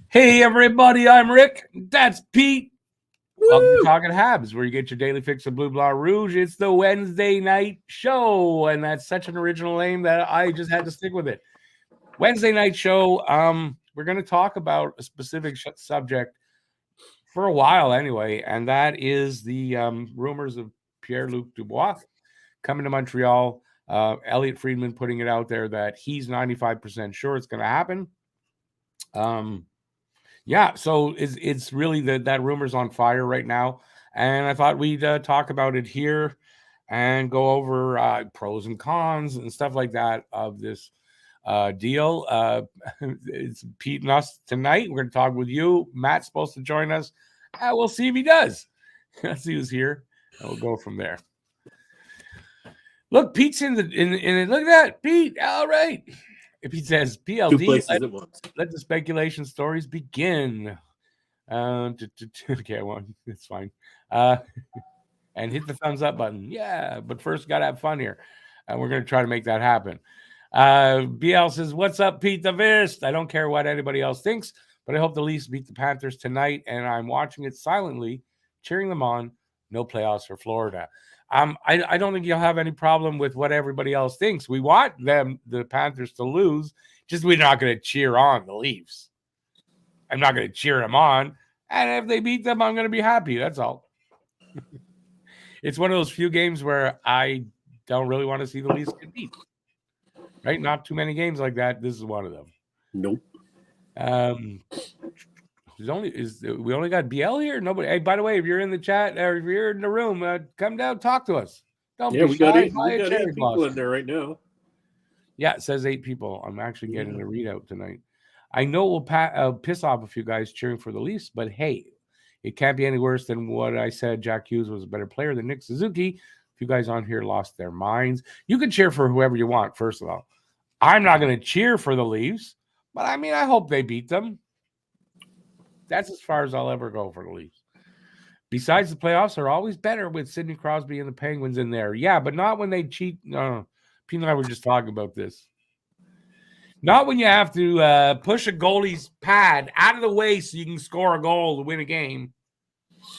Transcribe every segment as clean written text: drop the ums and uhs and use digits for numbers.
Hey, everybody, I'm Rick. That's Pete. Welcome to Talking Habs, where you get your daily fix of Blue Blanc Rouge. It's the Wednesday night show, and that's such an original name that I just had to stick with it. Wednesday night show, we're going to talk about a specific subject for a while anyway, and that is the rumors of Pierre-Luc Dubois coming to Montreal. Elliot Friedman putting it out there that he's 95% sure it's going to happen. Yeah, so it's really that rumor's on fire right now, and I thought we'd talk about it here and go over pros and cons and stuff like that of this deal. It's Pete and us tonight. We're going to talk with you. Matt's supposed to join us. We'll see if he does. Let's see who's here, and we'll go from there. Look, Pete's in it. Look at that, Pete. All right. If he says PLD, let the speculation stories begin. Okay, well, it's fine. And hit the thumbs up button. Yeah, but first, got to have fun here. We're going to try to make that happen. BL says, what's up, Pete the Vist? I don't care what anybody else thinks, but I hope the Leafs beat the Panthers tonight, and I'm watching it silently, cheering them on. No playoffs for Florida. I don't think you'll have any problem with what everybody else thinks. We want the Panthers to lose, just we're not going to cheer on the Leafs. I'm not going to cheer them on, and if they beat them, I'm going to be happy. That's all. It's one of those few games where I don't really want to see the Leafs get beat. Right? Not too many games like that. This is one of them. Nope. We only got BL here? Nobody. Hey, by the way, if you're in the chat or if you're in the room, come down, talk to us. Don't be we got shy. eight people in there right now. Yeah, it says 8 people. I'm actually getting a readout tonight. I know we'll piss off a few guys cheering for the Leafs, but hey, it can't be any worse than what I said. Jack Hughes was a better player than Nick Suzuki. A few guys on here lost their minds. You can cheer for whoever you want, first of all. I'm not going to cheer for the Leafs, but I mean, I hope they beat them. That's as far as I'll ever go for the Leafs. Besides, the playoffs are always better with Sidney Crosby and the Penguins in there. Yeah, but not when they cheat. No, Pete and I were just talking about this. Not when you have to push a goalie's pad out of the way so you can score a goal to win a game,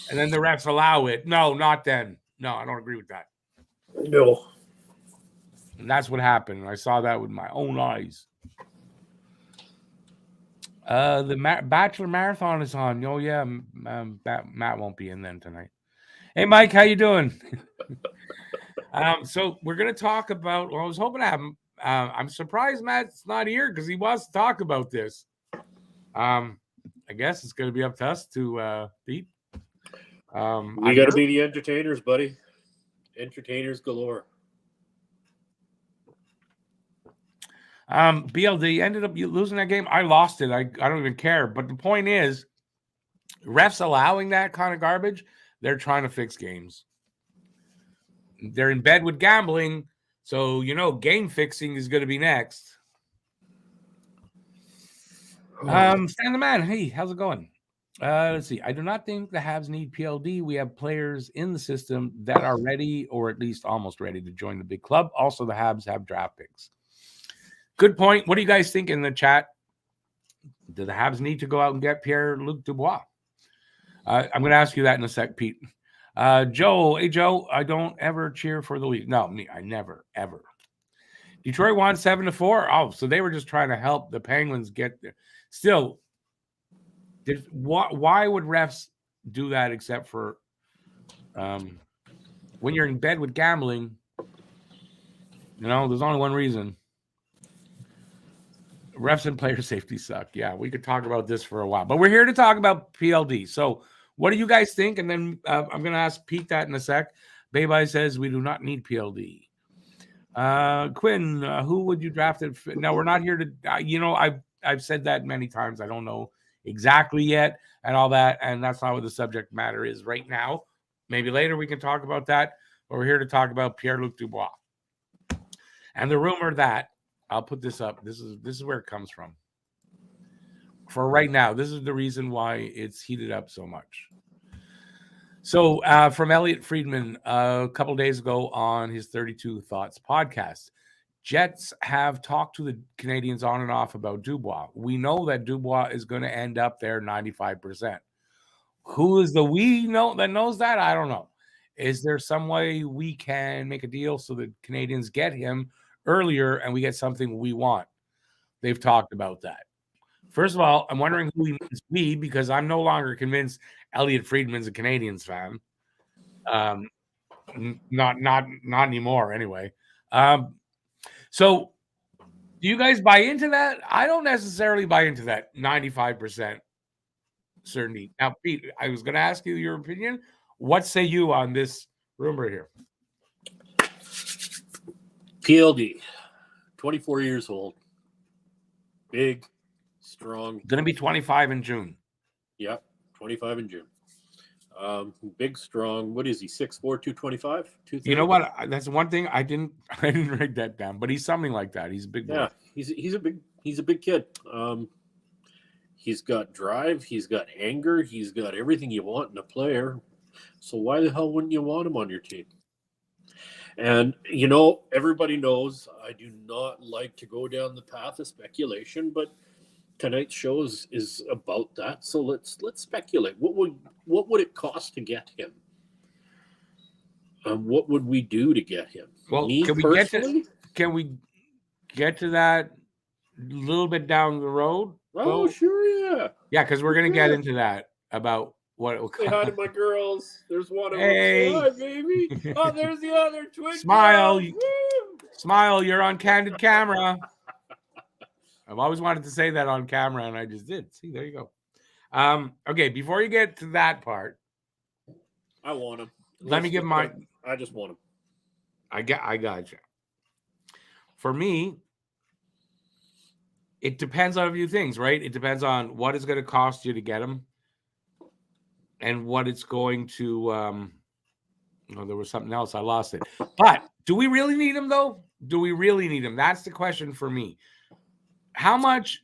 and then the refs allow it. No, not then. No, I don't agree with that. No. And that's what happened. I saw that with my own eyes. The Bachelor Marathon is on. Oh, yeah. Matt won't be in then tonight. Hey, Mike, how you doing? So we're going to talk about, well, I was hoping to have him. I'm surprised Matt's not here because he wants to talk about this. I guess it's going to be up to us to beat. We got to be the entertainers, buddy. Entertainers galore. BLD ended up losing that game. I lost it. I don't even care. But the point is, refs allowing that kind of garbage, they're trying to fix games. They're in bed with gambling, so, game fixing is going to be next. Stan the Man, hey, how's it going? Let's see. I do not think the Habs need PLD. We have players in the system that are ready, or at least almost ready, to join the big club. Also, the Habs have draft picks. Good point. What do you guys think in the chat? Do the Habs need to go out and get Pierre-Luc Dubois? I'm going to ask you that in a sec, Pete. Joe, hey, Joe, I don't ever cheer for the Leafs. No, me, I never, ever. Detroit won 7-4. Oh, so they were just trying to help the Penguins get there. Still, why would refs do that except for when you're in bed with gambling? There's only one reason. Refs and player safety suck. Yeah, we could talk about this for a while, but we're here to talk about PLD. So what do you guys think? And then I'm going to ask Pete that in a sec. Babai says we do not need PLD. Quinn, who would you draft it? Now, we're not here to, I've said that many times. I don't know exactly yet and all that, and that's not what the subject matter is right now. Maybe later we can talk about that, but we're here to talk about Pierre-Luc Dubois. And the rumor that, I'll put this up. This is where it comes from. For right now, this is the reason why it's heated up so much. So from Elliot Friedman a couple days ago on his 32 Thoughts podcast, Jets have talked to the Canadians on and off about Dubois. We know that Dubois is going to end up there 95%. Who is the we know that knows that? I don't know. Is there some way we can make a deal so that Canadians get him earlier and we get something we want? They've talked about that. First of all, I'm wondering who he means we, because I'm no longer convinced Elliot Friedman's a Canadians fan. Not anymore anyway. So do you guys buy into that? I don't necessarily buy into that 95% certainty. Now, Pete, I was going to ask you your opinion. What say you on this rumor here? PLD, 24 years old, big, strong. Going to be 25 in June. Yep, 25 in June. Big, strong. What is he? 6'4", 225? You know what? That's one thing I didn't write that down, but he's something like that. He's a big boy. Yeah, he's a big kid. He's got drive. He's got anger. He's got everything you want in a player. So why the hell wouldn't you want him on your team? And, everybody knows I do not like to go down the path of speculation, but tonight's show is about that. So let's speculate. What would it cost to get him? What would we do to get him? Well, can we get to that a little bit down the road? Oh, sure, yeah. Yeah, because we're going to get into that about what it will cost. Say hi to my girls. There's one of them. Hi, baby. Oh, there's the other twin. Smile. You're on candid camera. I've always wanted to say that on camera, and I just did. See, there you go. Okay, before you get to that part, I want him. Let me give my. I just want him. I got you. For me, it depends on a few things, right? It depends on what it's going to cost you to get him, and what it's going to. There was something else. I lost it. But do we really need him, though? Do we really need him? That's the question for me. How much?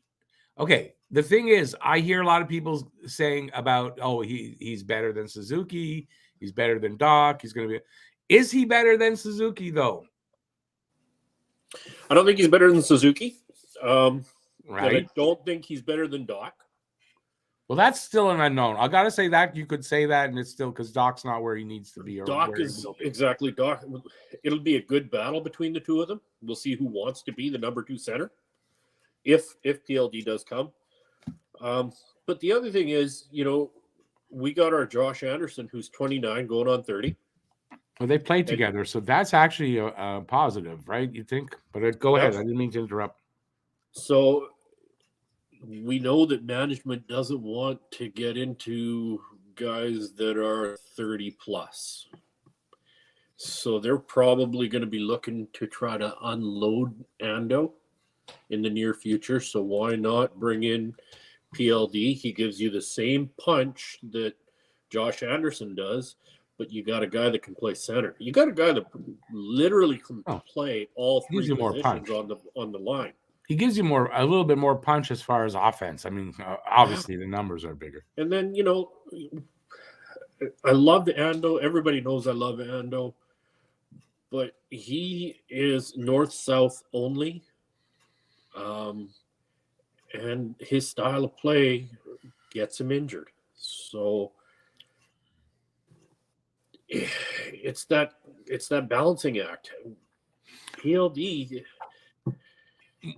Okay, the thing is, I hear a lot of people saying about, he's better than Suzuki. He's better than Doc. He's going to be. Is he better than Suzuki, though? I don't think he's better than Suzuki. Right. I don't think he's better than Doc. Well, that's still an unknown. I got to say that. You could say that, and it's still because Doc's not where he needs to be. Doc is exactly Doc. It'll be a good battle between the two of them. We'll see who wants to be the number 2 center if PLD does come. But the other thing is, we got our Josh Anderson, who's 29, going on 30. Well, they played together, so that's actually a positive, right? You think? But go ahead. I didn't mean to interrupt. So we know that management doesn't want to get into guys that are 30 plus. So they're probably going to be looking to try to unload Ando in the near future. So why not bring in PLD? He gives you the same punch that Josh Anderson does, but you got a guy that can play center. You got a guy that literally can play all 3 positions on the line. He gives you a little bit more punch as far as offense. I mean, obviously the numbers are bigger. And then, I love Ando. Everybody knows I love Ando. But he is north-south only. And his style of play gets him injured. So it's that balancing act. PLD.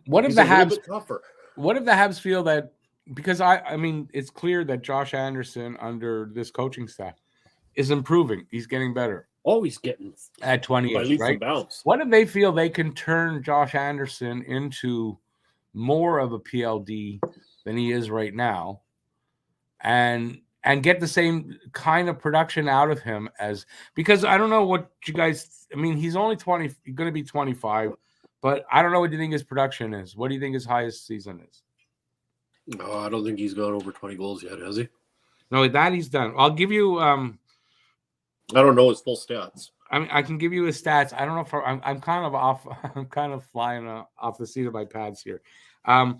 What if the Habs feel that, because I mean it's clear that Josh Anderson under this coaching staff is improving. He's getting better. Always getting at 28, right? What if they feel they can turn Josh Anderson into more of a PLD than he is right now, and get the same kind of production out of him because I don't know what you guys. I mean, he's only 20. He's going to be 25. But I don't know what you think his production is. What do you think his highest season is? No, I don't think he's gone over 20 goals yet, has he? No, that he's done. I'll give you. I don't know his full stats. I mean, I can give you his stats. I don't know if I'm kind of off. I'm kind of flying off the seat of my pads here. Yeah,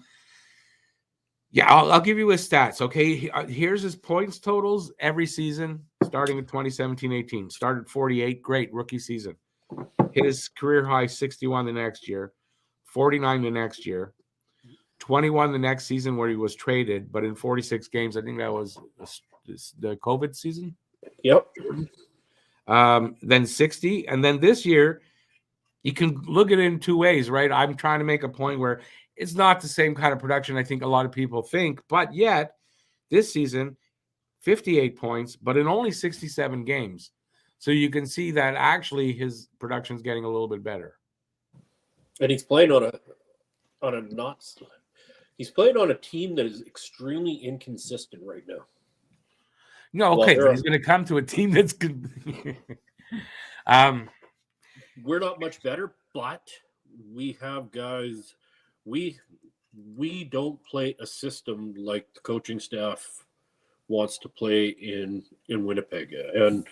I'll give you his stats. Okay, here's his points totals every season. starting in 2017-18. Started 48, great rookie season. His career high 61 the next year, 49 the next year, 21 the next season where he was traded, but in 46 games, I think that was the COVID season. Yep. Then 60, and then this year, you can look at it in two ways, right? I'm trying to make a point where it's not the same kind of production I think a lot of people think, but yet this season, 58 points, but in only 67 games. So you can see that actually his production is getting a little bit better. And he's playing on he's playing on a team that is extremely inconsistent right now. No, okay, but he's going to come to a team that's good. We're not much better, but we have guys. We don't play a system like the coaching staff wants to play in Winnipeg, and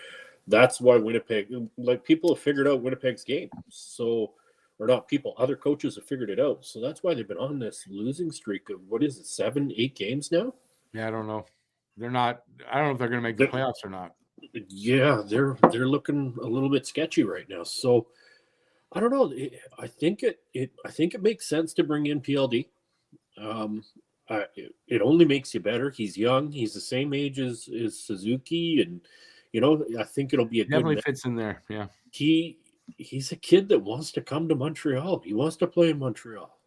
that's why Winnipeg, like people have figured out Winnipeg's game. So, or not people, other coaches have figured it out. So that's why they've been on this losing streak of what is it, 7-8 games now? Yeah, I don't know. They're not. I don't know if they're going to make the playoffs or not. Yeah, they're looking a little bit sketchy right now. So I don't know. I think it makes sense to bring in PLD. It only makes you better. He's young. He's the same age as Suzuki, and I think it'll be Definitely fits in there. Yeah, he's a kid that wants to come to Montreal. He wants to play in Montreal.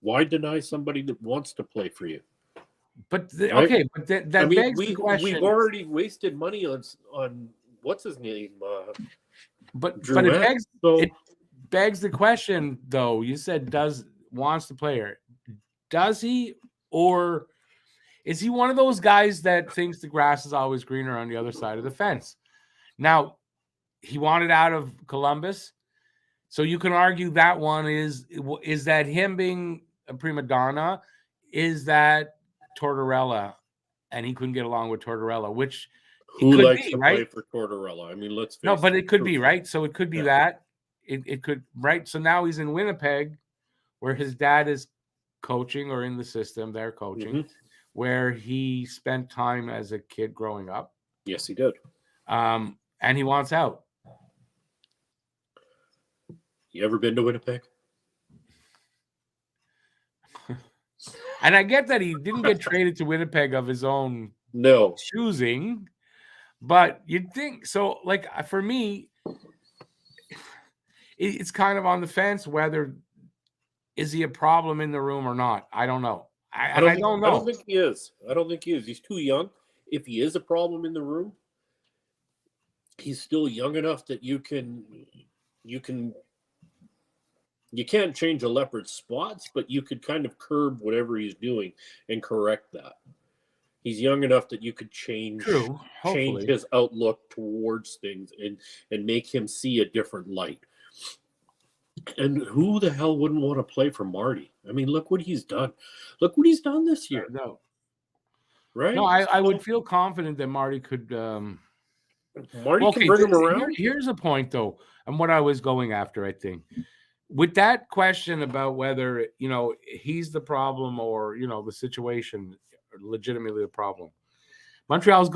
Why deny somebody that wants to play for you? But but that begs the question. We've already wasted money on what's his name. But it begs the question, though. You said wants to play her. Does he, or is he one of those guys that thinks the grass is always greener on the other side of the fence? Now, he wanted out of Columbus, so you can argue that one is that him being a prima donna, is that Tortorella, and he couldn't get along with Tortorella, which who likes to play for Tortorella? I mean, let's face but it could be, right? So it could be that it could, right? So now he's in Winnipeg, where his dad is coaching, or in the system they're coaching, where he spent time as a kid growing up. Yes, he did. And he wants out. You ever been to Winnipeg? And I get that he didn't get traded to Winnipeg of his own choosing, but you'd think so. Like, for me, it's kind of on the fence whether is he a problem in the room or not. I don't know. I don't know. I don't think he is. He's too young. If he is a problem in the room, he's still young enough that you can't change a leopard's spots, but you could kind of curb whatever he's doing and correct that. He's young enough that you could change his outlook towards things and make him see a different light. And who the hell wouldn't want to play for Marty? I mean, look what he's done. Look what he's done this year. No. Right? No, I would feel confident that Marty could Marty can bring him around. Here's a point, though, and what I was going after, I think. With that question about whether, he's the problem or, the situation legitimately the problem, Montreal's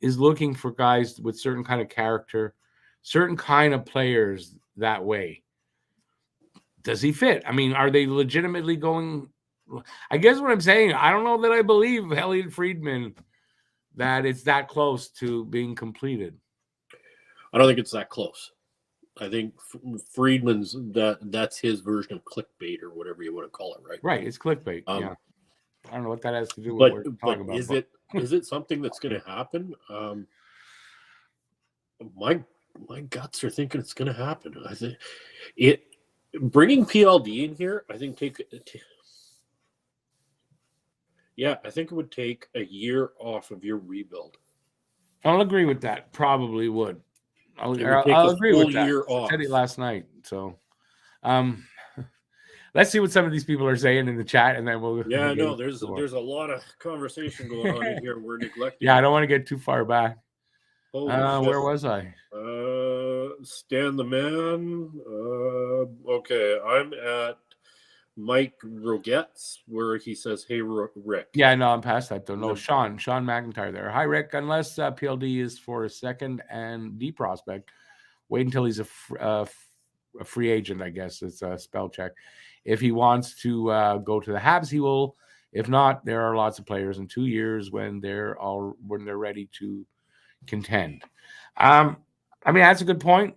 is looking for guys with certain kind of character, certain kind of players that way. Does he fit? I mean, are they legitimately going? I guess what I'm saying, I don't know that I believe Elliot Friedman that it's that close to being completed. I don't think it's that close. I think Friedman's that's his version of clickbait or whatever you want to call it, right? Right, it's clickbait. Yeah, I don't know what that has to do with what we're talking about. Is it something that's going to happen? My guts are thinking it's going to happen. I think bringing PLD in here. I think I think it would take a year off of your rebuild. I'll agree with that. Probably would. I'll agree with that. I said it last night. So, let's see what some of these people are saying in the chat, and then we'll. Yeah, no, there's a lot of conversation going on in here. We're neglecting. Yeah, I don't want to get too far back. Where was I? Stan the Man. Okay, I'm at Mike Rogette's where he says, "Hey, Rick." Yeah, no, I'm past that though. No, No. Sean McIntyre there. Hi, Rick. Unless PLD is for a second and D prospect, wait until he's a free agent. I guess it's a spell check. If he wants to go to the Habs, he will. If not, there are lots of players in 2 years when they're ready to contend. I mean, that's a good point.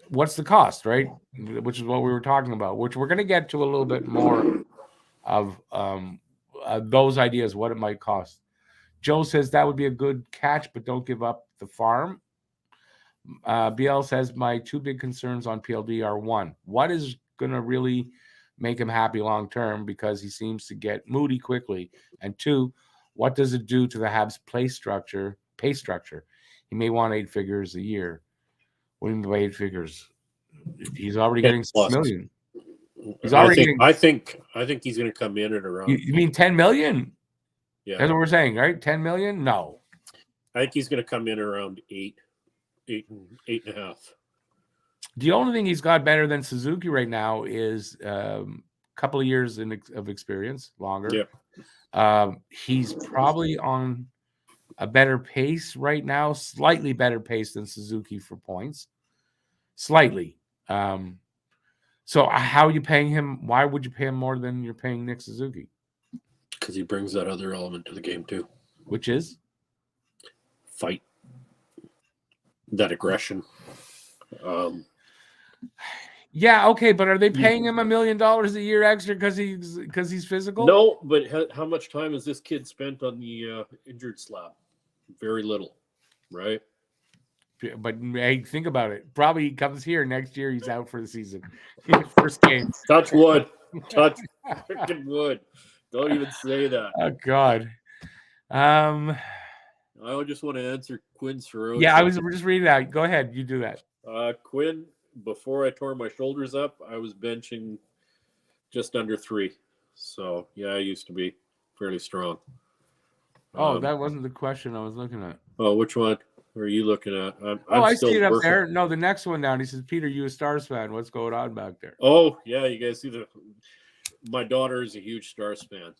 What's the cost, right? Which is what we were talking about, which we're going to get to a little bit more of those ideas, what it might cost. Joe says that would be a good catch, but don't give up the farm. BL says my two big concerns on PLD are one, what is going to really make him happy long term because he seems to get moody quickly, and two, what does it do to the Habs pay structure? He may want 8 figures a year. What do you mean by 8 figures? He's already getting 6 million. He's already I think he's going to come in at around. You mean 10 million? Yeah, that's what we're saying, right? 10 million? No, I think he's going to come in around 8.5. The only thing he's got better than Suzuki right now is a couple of years of experience, longer. Yeah. He's probably on a better pace right now, slightly better pace than Suzuki for points, slightly. So how are you paying him? Why would you pay him more than you're paying Nick Suzuki? Because he brings that other element to the game too. Which is? Fight. That aggression. Yeah, okay, but are they paying him $1 million a year extra because he's physical? No, but how much time has this kid spent on the injured slab? Very little, right? But hey, think about it. Probably he comes here next year. He's out for the season. First game. Touch wood. Touch freaking wood. Don't even say that. Oh God. I just want to answer Quinn's ferocious. Yeah, we're just reading it out. Go ahead. You do that. Quinn, before I tore my shoulders up, I was benching just under 3. So yeah, I used to be fairly strong. That wasn't the question I was looking at. Oh, which one are you looking at? I see it up there. No, the next one down. He says, Peter, you a Stars fan. What's going on back there? Oh, yeah. You guys see my daughter is a huge Stars fan.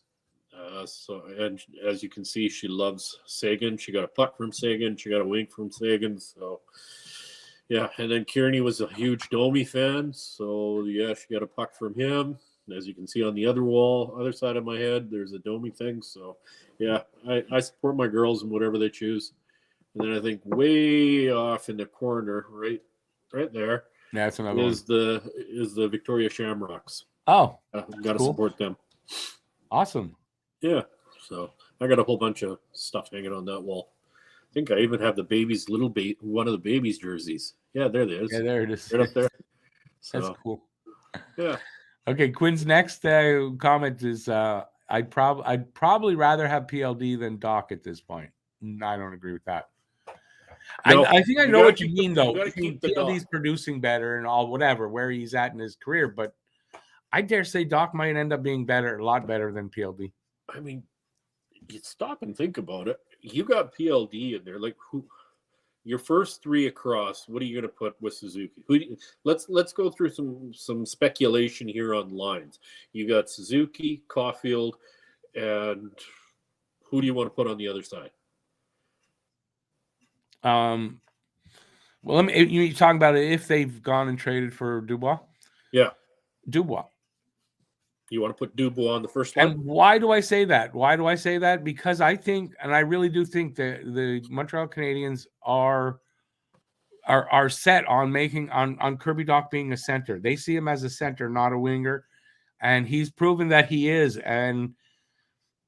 And as you can see, she loves Sagan. She got a puck from Sagan. She got a wink from Sagan. So, yeah. And then Kearney was a huge Domi fan. So, yeah, she got a puck from him. As you can see on the other side of my head, there's a Domi thing. So, yeah, I support my girls in whatever they choose. And then I think way off in the corner, right there, that's another is the Victoria Shamrocks. Oh, got to support them. Awesome. Yeah, so I got a whole bunch of stuff hanging on that wall. I think I even have the baby's one of the baby's jerseys. Yeah, there it is. Yeah, there it is. Right up there. So, that's cool. Yeah. Okay, Quinn's next comment is I'd probably rather have PLD than Doc at this point. I don't agree with that. No, I think I know what you mean, though. PLD's producing better and all, whatever, where he's at in his career. But I dare say Doc might end up being a lot better than PLD. I mean, you stop and think about it. You got PLD in there. Like, your first 3 across, what are you going to put with Suzuki? Let's go through some speculation here on lines. You got Suzuki, Caulfield, and who do you want to put on the other side? Well, you talking about it if they've gone and traded for Dubois? Yeah. Dubois. You want to put Dubois on the first line? And why do I say that? Because I think, and I really do think that the Montreal Canadiens are set on making on Kirby Dach being a center. They see him as a center, not a winger, and he's proven that he is. And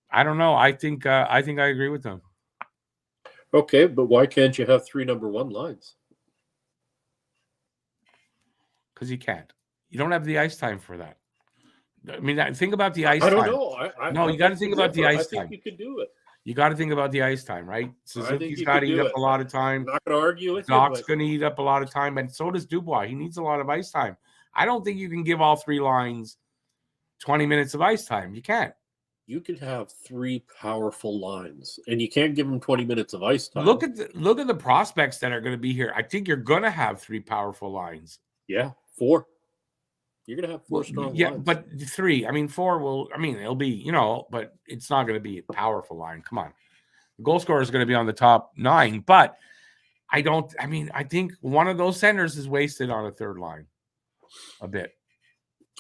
I don't know. I think I agree with them. Okay, but why can't you have 3 number 1 lines? Because you can't. You don't have the ice time for that. I mean, think about the ice time. I don't know. No, you got to think about the ice time. I think you could do it. You got to think about the ice time, right? Suzuki's got to eat up a lot of time. I'm not going to argue with you. Doc's going to eat up a lot of time, and so does Dubois. He needs a lot of ice time. I don't think you can give all 3 lines 20 minutes of ice time. You can't. You can have 3 powerful lines, and you can't give them 20 minutes of ice time. Look at the prospects that are going to be here. I think you're going to have 3 powerful lines. Yeah, 4. You're going to have four strong yeah, lines. but 3. I mean, 4 will. I mean, it'll be but it's not going to be a powerful line. Come on, the goal scorer is going to be on the top 9, but I don't. I mean, I think one of those centers is wasted on a third line a bit.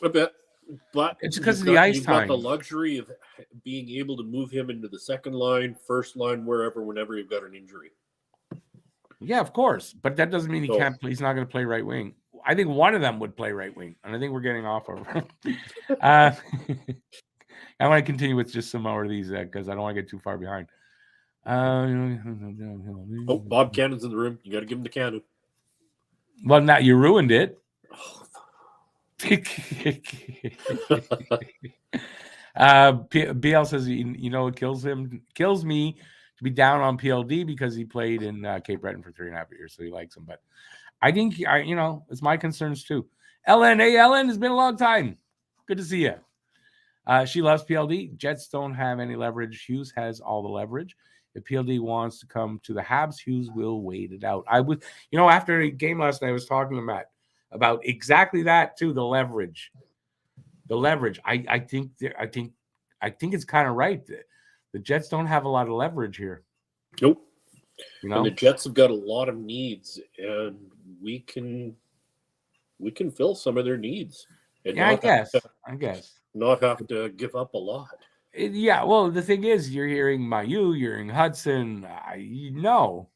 A bit. But it's because of the ice you've time. got the luxury of being able to move him into the second line, first line, wherever, whenever you've got an injury. Yeah, of course, but that doesn't mean he can't. He's not going to play right wing. I think one of them would play right wing, and I think we're getting off of. I want to continue with just some more of these because I don't want to get too far behind. Bob Cannon's in the room. You got to give him the cannon. Well, now you ruined it. BL says, it kills me to be down on PLD because he played in Cape Breton for 3.5 years, so he likes him. But I think, it's my concerns too. Ellen, hey, Ellen, it's been a long time. Good to see you. She loves PLD. Jets don't have any leverage. Hughes has all the leverage. If PLD wants to come to the Habs, Hughes will wait it out. I would, after a game last night, I was talking to Matt about exactly that too. The leverage. I think it's kind of right. The Jets don't have a lot of leverage here. Nope. And the Jets have got a lot of needs, and we can fill some of their needs. And I guess. Not have to give up a lot. Yeah, well, the thing is, you're hearing Mayu, you're hearing Hudson.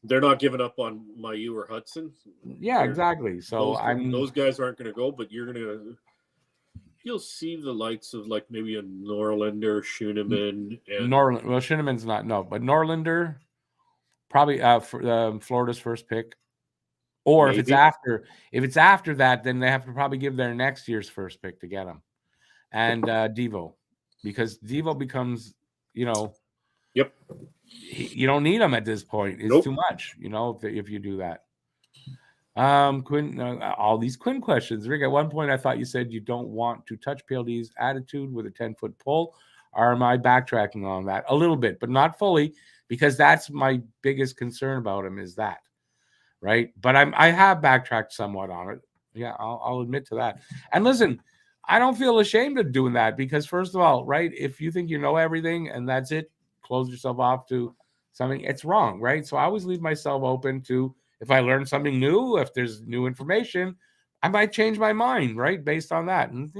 They're not giving up on Mayu or Hudson. Yeah, exactly. So those guys aren't going to go, but you'll see the likes of like maybe a Norlinder, Schooneman, and Well, Schooneman's not but Norlinder, probably for Florida's first pick. Or maybe. if it's after that, then they have to probably give their next year's first pick to get him, and Devo, because Devo becomes, Yep, you don't need him at this point. It's too much, if you do that. Quinn, all these Quinn questions. Rick, at one point I thought you said you don't want to touch PLD's attitude with a 10-foot pole. Or am I backtracking on that a little bit, but not fully, because that's my biggest concern about him is that. Right. But I have backtracked somewhat on it. Yeah, I'll admit to that. And listen, I don't feel ashamed of doing that because, first of all, right, if you think you know everything and that's it, close yourself off to something, it's wrong. Right. So I always leave myself open to, if I learn something new, if there's new information, I might change my mind. Right. Based on that. And,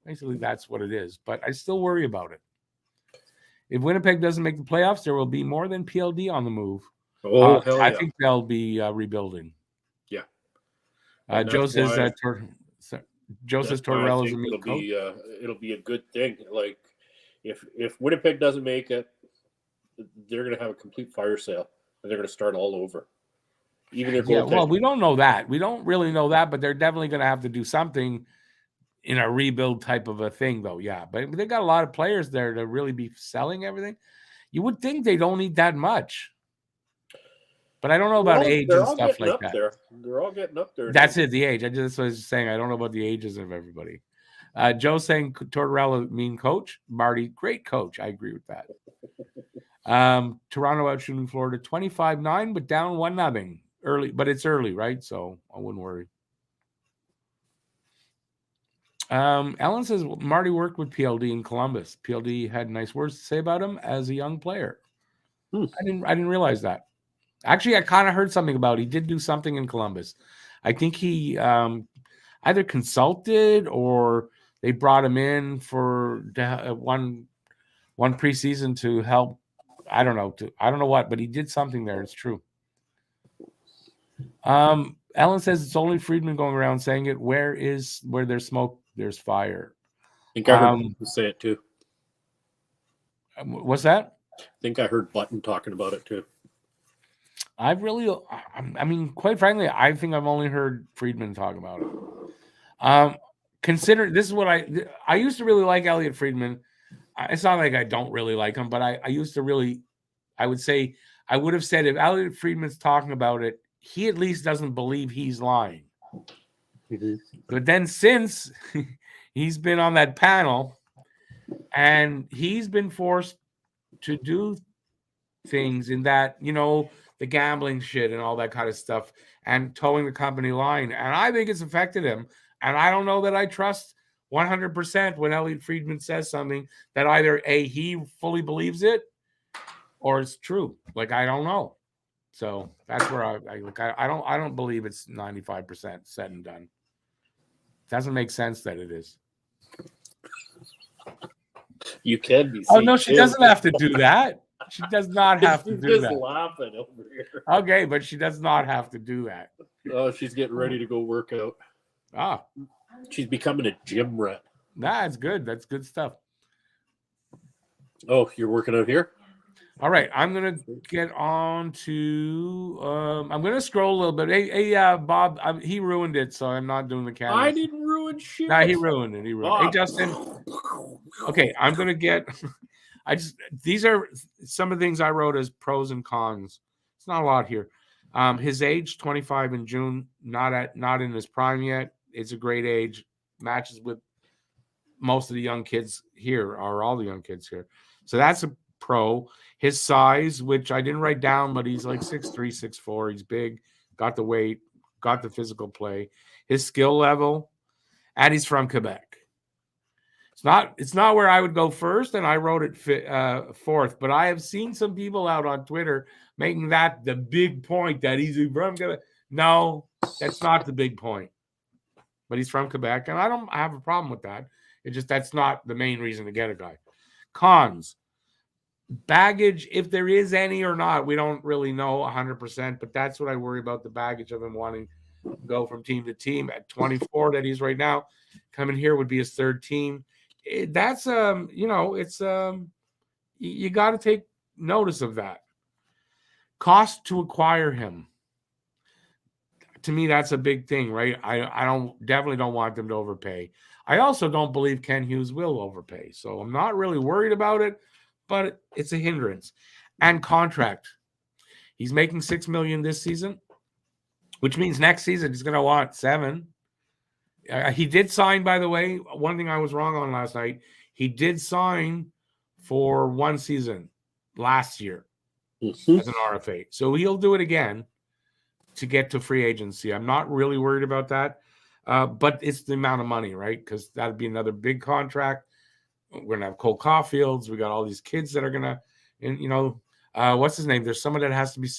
basically that's what it is. But I still worry about it. If Winnipeg doesn't make the playoffs, there will be more than PLD on the move. Hell yeah. I think they'll be rebuilding. Yeah. Joe says Tortorella's a meat coach. It'll be a good thing. Like if Winnipeg doesn't make it, they're going to have a complete fire sale and they're going to start all over. Even if we don't know that. We don't really know that, but they're definitely going to have to do something in a rebuild type of a thing, though. Yeah, but they got a lot of players there to really be selling everything. You would think they don't need that much. But I don't know about age and stuff like that. They're all getting up there. That's it, the age. I just was saying I don't know about the ages of everybody. Joe saying Tortorella, mean coach. Marty, great coach. I agree with that. Toronto out shooting Florida 25-9, but down 1-0 early. But it's early, right? So I wouldn't worry. Ellen says Marty worked with PLD in Columbus. PLD had nice words to say about him as a young player. I didn't realize that. Actually, I kind of heard something about he did do something in Columbus. I think he either consulted or they brought him in for one preseason to help. I don't know what, but he did something there. It's true. Ellen says it's only Friedman going around saying it. Where there's smoke, there's fire. I think I heard Button say it too. What's that? I think I heard Button talking about it too. I mean, quite frankly, I think I've only heard Friedman talk about it. Consider this is what I used to really like Elliot Friedman. It's not like I don't really like him, but I used to really, I would have said if Elliot Friedman's talking about it, he at least doesn't believe he's lying. Mm-hmm. But then since he's been on that panel and he's been forced to do things in that, the gambling shit and all that kind of stuff and towing the company line. And I think it's affected him. And I don't know that I trust 100% when Elliot Friedman says something that either he fully believes it or it's true. Like, I don't know. So that's where I don't believe it's 95% said and done. Doesn't make sense that it is. You can be. Oh no, she doesn't have to do that. She does not have to do that. Just laughing over here. Okay, but she does not have to do that. Oh, she's getting ready to go work out. Ah, she's becoming a gym rat. Nah, it's good. That's good stuff. Oh, you're working out here? All right, I'm gonna get on to. I'm gonna scroll a little bit. Hey, Bob, he ruined it, so I'm not doing the camera. I didn't ruin shit. Nah, he ruined it. He ruined it. Hey, Justin. Okay, I'm gonna get. These are some of the things I wrote as pros and cons. It's not a lot here. His age, 25 in June, not in his prime yet. It's a great age. Matches with most of the young kids here, or all the young kids here. So that's a pro. His size, which I didn't write down, but he's like 6'3", 6'4". He's big, got the weight, got the physical play. His skill level, and he's from Quebec. It's not where I would go first, and I wrote it fourth. But I have seen some people out on Twitter making that the big point that he's from Quebec. No, that's not the big point. But he's from Quebec, and I don't have a problem with that. It's just that's not the main reason to get a guy. Cons. Baggage, if there is any or not, we don't really know 100%, but that's what I worry about, the baggage of him wanting to go from team to team. At 24 that he's right now, coming here would be his third team. That's you got to take notice of that. Cost to acquire him. To me, that's a big thing, right? I definitely don't want them to overpay. I also don't believe Ken Hughes will overpay, so I'm not really worried about it, but it's a hindrance. And contract. He's making $6 million this season, which means next season he's going to want $7 million. He did sign, by the way, one thing I was wrong on last night. He did sign for one season last year as an RFA. So he'll do it again to get to free agency. I'm not really worried about that. But it's the amount of money, right? Because that'd be another big contract. We're going to have Cole Caulfields. We got all these kids that are going to, what's his name? There's someone that has to be,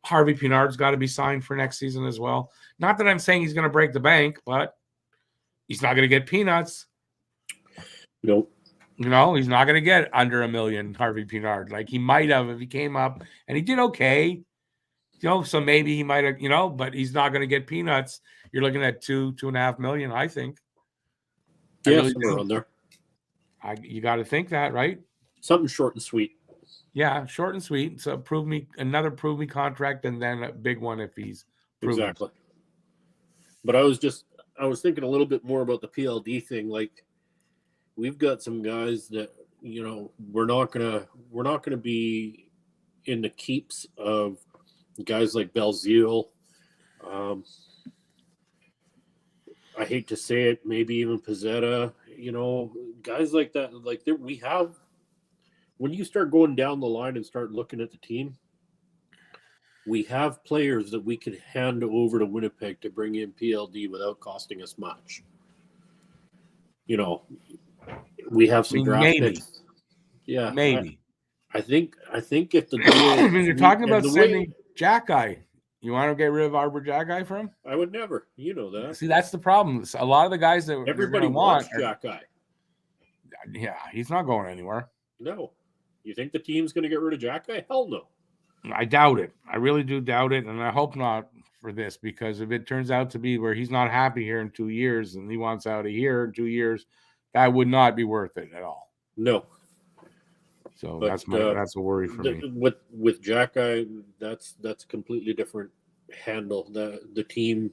Harvey Pinard's got to be signed for next season as well. Not that I'm saying he's going to break the bank, but he's not going to get peanuts. Nope. He's not going to get under $1 million, Harvey Pinard. Like he might have if he came up and he did okay. So maybe he might have, but he's not going to get peanuts. You're looking at $2.5 million, I think. Yeah, really somewhere on there. You got to think that, right? Something short and sweet. Yeah, short and sweet. So prove me contract, and then a big one if he's proven. Exactly. But I was thinking a little bit more about the PLD thing. Like, we've got some guys that we're not gonna be in the keeps of guys like Belzile. I hate to say it, maybe even Pizzetta, guys like that. Like we have, when you start going down the line and start looking at the team, we have players that we could hand over to Winnipeg to bring in PLD without costing us much. We have some draft picks. Yeah, maybe. I think if the deal, you're talking about sending Jack Guy. You want to get rid of Arbor Jack Guy for him? I would never. You know that. See, that's the problem. A lot of the guys that everybody wants Jack Guy. Yeah, he's not going anywhere. No. You think the team's going to get rid of Jack Guy? Hell no. I doubt it. I really do doubt it, and I hope not for this, because if it turns out to be where he's not happy here in 2 years and he wants out of here in 2 years, that would not be worth it at all. No. So but, that's a worry for me. With Jack Guy, that's a completely different handle. The team,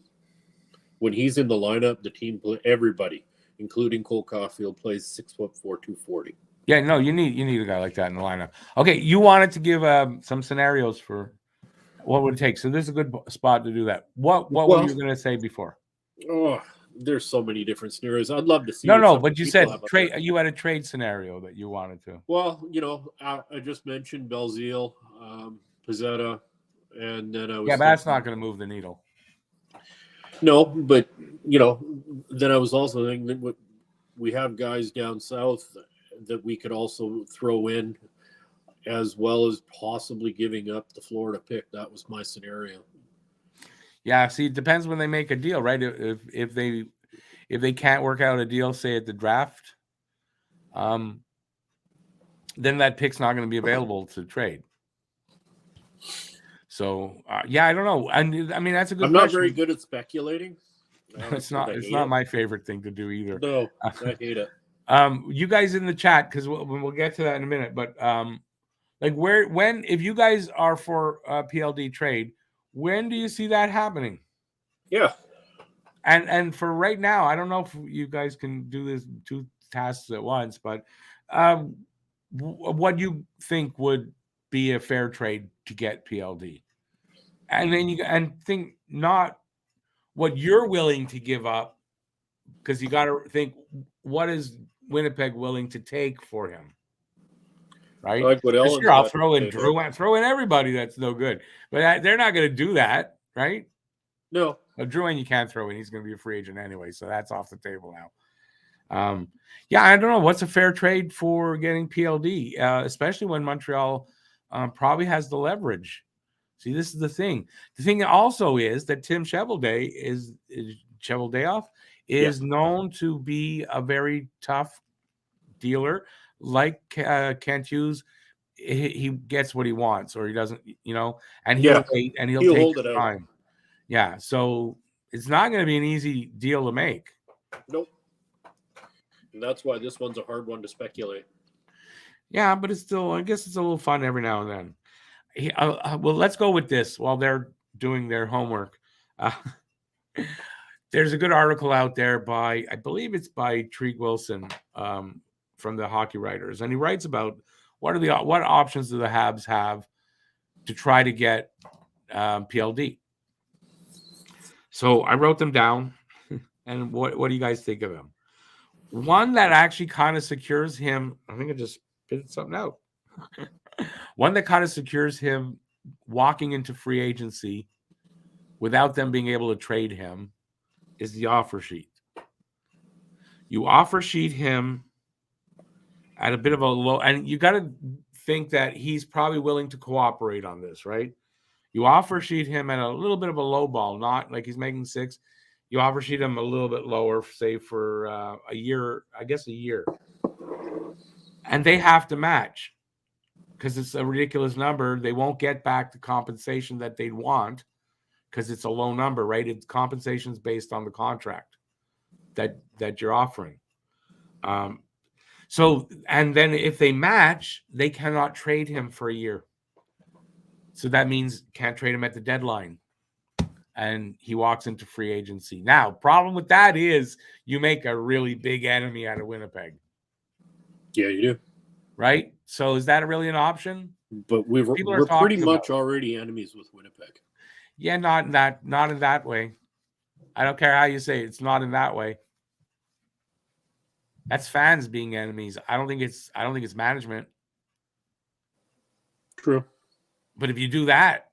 when he's in the lineup, the team, everybody, including Cole Caulfield, plays 6'4", 240. Yeah, no, you need a guy like that in the lineup. Okay, you wanted to give some scenarios for what would it take. So this is a good spot to do that. What were you going to say before? Oh, there's so many different scenarios. I'd love to see. No, but you said trade. You had a trade scenario that you wanted to. Well, I just mentioned Belzile, Pizzetta, And then I was Yeah, but that's not going to move the needle. No, but then I was also thinking that we have guys down south that we could also throw in, as well as possibly giving up the Florida pick. That was my scenario. Yeah, see, it depends when they make a deal, right? If they can't work out a deal, say at the draft, then that pick's not going to be available to trade. So yeah, I don't know. And I mean, that's a good. I'm not very good at speculating. It's not my favorite thing to do either. No, I hate it. You guys in the chat, because we'll get to that in a minute. But like if you guys are for PLD trade, when do you see that happening? Yeah. And for right now, I don't know if you guys can do this two tasks at once, but what do you think would be a fair trade to get PLD? And then think not what you're willing to give up, because you got to think, what is Winnipeg willing to take for him? Right? Like what Ellen's sure, I'll throw in Drew, throw in everybody that's no good, but they're not going to do that, right? No. Drew, you can't throw in. He's going to be a free agent anyway, so that's off the table now. Yeah, I don't know. What's a fair trade for getting PLD, especially when Montreal probably has the leverage. See, this is the thing. The thing also is that Tim Cheveldayoff is known to be a very tough dealer. Like Kent Hughes, he gets what he wants, or he doesn't, and he'll wait and he'll take his time. Yeah, so it's not going to be an easy deal to make. Nope. And that's why this one's a hard one to speculate. Yeah, but it's still, I guess it's a little fun every now and then. Well, let's go with this while they're doing their homework. There's a good article out there by, I believe it's by Trig Wilson from the Hockey Writers, and he writes about what options do the Habs have to try to get PLD. So I wrote them down, and what do you guys think of them? One that actually kind of secures him, I think I just spit something out. One that kind of secures him walking into free agency without them being able to trade him is the offer sheet. You offer sheet him at a bit of a low, and you got to think that he's probably willing to cooperate on this, right? You offer sheet him at a little bit of a low ball, not like he's making 6. You offer sheet him a little bit lower, say for a year, I guess a year. And they have to match because it's a ridiculous number. They won't get back the compensation that they'd want because it's a low number, right? It's compensations based on the contract that you're offering. So, and then if they match, they cannot trade him for a year. So that means can't trade him at the deadline. And he walks into free agency. Now, problem with that is you make a really big enemy out of Winnipeg. Yeah, you do. Right? So is that really an option? But we're pretty much already enemies with Winnipeg. Yeah, not in that way. I don't care how you say it. It's not in that way. That's fans being enemies. I don't think it's management. True. But if you do that,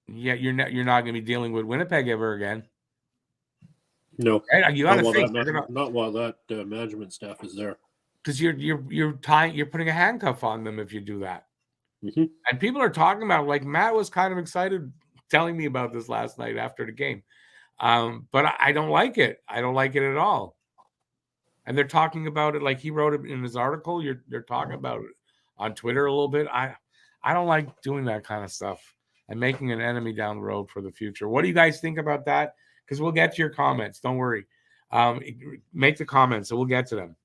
yeah, you're not going to be dealing with Winnipeg ever again. No, right? You got to think not while that management staff is there, because you're putting a handcuff on them if you do that. Mm-hmm. And people are talking about, like Matt was kind of excited telling me about this last night after the game, but I don't like it. I don't like it at all. And they're talking about it like he wrote it in his article. They're talking about it on Twitter a little bit. I don't like doing that kind of stuff and making an enemy down the road for the future. What do you guys think about that? Because we'll get to your comments. Don't worry. Make the comments, so we'll get to them.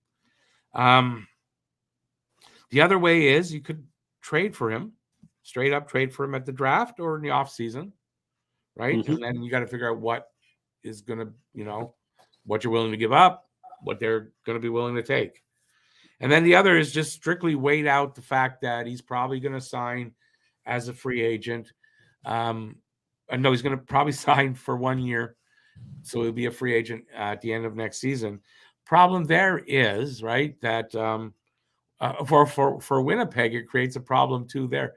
The other way is you could trade for him, straight up trade for him at the draft or in the off season, right? Mm-hmm. And then you got to figure out what is going to, what you're willing to give up, what they're going to be willing to take. And then the other is just strictly wait out the fact that he's probably going to sign as a free agent. I know he's going to probably sign for 1 year, so he'll be a free agent at the end of next season. Problem there is, right, that for Winnipeg, it creates a problem too there.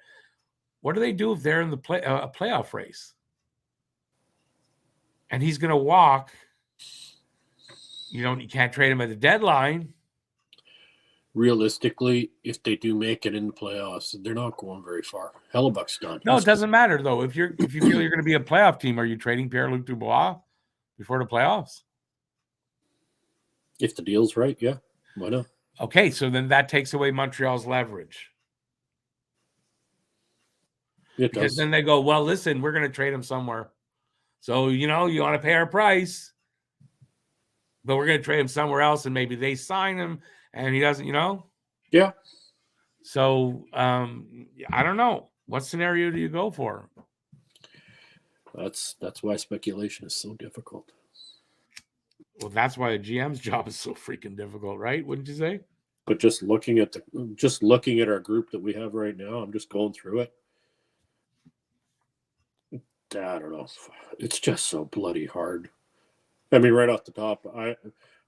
what do they do if they're in the playoff race? And he's going to walk. You can't trade him at the deadline. Realistically, if they do make it in the playoffs, they're not going very far. Hellebuck's done. No, it doesn't matter though. If you feel you're going to be a playoff team, are you trading Pierre-Luc Dubois before the playoffs? If the deal's right, yeah. Why not? Okay, so then that takes away Montreal's leverage. Because then they go, well, listen, we're going to trade him somewhere. So, you want to pay our price, but we're going to trade him somewhere else, and maybe they sign him, and he doesn't, Yeah. So, I don't know. What scenario do you go for? That's why speculation is so difficult. Well, that's why a GM's job is so freaking difficult, right? Wouldn't you say? But just looking at our group that we have right now, I'm just going through it. I don't know. It's just so bloody hard. I mean, right off the top,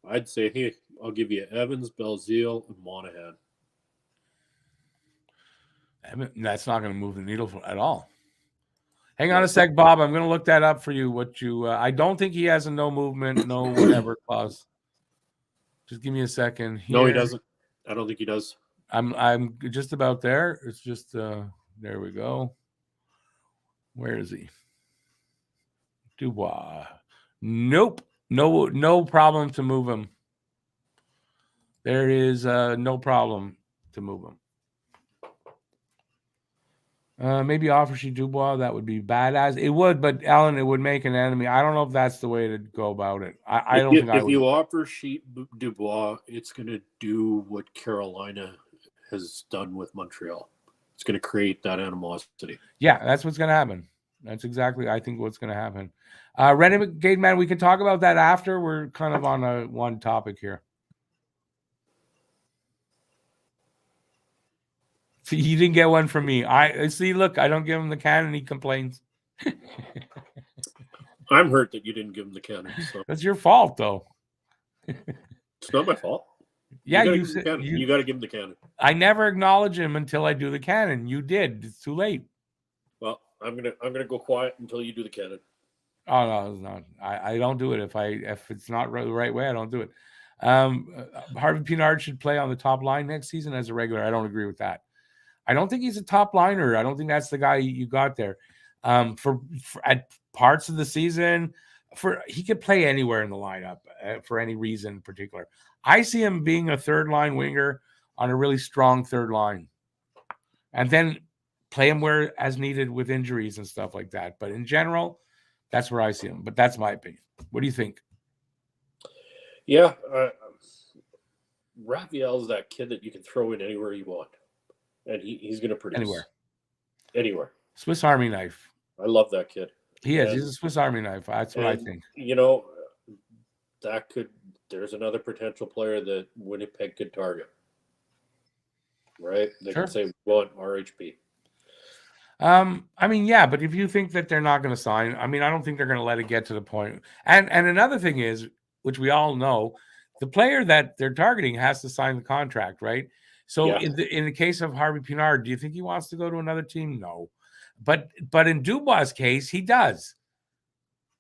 I'd say, hey, I'll give you Evans, Belzile, and Monahan. That's not going to move the needle at all. Hang on a sec, Bob. I'm going to look that up for you. I don't think he has a no movement, no whatever clause. Just give me a second. Here. No, he doesn't. I don't think he does. I'm just about there. It's just there we go. Where is he? Dubois. Nope. No problem to move him. There is no problem to move him. Maybe offer sheet Dubois, that would be badass. It would, but Alan, it would make an enemy. I don't know if that's the way to go about it. I don't think I would. If you offer sheet Dubois, it's going to do what Carolina has done with Montreal. It's going to create that animosity. Yeah, that's what's going to happen. That's exactly, I think, what's going to happen. Renegade Man, we can talk about that after. We're kind of on one topic here. See, you didn't get one from me. I see. Look, I don't give him the cannon. He complains. I'm hurt that you didn't give him the cannon. So. That's your fault, though. It's not my fault. Yeah, you got to give him the cannon. I never acknowledge him until I do the cannon. You did. It's too late. Well, I'm gonna go quiet until you do the cannon. Oh no, it's not. I don't do it if it's not the right way. I don't do it. Harvey Pinard should play on the top line next season as a regular. I don't agree with that. I don't think he's a top liner. I don't think that's the guy you got there. For at parts of the season, he could play anywhere in the lineup for any reason in particular. I see him being a third line winger on a really strong third line, and then play him where as needed with injuries and stuff like that. But in general, that's where I see him. But that's my opinion. What do you think? Yeah, Raphael is that kid that you can throw in anywhere you want. And he's going to produce. Anywhere. Swiss Army knife. I love that kid. He is. He's a Swiss Army knife. That's what I think. There's another potential player that Winnipeg could target. Right? They can say, we want RHP. I mean, yeah, but if you think that they're not going to sign, I mean, I don't think they're going to let it get to the point. And another thing is, which we all know, the player that they're targeting has to sign the contract, right? So in the case of Harvey Pinard, do you think he wants to go to another team? No. But in Dubois' case, he does.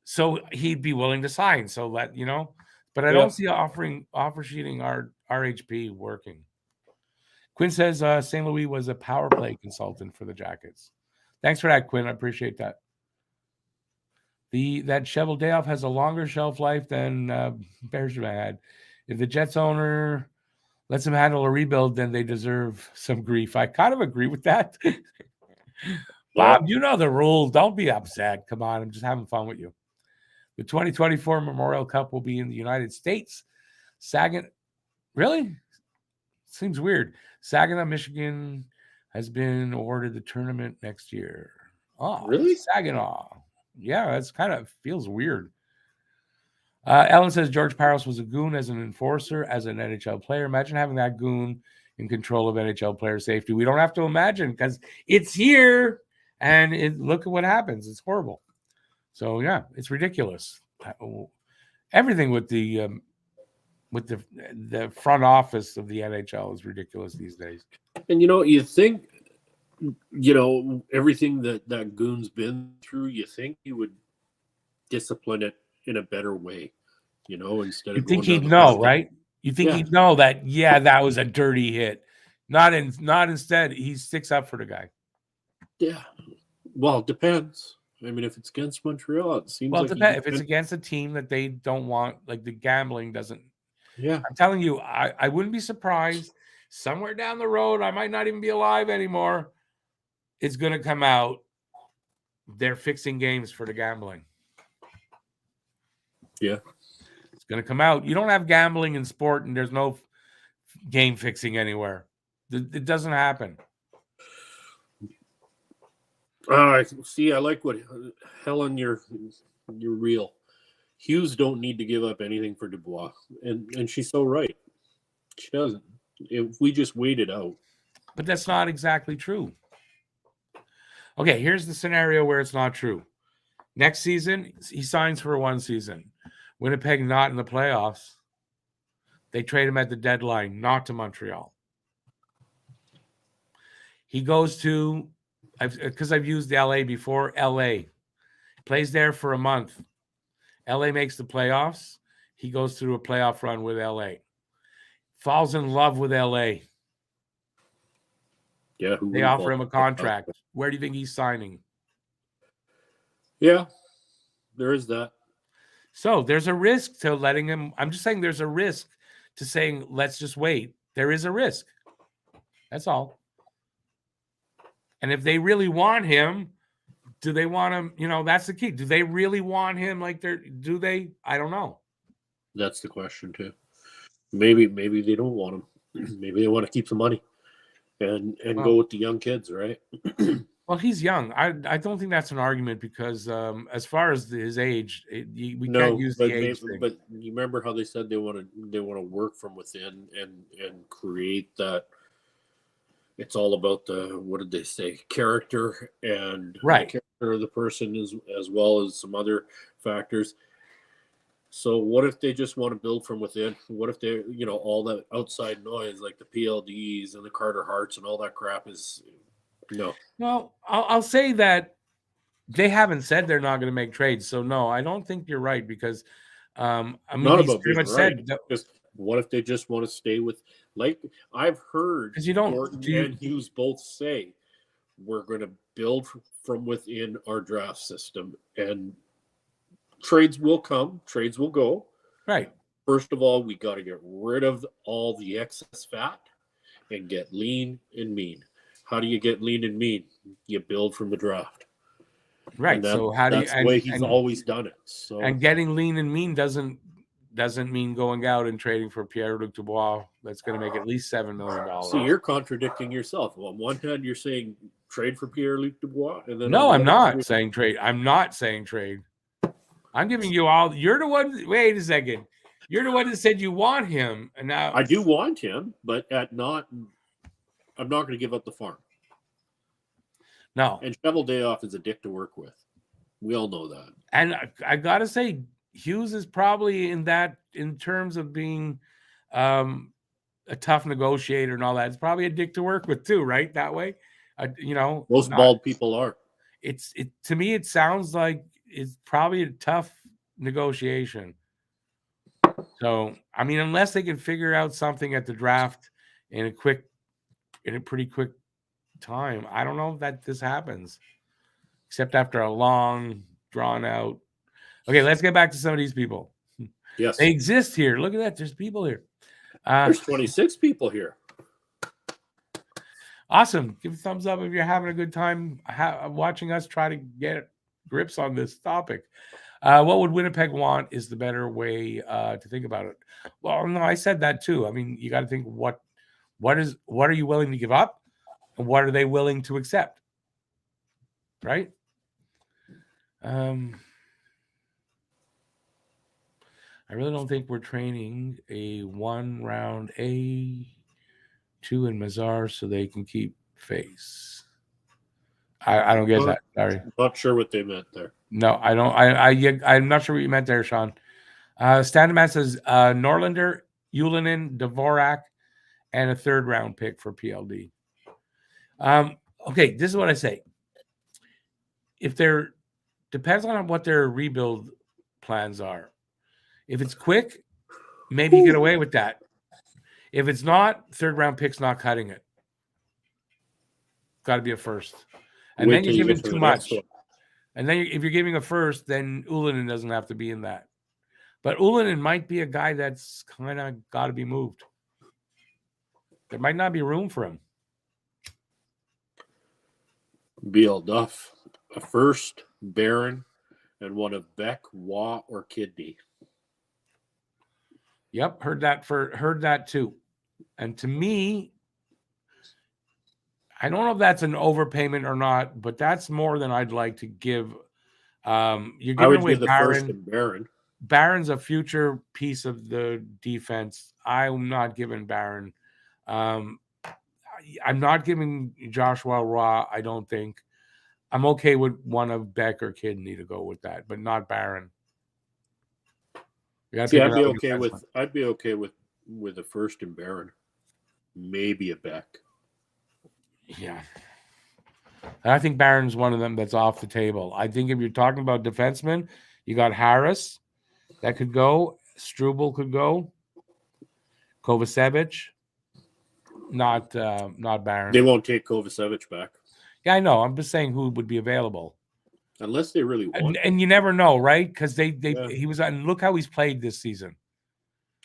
So he'd be willing to sign. So but I don't see offer sheeting our RHP working. Quinn says St. Louis was a power play consultant for the Jackets. Thanks for that, Quinn. I appreciate that. That Cheveldayoff has a longer shelf life than Bergevin had. If the Jets owner lets them handle a rebuild, then they deserve some grief. I kind of agree with that. Bob, you know the rule. Don't be upset. Come on, I'm just having fun with you. The 2024 Memorial Cup will be in the United States. Saginaw, really? Seems weird. Saginaw, Michigan has been awarded the tournament next year. Oh, really? Saginaw. Yeah, that's kind of feels weird. Ellen says George Parros was a goon as an enforcer, as an NHL player. Imagine having that goon in control of NHL player safety. We don't have to imagine because it's here, and look at what happens. It's horrible. So yeah, it's ridiculous. Everything with the front office of the NHL is ridiculous these days. And you think everything that Goon's been through, you think he would discipline it in a better way, instead You of think going down he'd the know, path. right? You think Yeah. he'd know that, yeah, that was a dirty hit. Not instead, he sticks up for the guy. Yeah. Well, it depends. I mean, if it's against Montreal, it seems Well, like it depends. If it's against a team that they don't want, like the gambling doesn't. Yeah. I'm telling you, I wouldn't be surprised. Somewhere down the road, I might not even be alive anymore. It's going to come out. They're fixing games for the gambling. Yeah. It's going to come out. You don't have gambling in sport, and there's no game fixing anywhere. It doesn't happen. See, I like what Helen, you're real. Hughes don't need to give up anything for Dubois, and she's so right. She doesn't. If we just wait it out. But that's not exactly true. Okay, here's the scenario where it's not true. Next season, he signs for 1 season. Winnipeg not in the playoffs. They trade him at the deadline, not to Montreal. He goes to, because I've used LA before, LA. Plays there for a month. LA makes the playoffs. He goes through a playoff run with LA. Falls in love with LA. Yeah, they offer him a contract. Where do you think he's signing? Yeah, there is that. So there's a risk to letting him. I'm just saying there's a risk to saying, let's just wait. There is a risk. That's all. And if they really want him, do they want him? That's the key. Do they really want him? Do they? I don't know. That's the question too. Maybe they don't want him. Maybe they want to keep the money and go with the young kids, right? Well, he's young. I don't think that's an argument because as far as his age, we can't use the age thing. But you remember how they said they want to work from within and create that. It's all about the, what did they say, character and right. the character of the person as well as some other factors. So what if they just want to build from within? What if they, all that outside noise like the PLDs and the Carter Harts and all that crap is no. Well, I'll say that they haven't said they're not going to make trades. So no, I don't think you're right because not about pretty much right. Said just what if they just want to stay with, like I've heard Gordon and Hughes both say we're going to build from within our draft system and trades will come, trades will go. Right. First of all, we got to get rid of all the excess fat and get lean and mean. How do you get lean and mean? You build from the draft. Right. So how do you? That's the way he's always done it. So and getting lean and mean doesn't mean going out and trading for Pierre-Luc Dubois. That's going to make at least $7 million. See, you're contradicting yourself. Well, on one hand, you're saying trade for Pierre-Luc Dubois, and then no, I'm not saying trade. I'm not saying trade. I'm giving you all. You're the one. Wait a second. You're the one that said you want him, and now I do want him, but I'm not going to give up the farm. No. And Shovel Day Off is a dick to work with. We all know that. And I got to say, Hughes is probably in terms of being a tough negotiator and all that. It's probably a dick to work with too, right? That way, most bald people are. To me, it sounds like it's probably a tough negotiation. So, I mean, unless they can figure out something at the draft in a pretty quick time, I don't know that this happens, except after a long, drawn out. Okay, let's get back to some of these people. Yes, they exist here. Look at that. There's people here. There's 26 people here. Awesome. Give a thumbs up if you're having a good time watching us try to get grips on this topic. What would Winnipeg want is the better way to think about it. Well, no, I said that too. I mean, you got to think what are you willing to give up, and what are they willing to accept, right? I really don't think we're training a 1-round A2 in Mazar so they can keep face. I don't get that. Sorry. Not sure what they meant there. No, I don't. I'm not sure what you meant there, Sean. Standard says Norlander, Ulinen, Dvorak, and a 3rd-round pick for PLD. Okay, this is what I say. If they're depends on what their rebuild plans are. If it's quick, maybe you get away with that. If it's not, third round pick's not cutting it. Got to be a first. And Wait then you're till you giving get to too the much. next one. And then if you're giving a first, then Ullinen doesn't have to be in that. But Ullinen might be a guy that's kind of got to be moved. There might not be room for him. BL Duff, a first, Barron, and one of Beck, Waugh, or Kidney. Yep, heard that too. And to me, I don't know if that's an overpayment or not, but that's more than I'd like to give. You're giving I would away give the first Barron. and Barron. Barron's a future piece of the defense. I'm not giving Barron. I'm not giving Joshua Raw, I don't think. I'm okay with one of Beck or Kidney to go with that, but not Barron. See, I'd be okay with a first and Barron. Maybe a Beck. Yeah. And I think Barron's one of them that's off the table. I think if you're talking about defensemen, you got Harris that could go. Struble could go. Kovacevic. Not Barron. They won't take Kovacevic back. Yeah, I know. I'm just saying who would be available. Unless they really want and you never know, right? Because Yeah. he was and look how he's played this season.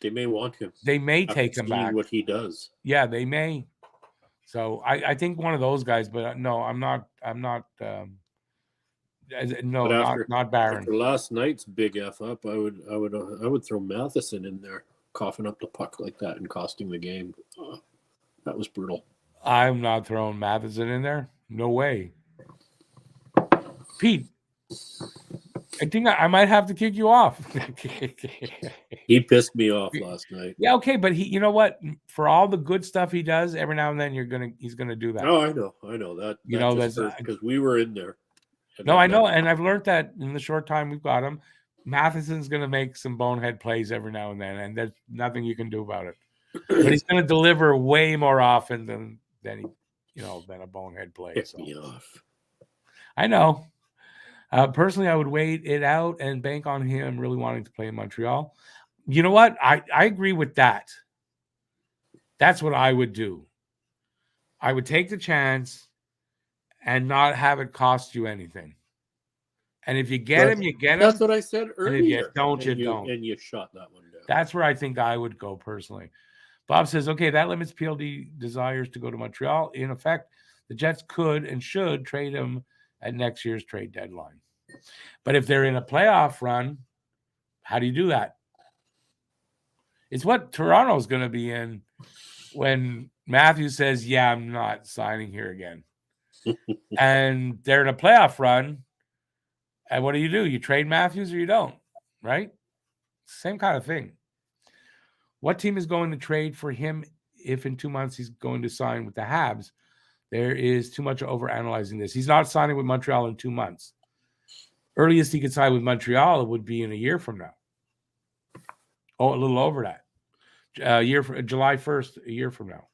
They may want him. They may after take him seeing back. what he does. Yeah, they may. So I think one of those guys, but no, I'm not. No, But after, not Barron. After last night's big F up, I would throw Matheson in there, coughing up the puck like that and costing the game. That was brutal. I'm not throwing Matheson in there. No way. Pete, I think I might have to kick you off. He pissed me off last night. Yeah, okay, but you know what? For all the good stuff he does, every now and then he's gonna do that. Oh, I know that. You know, that's because we were in there. No, I know, and I've learned that in the short time we've got him. Matheson's gonna make some bonehead plays every now and then, and there's nothing you can do about it. But he's gonna deliver way more often than a bonehead play. Piss me off. I know. Personally, I would wait it out and bank on him really wanting to play in Montreal. You know what? I agree with that. That's what I would do. I would take the chance and not have it cost you anything. And if you get him, you get him. That's what I said earlier. And if you don't, you don't. And you shot that one down. That's where I think I would go personally. Bob says, okay, that limits PLD desires to go to Montreal. In effect, the Jets could and should trade him at next year's trade deadline. But if they're in a playoff run, how do you do that? It's what Toronto's going to be in when Matthews says, yeah, I'm not signing here again. And they're in a playoff run. And what do? You trade Matthews or you don't, right? Same kind of thing. What team is going to trade for him if in 2 months he's going to sign with the Habs? There is too much over analyzing this. He's not signing with Montreal in 2 months. Earliest he could sign with Montreal would be in a year from now. Oh, a little over that. July 1st, a year from now.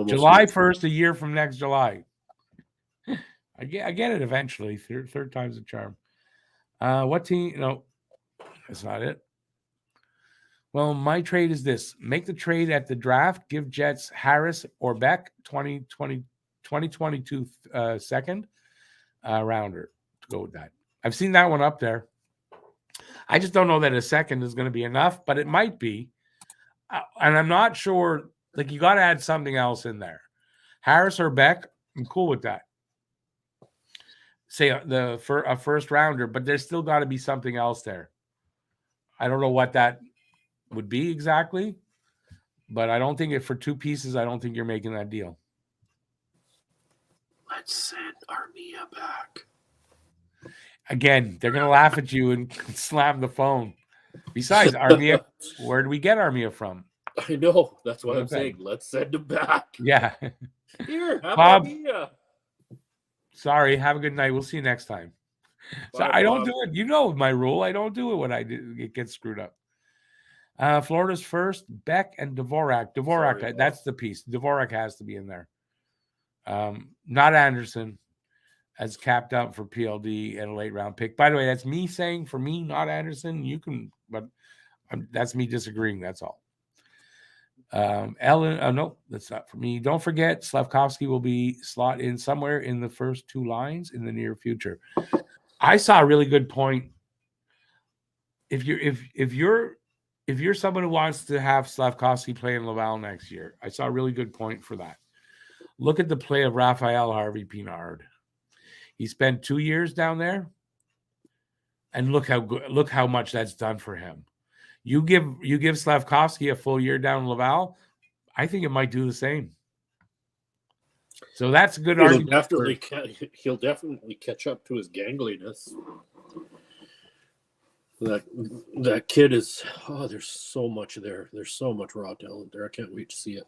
July 1st, a year from next July. I get it eventually. Third time's a charm. What team? No, that's not it. Well, my trade is this. Make the trade at the draft. Give Jets Harris or Beck 2022 second rounder to go with that. I've seen that one up there. I just don't know that a second is going to be enough, but it might be. And I'm not sure. Like, you got to add something else in there. Harris or Beck, I'm cool with that. Say a first rounder, but there's still got to be something else there. I don't know what that would be exactly, but I don't think for two pieces, I don't think you're making that deal. Let's send Armia back. Again, they're going to laugh at you and slam the phone. Besides, Armia, where do we get Armia from? I know. That's what I'm saying. Let's send him back. Yeah. Here, have Bob, Armia. Sorry. Have a good night. We'll see you next time. Bye, So I don't Bob. do it. You know my rule. I don't do it when I do. It gets screwed up. Florida's first, Beck and Dvorak. Sorry, That's the piece. Dvorak has to be in there. Not Anderson, as capped up for PLD and a late round pick. By the way, that's me saying for me, not Anderson. You can, but that's me disagreeing. That's all. Ellen, no, that's not for me. Don't forget, Slavkovsky will be slot in somewhere in the first two lines in the near future. I saw a really good point. If you're someone who wants to have Slavkovsky play in Laval next year, I saw a really good point for that. Look at the play of Raphael Harvey Pinard. He spent 2 years down there, and look how much that's done for him. You give Slavkovsky a full year down in Laval, I think it might do the same. So that's a good argument. He'll definitely catch up to his gangliness. That kid is. Oh, there's so much there. There's so much raw talent there. I can't wait to see it.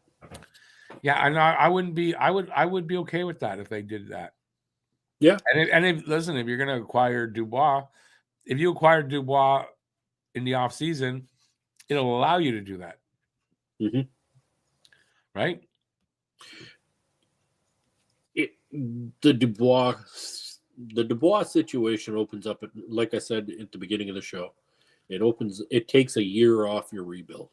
Yeah, and I wouldn't be. I would be okay with that if they did that. Yeah, if you're going to acquire Dubois, if you acquire Dubois in the off season, it'll allow you to do that. Mm-hmm. Right? The Dubois situation opens up, like I said at the beginning of the show, it takes a year off your rebuild.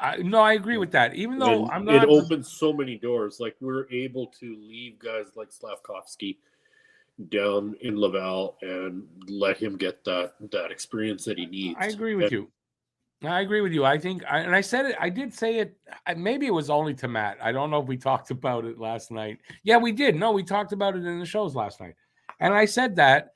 I agree with that. Even though it opens so many doors. Like, we're able to leave guys like Slavkovsky down in Laval and let him get that experience that he needs. I agree with you. I think, and I said it. I did say it. Maybe it was only to Matt. I don't know if we talked about it last night. Yeah, we did. No, we talked about it in the shows last night. And I said that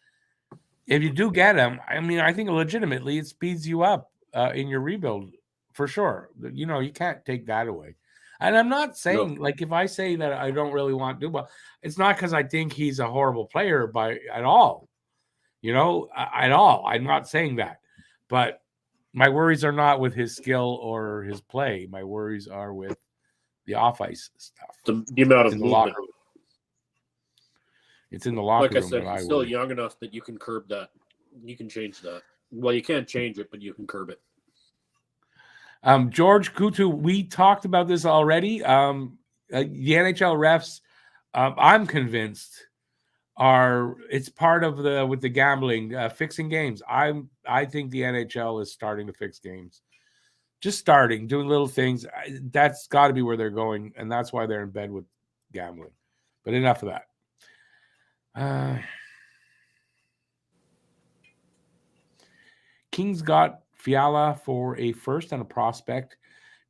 if you do get him, I mean, I think legitimately it speeds you up in your rebuild for sure. You know, you can't take that away. And I'm not saying, like, if I say that I don't really want Dubois, it's not because I think he's a horrible player at all. You know, at all. I'm not saying that. But my worries are not with his skill or his play. My worries are with the off-ice stuff. The amount of movement. It's in the locker room. Like I said, he's still young enough that you can curb that. You can change that. Well, you can't change it, but you can curb it. George Kutu, we talked about this already. The NHL refs, I'm convinced, it's part of with the gambling, fixing games. I think the NHL is starting to fix games. Just starting, doing little things. That's got to be where they're going, and that's why they're in bed with gambling. But enough of that. Kings got Fiala for a first and a prospect,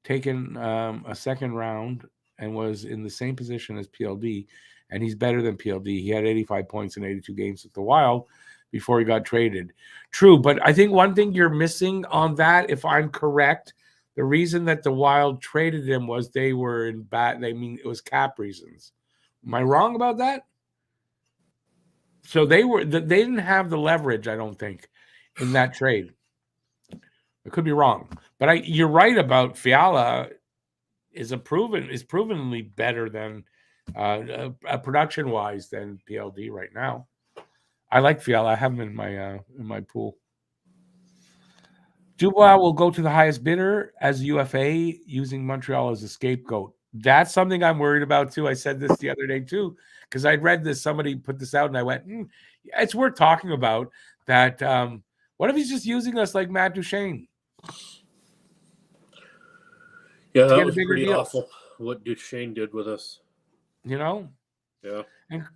taken a second round, and was in the same position as PLD, and he's better than PLD. He had 85 points in 82 games with the Wild before he got traded. True, but I think one thing you're missing on that, if I'm correct, the reason that the Wild traded him was they were in bad. I mean, it was cap reasons. Am I wrong about that? So they didn't have the leverage, I don't think, in that trade. I could be wrong, but you're right about Fiala is provenly better than production wise than PLD right now. I like Fiala. I have him in my pool. Dubois will go to the highest bidder as UFA, using Montreal as a scapegoat. That's something I'm worried about too. I said this the other day too, because I'd read this. Somebody put this out, and I went, "It's worth talking about." That what if he's just using us like Matt Duchene? Yeah, that was pretty awful. What Duchene did with us, you know. Yeah, and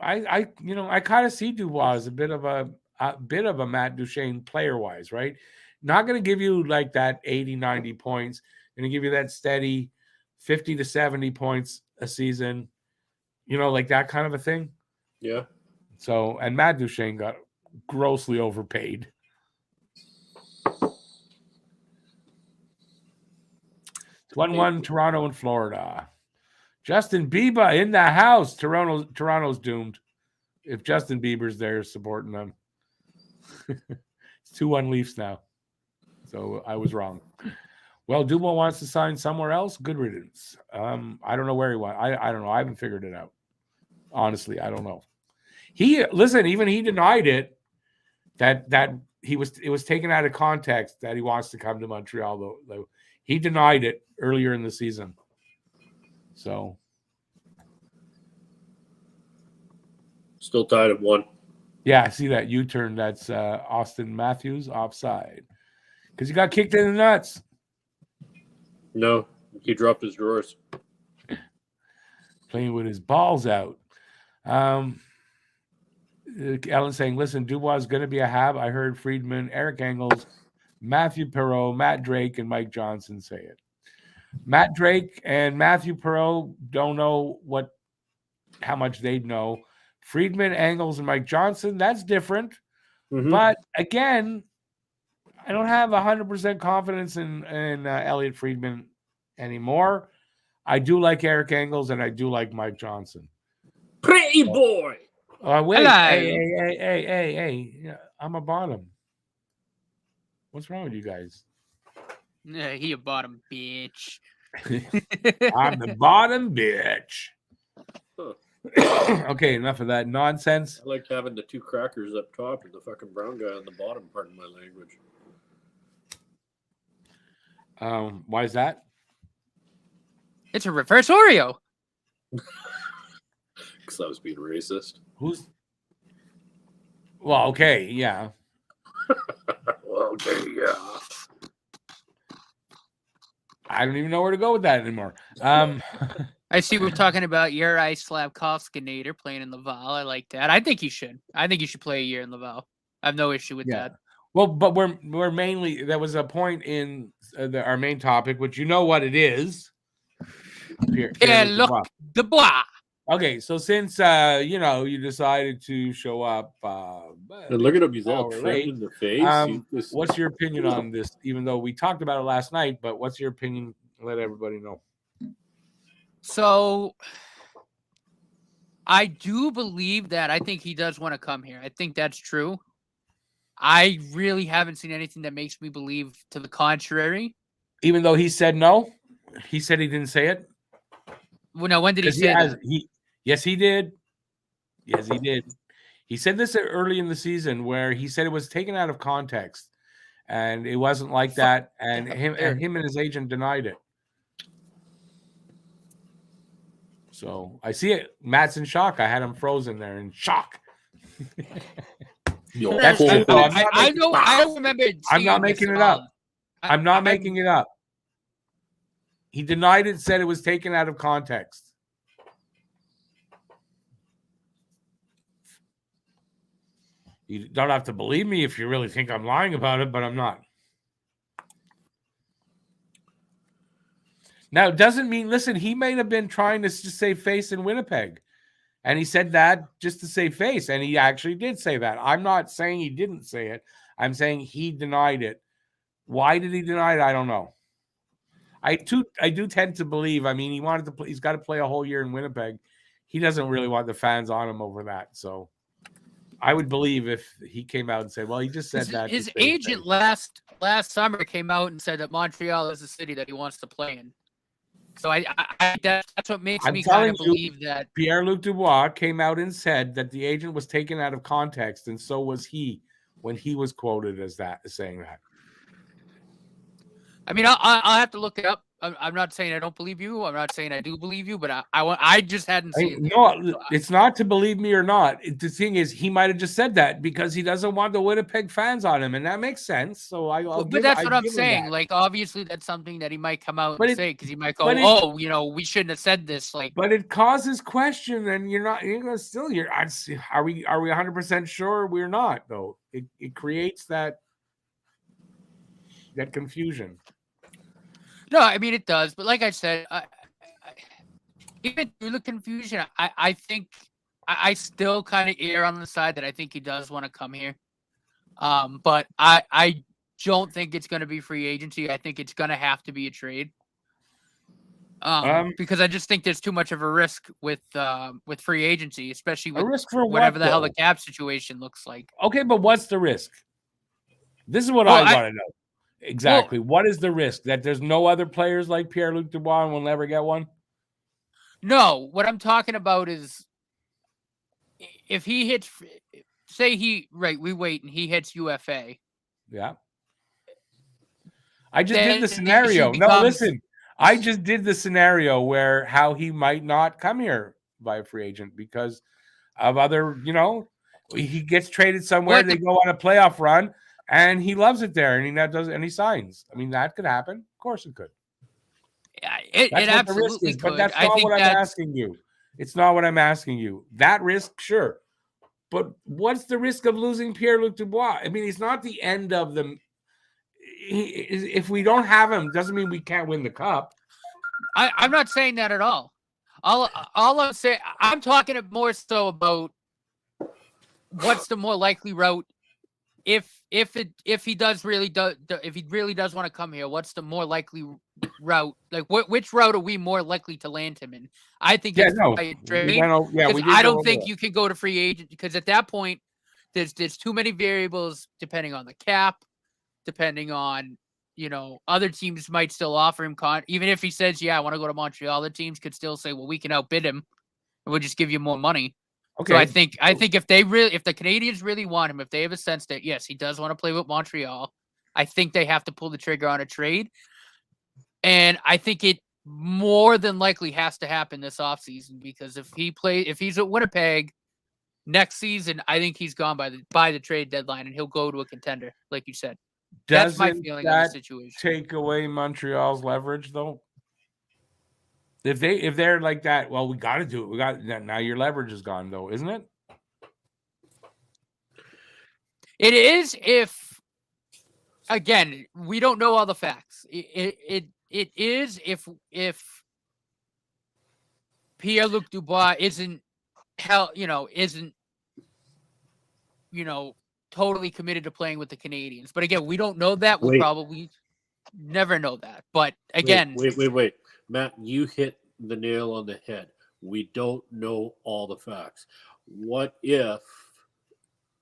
I kind of see Dubois as a bit of a Matt Duchene player wise, right? Not going to give you like that 80, 90 points. Going to give you that steady 50 to 70 points a season, like that kind of a thing. Yeah. So, and Matt Duchene got grossly overpaid. It's 1-1 Toronto and Florida. Justin Bieber in the house. Toronto's doomed. If Justin Bieber's there supporting them. It's 2-1 Leafs now. So I was wrong. Well, Dubois wants to sign somewhere else. Good riddance. I don't know where he wants. I don't know. I haven't figured it out. Honestly, I don't know. Even he denied it. That it was taken out of context that he wants to come to Montreal. Though he denied it earlier in the season. So Still tied at 1. Yeah, I see that U-turn. That's Austin Matthews offside. Because he got kicked in the nuts. No, he dropped his drawers. Playing with his balls out. Ellen saying, listen, Dubois is going to be a Hab. I heard Friedman, Eric Engels, Matthew Perreault, Matt Drake, and Mike Johnson say it. Matt Drake and Matthew Perreault don't know how much they'd know. Friedman, Engels, and Mike Johnson, that's different. Mm-hmm. But again, I don't have 100% confidence in Elliot Friedman anymore. I do like Eric Engels, and I do like Mike Johnson. Pretty boy. Wait. Hello. Hey. Yeah, I'm a bottom. What's wrong with you guys? He a bottom bitch. I'm the bottom bitch. Okay, enough of that nonsense. I like having the 2 crackers up top and the fucking brown guy on the bottom, pardon my language. Why is that? It's a reverse Oreo. Because I was being racist. Well, okay, yeah. Okay, yeah. I don't even know where to go with that anymore. I see we're talking about Yuri Slavkovskinator playing in Laval. I like that. I think he should. I think he should play a year in Laval. I have no issue with that. Well, but we're mainly, there was a point in our main topic, which you know what it is. Pierre-Luc Dubois. Okay, so since you decided to show up, and look at him, he's all trimmed in the face. What's your opinion on this? Even though we talked about it last night, but what's your opinion? Let everybody know. So I do believe that. I think he does want to come here. I think that's true. I really haven't seen anything that makes me believe to the contrary. Even though he said no, he said he didn't say it. Well, no, when did he say that? Yes, he did. Yes, he did. He said this early in the season where he said it was taken out of context, and it wasn't like that. And him and his agent denied it. So I see it. Matt's in shock. I had him frozen there in shock. I don't remember. I'm not making it up. I'm not making it up. He denied it, said it was taken out of context. You don't have to believe me if you really think I'm lying about it, but I'm not. Now, it doesn't mean, listen, he may have been trying to just save face in Winnipeg. And he said that just to save face. And he actually did say that. I'm not saying he didn't say it. I'm saying he denied it. Why did he deny it? I don't know. I do tend to believe, I mean, he's got to play a whole year in Winnipeg. He doesn't really want the fans on him over that. So I would believe if he came out and said, well, he just said that. His agent last summer came out and said that Montreal is a city that he wants to play in. So that's what makes me kind of believe that Pierre-Luc Dubois came out and said that the agent was taken out of context, and so was he when he was quoted as saying that. I mean, I'll have to look it up. I'm not saying I don't believe you. I'm not saying I do believe you, but I just hadn't seen it. No, it's not to believe me or not. The thing is, he might have just said that because he doesn't want the Winnipeg fans on him, and that makes sense. So but that's what I'm saying. Like, obviously, that's something that he might come out and say because he might go, we shouldn't have said this. Like, but it causes question, and you're gonna still. Are we 100% sure? We're not, though. It creates that confusion. No, I mean it does, but like I said, even through the confusion, I think I still kind of err on the side that I think he does want to come here. But I don't think it's going to be free agency. I think it's going to have to be a trade. Because I just think there's too much of a risk with free agency, especially with whatever the hell the cap situation looks like. Okay, but what's the risk? This is what I want to know. Exactly. What is the risk? That there's no other players like Pierre-Luc Dubois and we'll never get one? No, what I'm talking about is if he hits, we wait and he hits UFA. Yeah. I just did the scenario. No, listen. I just did the scenario where how he might not come here by a free agent because of other, he gets traded somewhere, What they the- go on a playoff run, and he loves it there, and he signs. I mean, that could happen. Of course it could. Yeah, That's it what the risk absolutely is, but could. that's I not think what I'm that's asking you. It's not what I'm asking you. That risk, sure. But what's the risk of losing Pierre-Luc Dubois? I mean, he's not the end of the. If we don't have him, doesn't mean we can't win the cup. I'm not saying that at all. All I'm saying, I'm talking more so about what's the more likely route if he really does want to come here. What's the more likely route? Like which route are we more likely to land him in? I think it's by trade. I don't think you can go to free agent because at that point there's too many variables depending on the cap, depending on other teams might still offer him even if he says, yeah, I want to go to Montreal, the teams could still say, well, we can outbid him and we'll just give you more money. Okay. So I think if the Canadians really want him, if they have a sense that, yes, he does want to play with Montreal, I think they have to pull the trigger on a trade. And I think it more than likely has to happen this offseason because if he's at Winnipeg next season, I think he's gone by the trade deadline and he'll go to a contender, like you said. That's my feeling on the situation. Take away Montreal's leverage, though. If they're like that, well, we got to do it. We got now. Your leverage is gone, though, isn't it? It is. If again, we don't know all the facts. It is if Pierre-Luc Dubois isn't totally committed to playing with the Canadians. But again, we don't know that. We'll probably never know that. But again, wait, Matt, you hit the nail on the head. We don't know all the facts. What if,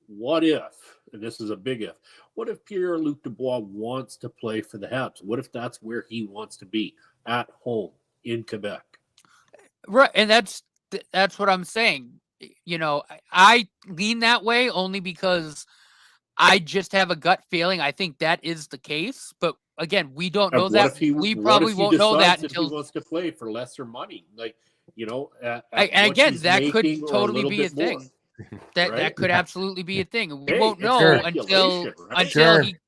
and this is a big if, what if Pierre-Luc Dubois wants to play for the Habs? What if that's where he wants to be, at home in Quebec? Right, and that's what I'm saying. I lean that way only because I just have a gut feeling. I think that is the case, but again, we don't know that. We probably won't know that until he wants to play for lesser money. Like, and again, that could totally be a thing. That could absolutely be a thing. We won't know until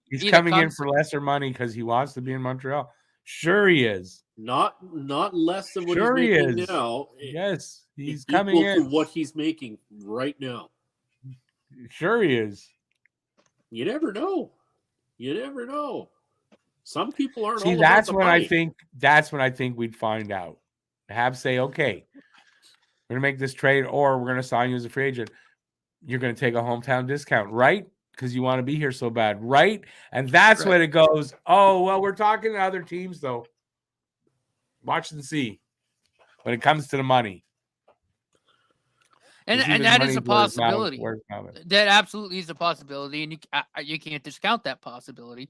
he's coming in for lesser money because he wants to be in Montreal. Sure, he is. Not less than what he's making now. Yes, he's coming in to what he's making right now. Sure, he is. You never know. Some people aren't. See, that's when I think we'd find out. Have say, okay, we're gonna make this trade, or we're gonna sign you as a free agent. You're gonna take a hometown discount, right? Because you want to be here so bad, right? And that's when it goes, oh, well, we're talking to other teams, though. Watch and see when it comes to the money. And that is a possibility. That absolutely is a possibility, and you can't discount that possibility.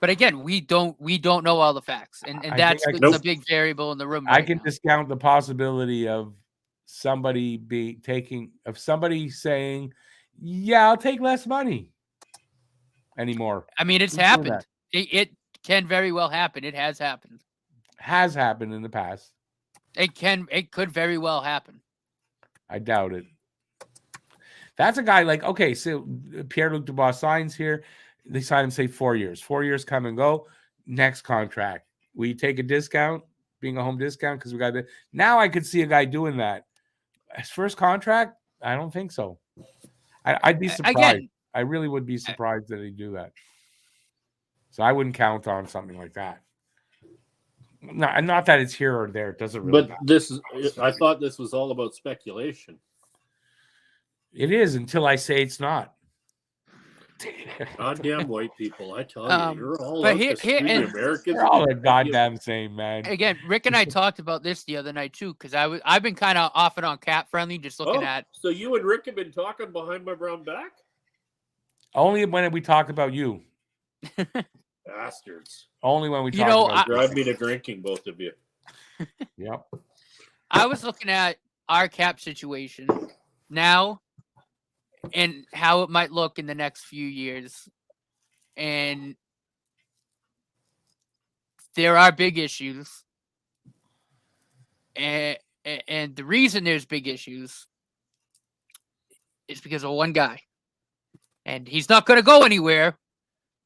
But again, we don't know all the facts, and that's the big variable in the room. I can discount the possibility of somebody saying, yeah, I'll take less money anymore. I mean, it's happened. It can very well happen. It has happened. Has happened in the past. It could very well happen. I doubt it. That's a guy like, okay, so Pierre-Luc Dubois signs here. They sign him, say, 4 years. 4 years come and go. Next contract. We take a discount, being a home discount, because we got it. Now I could see a guy doing that. His first contract? I don't think so. I'd be surprised. Again, I really would be surprised that he'd do that. So I wouldn't count on something like that. Not that it's here or there. It doesn't really matter. I thought this was all about speculation. It is until I say it's not. Goddamn white people! I tell you, you're all Americans. They're all the goddamn same, man. Again, Rick and I talked about this the other night too, because I've been kind of off and on cap friendly, just looking at. So you and Rick have been talking behind my brown back? Only when we talk about you. Bastards. Only when we talk about you. Drive me to drinking, both of you. Yep. I was looking at our cap situation now and how it might look in the next few years. And there are big issues. And the reason there's big issues is because of one guy. And he's not going to go anywhere,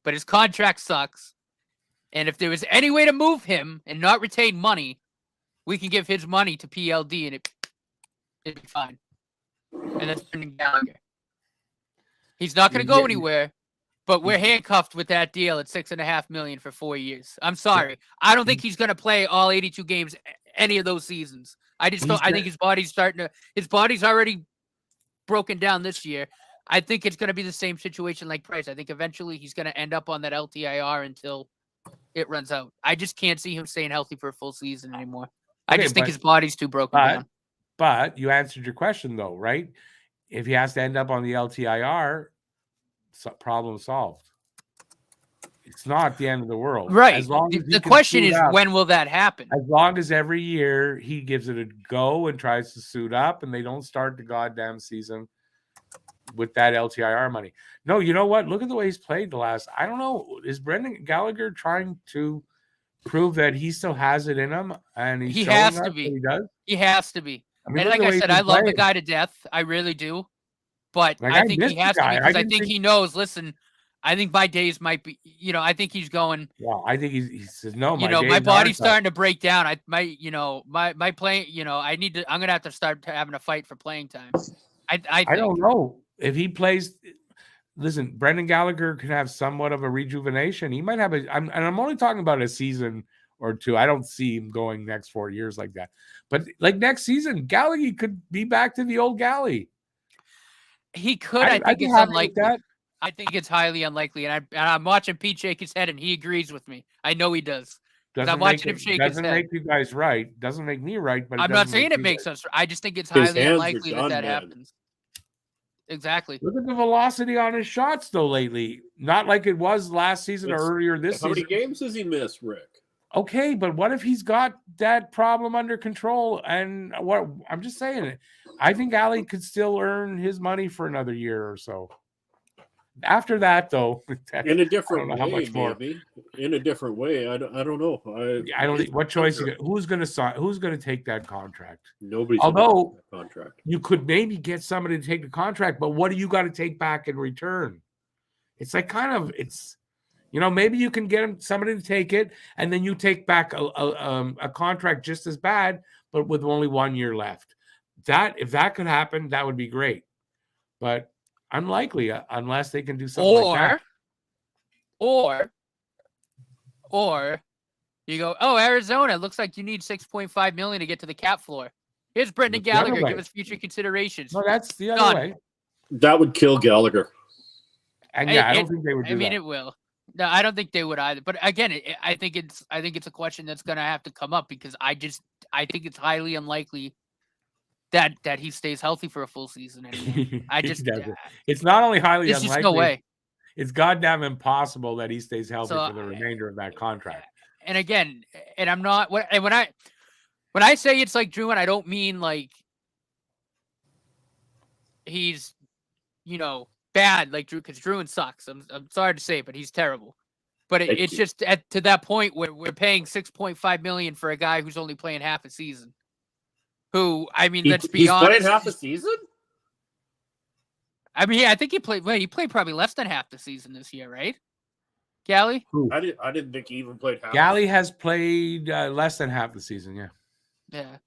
but his contract sucks. And if there was any way to move him and not retain money, we can give his money to PLD and it'd be fine. And that's Brendan Gallagher. He's not going to go anywhere, but we're handcuffed with that deal at $6.5 million for 4 years. I'm sorry. I don't think he's going to play all 82 games any of those seasons. I think his body's already broken down this year. I think it's going to be the same situation like Price. I think eventually he's going to end up on that LTIR until it runs out. I just can't see him staying healthy for a full season anymore. I just think his body's too broken down. But you answered your question, though, right? If he has to end up on the LTIR, problem solved. It's not the end of the world. Right. As long as the question is, when will that happen? As long as every year he gives it a go and tries to suit up and they don't start the goddamn season with that LTIR money. No, you know what? Look at the way he's played the last. I don't know. Is Brendan Gallagher trying to prove that he still has it in him? And he has to be. He does. He has to be. I mean, and like I said, I love the guy to death. I really do. But like, I think he has to be because I think he knows. Listen, I think my days might be. I think he's going. Well, I think he says no. My body's starting to break down. My playing. I need to. I'm gonna have to start having a fight for playing time. I don't know if he plays. Listen, Brendan Gallagher can have somewhat of a rejuvenation. He might have and I'm only talking about a season or two. I don't see him going next 4 years like that. But like next season, Gallagher could be back to the old Galley. He could. I think it's unlikely. I think it's highly unlikely. And I'm watching Pete shake his head, and he agrees with me. I know he does. I'm watching him shake his head. Doesn't make you guys right. Doesn't make me right. But I'm not saying it makes us. I just think it's highly unlikely that happens. Exactly. Look at the velocity on his shots, though, lately. Not like it was last season or earlier this season. How many games has he missed, Rick? Okay, but what if he's got that problem under control? And what I'm just saying, I think Ali could still earn his money for another year or so. After that, though, in a different way, how much more? Maybe. In a different way, I don't know. I don't. What choice? Who's going to sign? Who's going to take that contract? Nobody's. Although that contract, you could maybe get somebody to take the contract, but what do you got to take back in return? It's like maybe you can get somebody to take it, and then you take back a contract just as bad, but with only 1 year left. If that could happen, that would be great. But unlikely, unless they can do something like that. Or you go, Arizona, looks like you need $6.5 million to get to the cap floor. Here's Brendan Gallagher. Give us future considerations. No, that's the other way. That would kill Gallagher. And I don't think they would do that. I mean, it will. No, I don't think they would either. But again, I think it's a question that's going to have to come up because I think it's highly unlikely that he stays healthy for a full season anymore. It's not only highly there's unlikely. Just no way. It's goddamn impossible that he stays healthy for the remainder of that contract. And again, and I'm not when I say it's like Drew, and I don't mean like he's bad like Drew, because Druin sucks. I'm sorry to say, but he's terrible. But it's just to that point where we're paying $6.5 million for a guy who's only playing half a season. Who, I mean, let's be honest. He's played half a season? I mean, I think he played probably less than half the season this year, right? Gally? I didn't think he even played half. Gally has played less than half the season, yeah. Yeah.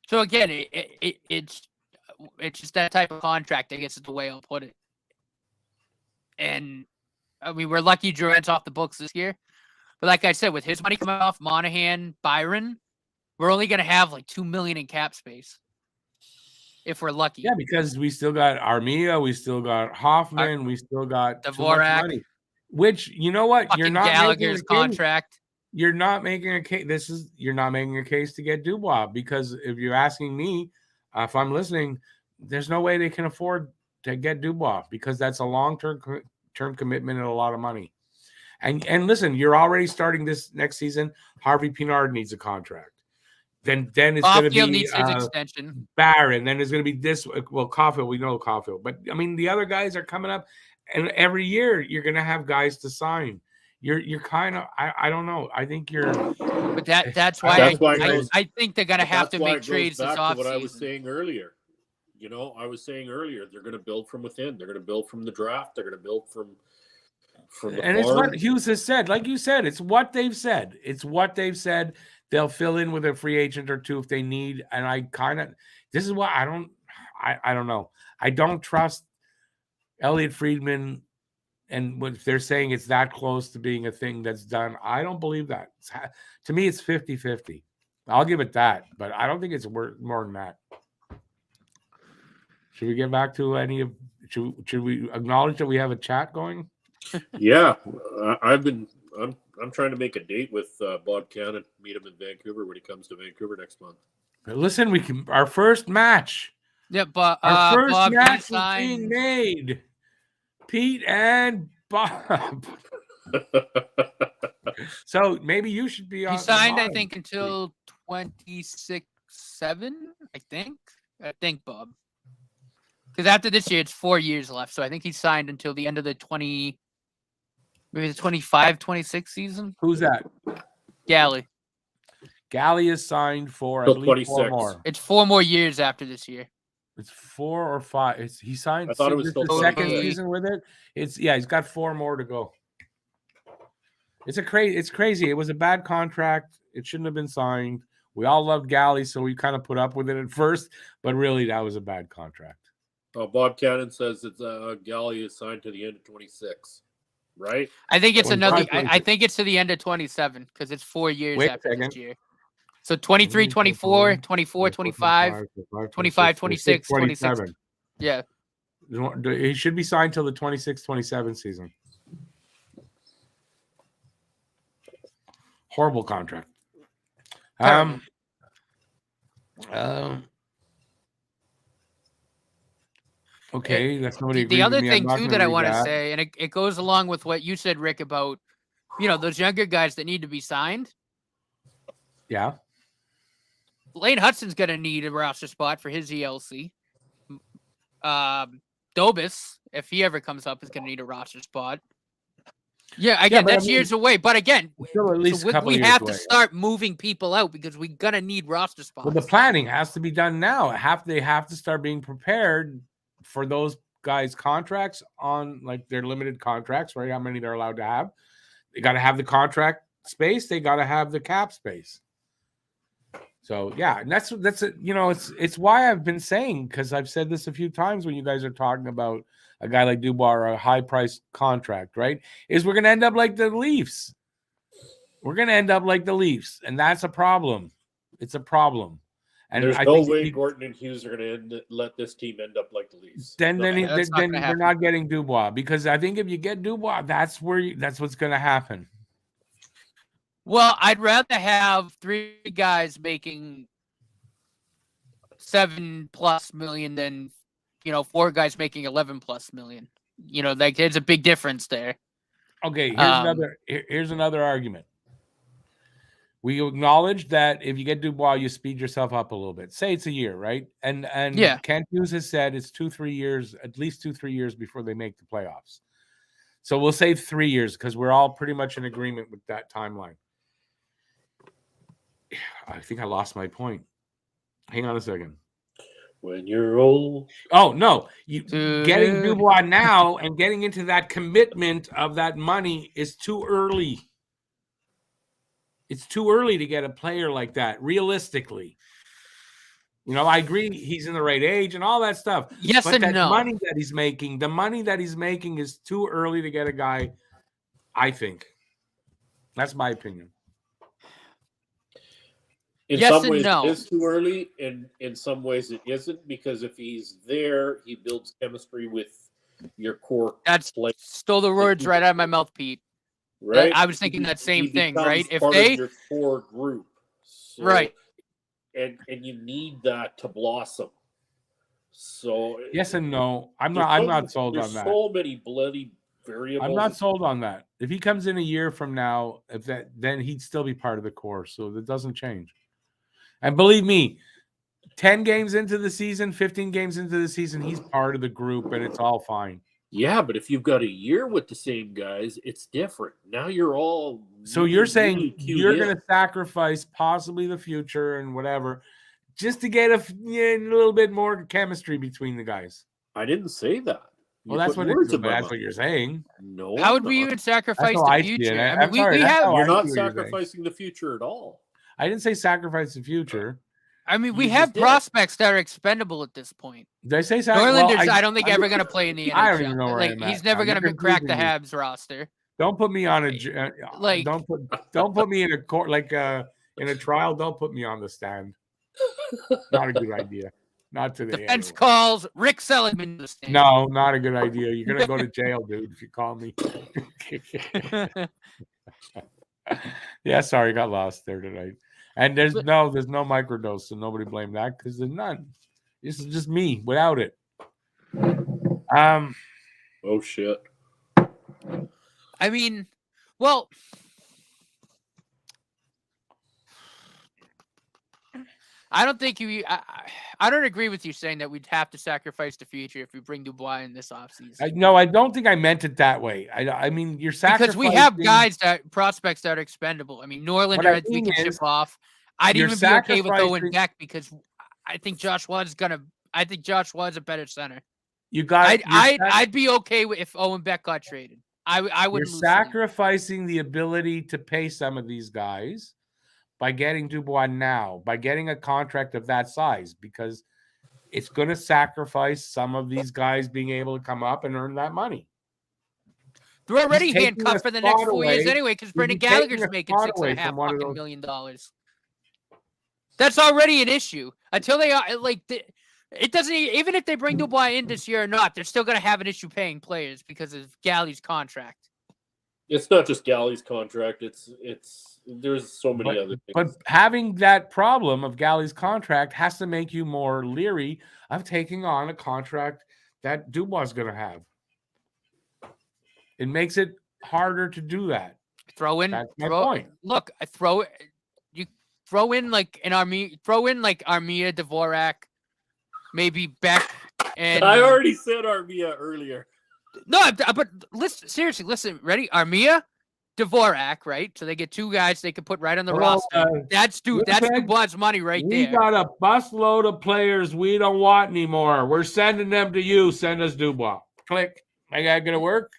So again, it's just that type of contract, I guess is the way I'll put it. And I mean, we're lucky Durant's off the books this year. But like I said, with his money coming off, Monahan, Byron, we're only going to have like $2 million in cap space if we're lucky. Yeah, because we still got Armia, we still got Hoffman, we still got Dvorak, which you know what? You're not Gallagher's contract. You're not making a case. You're not making a case to get Dubois because if you're asking me, if I'm listening, there's no way they can afford to get Dubois because that's a long-term commitment and a lot of money. And listen, you're already starting this next season. Harvey Pinard needs a contract. Then it's going to be needs his extension. Barron. Then there's going to be this. Well, Caulfield, we know Caulfield, but I mean the other guys are coming up, and every year you're going to have guys to sign. You're kind of I don't know. I think you're. But that's why I think they're going to have to make trades this offseason. What I was saying earlier, I was saying earlier, they're going to build from within. They're going to build from the draft. They're going to build from the And it's farm. what Hughes has said. Like you said, it's what they've said. It's what they've said. They'll fill in with a free agent or two if they need. And this is why I don't know. I don't trust Elliot Friedman. And if they're saying it's that close to being a thing that's done, I don't believe that. To me, it's 50-50. I'll give it that, but I don't think it's worth more than that. Should we get back to any of? Should we acknowledge that we have a chat going? Yeah, I'm trying to make a date with Bob Cannon, meet him in Vancouver when he comes to Vancouver next month. But listen, our first match. Yeah, but Our first Bob, match is being made. Pete and Bob. So maybe you should be on. He signed, I think, until 26-7. I think, Bob. Because after this year, it's 4 years left. So I think he signed until the end of the 25-26 season. Who's that? Galley. Galley is signed for, I Till believe, 4 26. more. It's 4 more years after this year. It's 4 or 5. He signed. I thought it was the still second 26. season with it. He's got 4 more to go. It's crazy. It was a bad contract. It shouldn't have been signed. We all loved Galley, so we kind of put up with it at first, but really that was a bad contract. Bob Cannon says it's Galley is signed to the end of 26, right? I think it's 25, another. 26. I think it's to the end of 27 because it's 4 years Wait a after second. this year. So 23, 24, 24, 25, 25, 26, 26. Yeah. He should be signed till the 26-27 season. Horrible contract. Okay, that's nobody. The other thing too that I want to say, and it goes along with what you said, Rick, about those younger guys that need to be signed. Yeah. Lane Hudson's going to need a roster spot for his ELC. Dobis, if he ever comes up, is going to need a roster spot. Yeah, again, that's years away. But again, still at least we have to start moving people out because we're going to need roster spots. Well, the planning has to be done now. They have to start being prepared for those guys' contracts on their limited contracts, right? How many they're allowed to have. They got to have the contract space. They got to have the cap space. So yeah, and that's it's why I've been saying, because I've said this a few times when you guys are talking about a guy like Dubois or a high price contract, right? Is we're gonna end up like the Leafs. We're gonna end up like the Leafs, and that's a problem. It's a problem. And there's no way Gordon and Hughes are gonna let this team end up like the Leafs. Then they're not getting Dubois, because I think if you get Dubois, that's what's gonna happen. Well, I'd rather have 3 guys making $7+ million than 4 guys making $11+ million. There's a big difference there. Okay, here's another argument. We acknowledge that if you get Dubois, you speed yourself up a little bit. Say it's a year, right? And yeah. Kent Hughes has said it's 2-3 years, at least 2-3 years before they make the playoffs. So we'll say 3 years because we're all pretty much in agreement with that timeline. I think I lost my point. Hang on a second. When you're old. Oh, no. Getting Dubois now and getting into that commitment of that money is too early. It's too early to get a player like that, realistically. I agree he's in the right age and all that stuff. Yes, but the money that he's making is too early to get a guy, I think. That's my opinion. In some ways, it is too early, and in some ways, it isn't, because if he's there, he builds chemistry with your core. Stole the words right out of my mouth, Pete. Right? I was thinking that same thing, right? If they of your core group, so, right, and you need that to blossom. So yes and no, I'm not sold on that. There's so many bloody variables. I'm not sold on that. If he comes in a year from now, then he'd still be part of the core, so that doesn't change. And believe me, 10 games into the season, 15 games into the season, he's part of the group, and it's all fine. Yeah, but if you've got a year with the same guys, it's different. Now you're all... So you're saying you're going to sacrifice possibly the future and whatever just to get a little bit more chemistry between the guys. I didn't say that. Well, that's what you're saying. No. How would we even sacrifice how the I see it. future? I I'm mean, sorry, we that's have. how You're I not see what you're saying. sacrificing the future at all. I didn't say sacrifice the future. I mean, we You have just did. prospects that are expendable at this point. Did I say sacrifice? Norlander's, I don't think ever going to play in the NHL. I don't even know where like I'm at. he's never going to You're crack the confusing me. Habs roster. Don't put me on a Like- don't put me in a court like in a trial. Don't put me on the stand. Not a good idea. Not today. Defense anyway. calls Rick Seligman. The stand. No, not a good idea. You're gonna go to jail, dude, if you call me. Yeah, sorry, got lost there tonight. And there's no microdose, so nobody blame that because there's none. This is just me without it. Oh shit. I mean, well, I don't think I don't agree with you saying that we'd have to sacrifice the future if we bring Dubois in this offseason. No, I don't think I meant it that way. I mean, you're sacrificing Because we have prospects that are expendable. I mean, Norlander, we can ship off. I'd even be okay with Owen Beck because I think Josh Wadd's a better center. I'd be okay with if Owen Beck got traded. I wouldn't. You're sacrificing the ability to pay some of these guys by getting Dubois now, by getting a contract of that size, because it's going to sacrifice some of these guys being able to come up and earn that money. They're already handcuffed for the next 4 years anyway, because Brendan Gallagher's making $6.5 million. That's already an issue. Until they are it doesn't even if they bring Dubois in this year or not, they're still going to have an issue paying players because of Galley's contract. It's not just Galley's contract. It's there's so many other things. But having that problem of Galley's contract has to make you more leery of taking on a contract that Dubois is going to have. It makes it harder to do that. That's my point. Look, you throw in like Armia, Dvorak, maybe Beck, and I already said Armia earlier. No, but listen, ready? Armia, Dvorak, right? So they get two guys they can put right on the roster. That's Dubois' money right there. We got a busload of players we don't want anymore. We're sending them to you. Send us Dubois. Click. I got gonna work.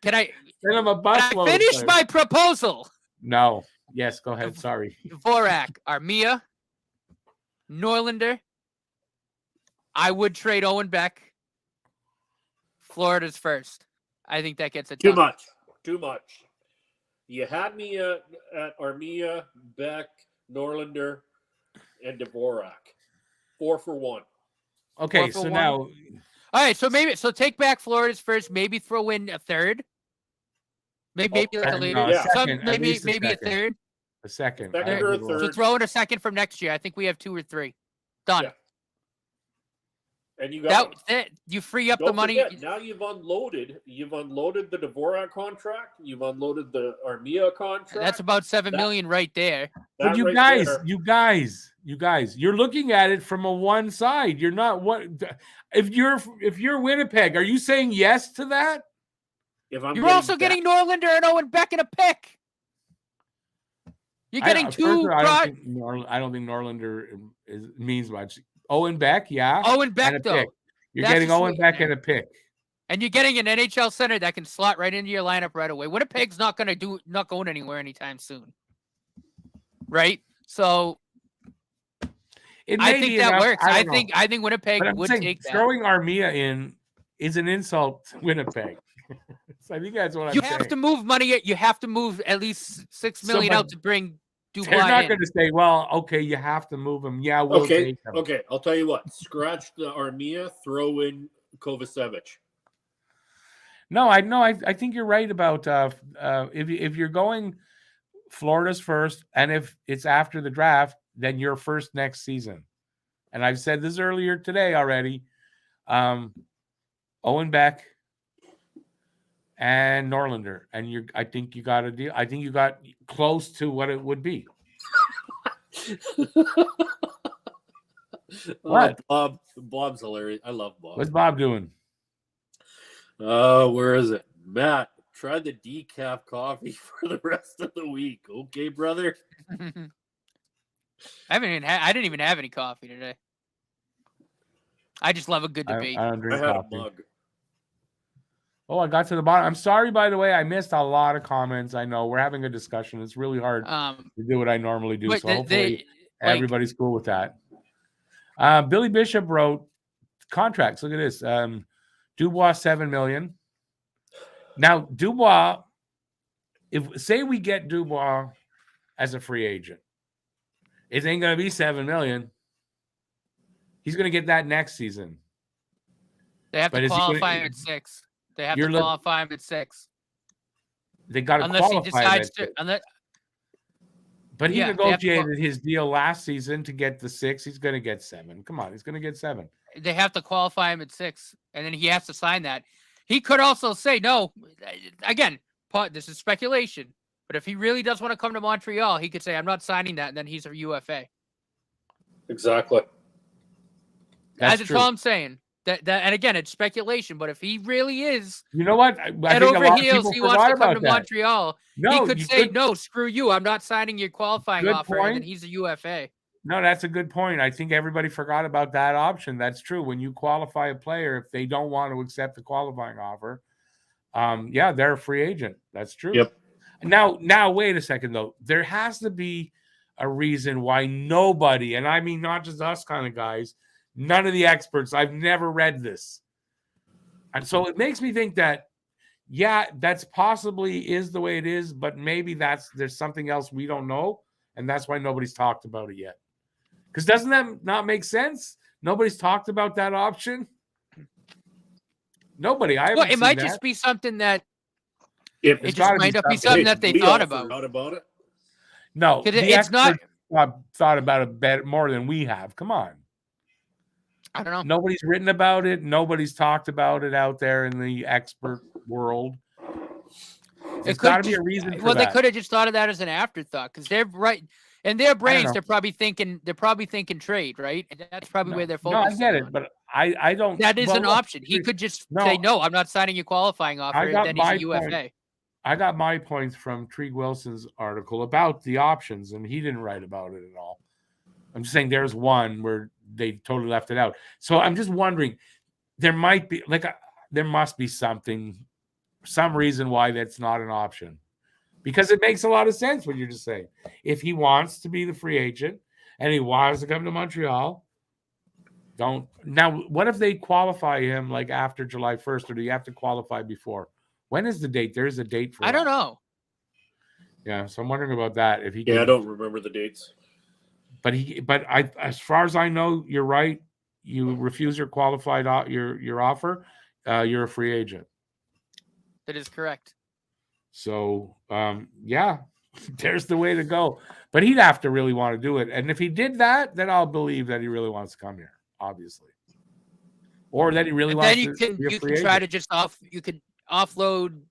Can I send them a busload? Finish my proposal. No. Yes, go ahead. Sorry. Dvorak, Armia, Norlander. I would trade Owen Beck. Florida's first. I think that gets it Too done. much. You had me at Armia, Beck, Norlander, and Dvorak. 4 for 1. Okay, so now. All right, so take back Florida's first. Maybe throw in a third. Maybe like a later. Maybe a third. A second. Second or a third. So throw in a second from next year. I think we have 2 or 3. Done. Yeah. And you got that. You free up the money. Forget, now you've unloaded the Dvorak contract. You've unloaded the Armia contract. That's about $7 million right there. But you guys, you're looking at it from a one side. You're not what if you're Winnipeg, are you saying yes to that? You're also getting Norlander and Owen Beck in a pick. You're getting two. I don't think Norlander means much. Owen Beck, yeah. Owen Beck, though. You're getting Owen Beck in a pick. And you're getting an NHL center that can slot right into your lineup right away. Winnipeg's not going anywhere anytime soon. Right? So I think that works. I think Winnipeg would take that. Throwing Armia in is an insult to Winnipeg. So I think that's what I'm saying. You have to move money. You have to move at least $6 million out to bring Dubois. They're not going to say, well, okay, you have to move him. Yeah, we'll take him. Okay, I'll tell you what. Scratch the Armia, throw in Kovacevic. No, I think you're right about if you're going Florida's first, and if it's after the draft, then you're first next season. And I've said this earlier today already. Owen Beck and Norlander, and I think you got a deal. I think you got close to what it would be. What? Bob's hilarious. I love Bob. What's Bob doing? Where is it? Matt, try the decaf coffee for the rest of the week. Okay, brother? I didn't even have any coffee today. I just love a good debate. I don't I drink had coffee. a mug. Oh, I got to the bottom. I'm sorry, by the way. I missed a lot of comments. I know we're having a discussion. It's really hard to do what I normally do. But So hopefully everybody's cool with that. Billy Bishop wrote contracts. Look at this. Dubois, $7 million. Now, Dubois, say we get Dubois as a free agent, it ain't going to be $7 million. He's going to get that next season. They have to qualify him at 6. They have to qualify him at 6. They got to qualify him. But he negotiated his deal last season to get the 6. He's going to get 7. Come on, he's going to get 7. They have to qualify him at 6, and then he has to sign that. He could also say no. Again, this is speculation. But if he really does want to come to Montreal, he could say, "I'm not signing that," and then he's a UFA. Exactly. That's all I'm saying. That and again, it's speculation. But if he really is, you know what? Head over heels, he wants to come to Montreal. He could say, "No, screw you. I'm not signing your qualifying offer," and then he's a UFA. No, that's a good point. I think everybody forgot about that option. That's true. When you qualify a player, if they don't want to accept the qualifying offer, they're a free agent. That's true. Yep. Now, wait a second, though. There has to be a reason why nobody, and I mean not just us kind of guys, none of the experts, I've never read this. And so it makes me think that, that's possibly is the way it is, but maybe there's something else we don't know, and that's why nobody's talked about it yet. Because doesn't that not make sense? Nobody's talked about that option. Nobody. It might just be something that it just might not be something that they thought about. It? No, it's not thought about it better, more than we have. Come on. I don't know. Nobody's written about it. Nobody's talked about it out there in the expert world. There's got to be a reason for that. Well, they could have just thought of that as an afterthought because they're right. In their brains, they're probably thinking trade, right? And that's probably where they're focusing. No, I get it, but I don't. That is an option. He could just say, "No, I'm not signing your qualifying offer," and then he's a UFA. I got my points from Trig Wilson's article about the options, and he didn't write about it at all. I'm just saying there's one where they totally left it out. So I'm just wondering, there must be some reason why that's not an option. Because it makes a lot of sense what you're just saying. If he wants to be the free agent and he wants to come to Montreal, what if they qualify him like after July 1st, or do you have to qualify before? When is the date? There's a date for I don't know. Yeah, so I'm wondering about that. If he I don't remember the dates. But as far as I know, you're right. You refuse your qualified your offer, you're a free agent. That is correct. So, there's the way to go. But he'd have to really want to do it. And if he did that, then I'll believe that he really wants to come here, obviously. Or that he really wants to be a free agent. You can try to just offload.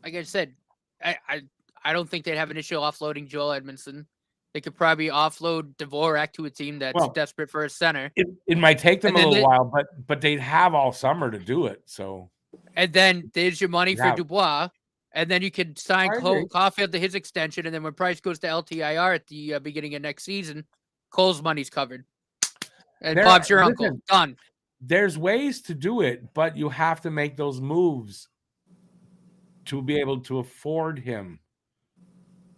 Like I said, I don't think they'd have an issue offloading Joel Edmondson. They could probably offload Dvorak to a team that's desperate for a center. It might take them a little while, but they'd have all summer to do it. So, and then there's your money for Dubois. And then you can sign Caulfield to his extension. And then when Price goes to LTIR at the beginning of next season, Cole's money's covered. And Bob's your uncle. Done. There's ways to do it, but you have to make those moves to be able to afford him.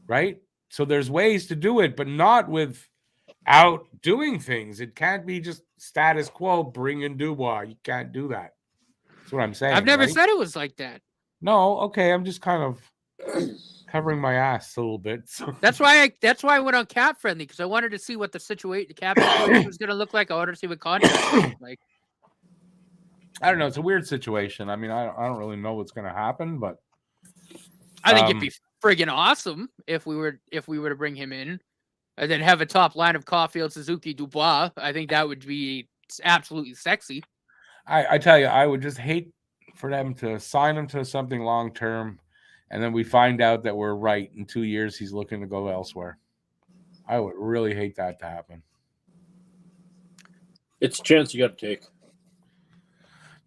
Right? So there's ways to do it, but not without doing things. It can't be just status quo, bring in Dubois. You can't do that. That's what I'm saying. I've never said it was like that. No, okay. I'm just kind of covering my ass a little bit. So. That's why I went on cap friendly, because I wanted to see what the cap situation was going to look like. I wanted to see what contract was like. I don't know. It's a weird situation. I mean, I don't really know what's going to happen, but I think it'd be friggin' awesome if we were to bring him in and then have a top line of Caulfield, Suzuki, Dubois. I think that would be absolutely sexy. I tell you, I would just hate for them to sign him to something long term, and then we find out that we're right. In 2 years, he's looking to go elsewhere. I would really hate that to happen. It's a chance you got to take.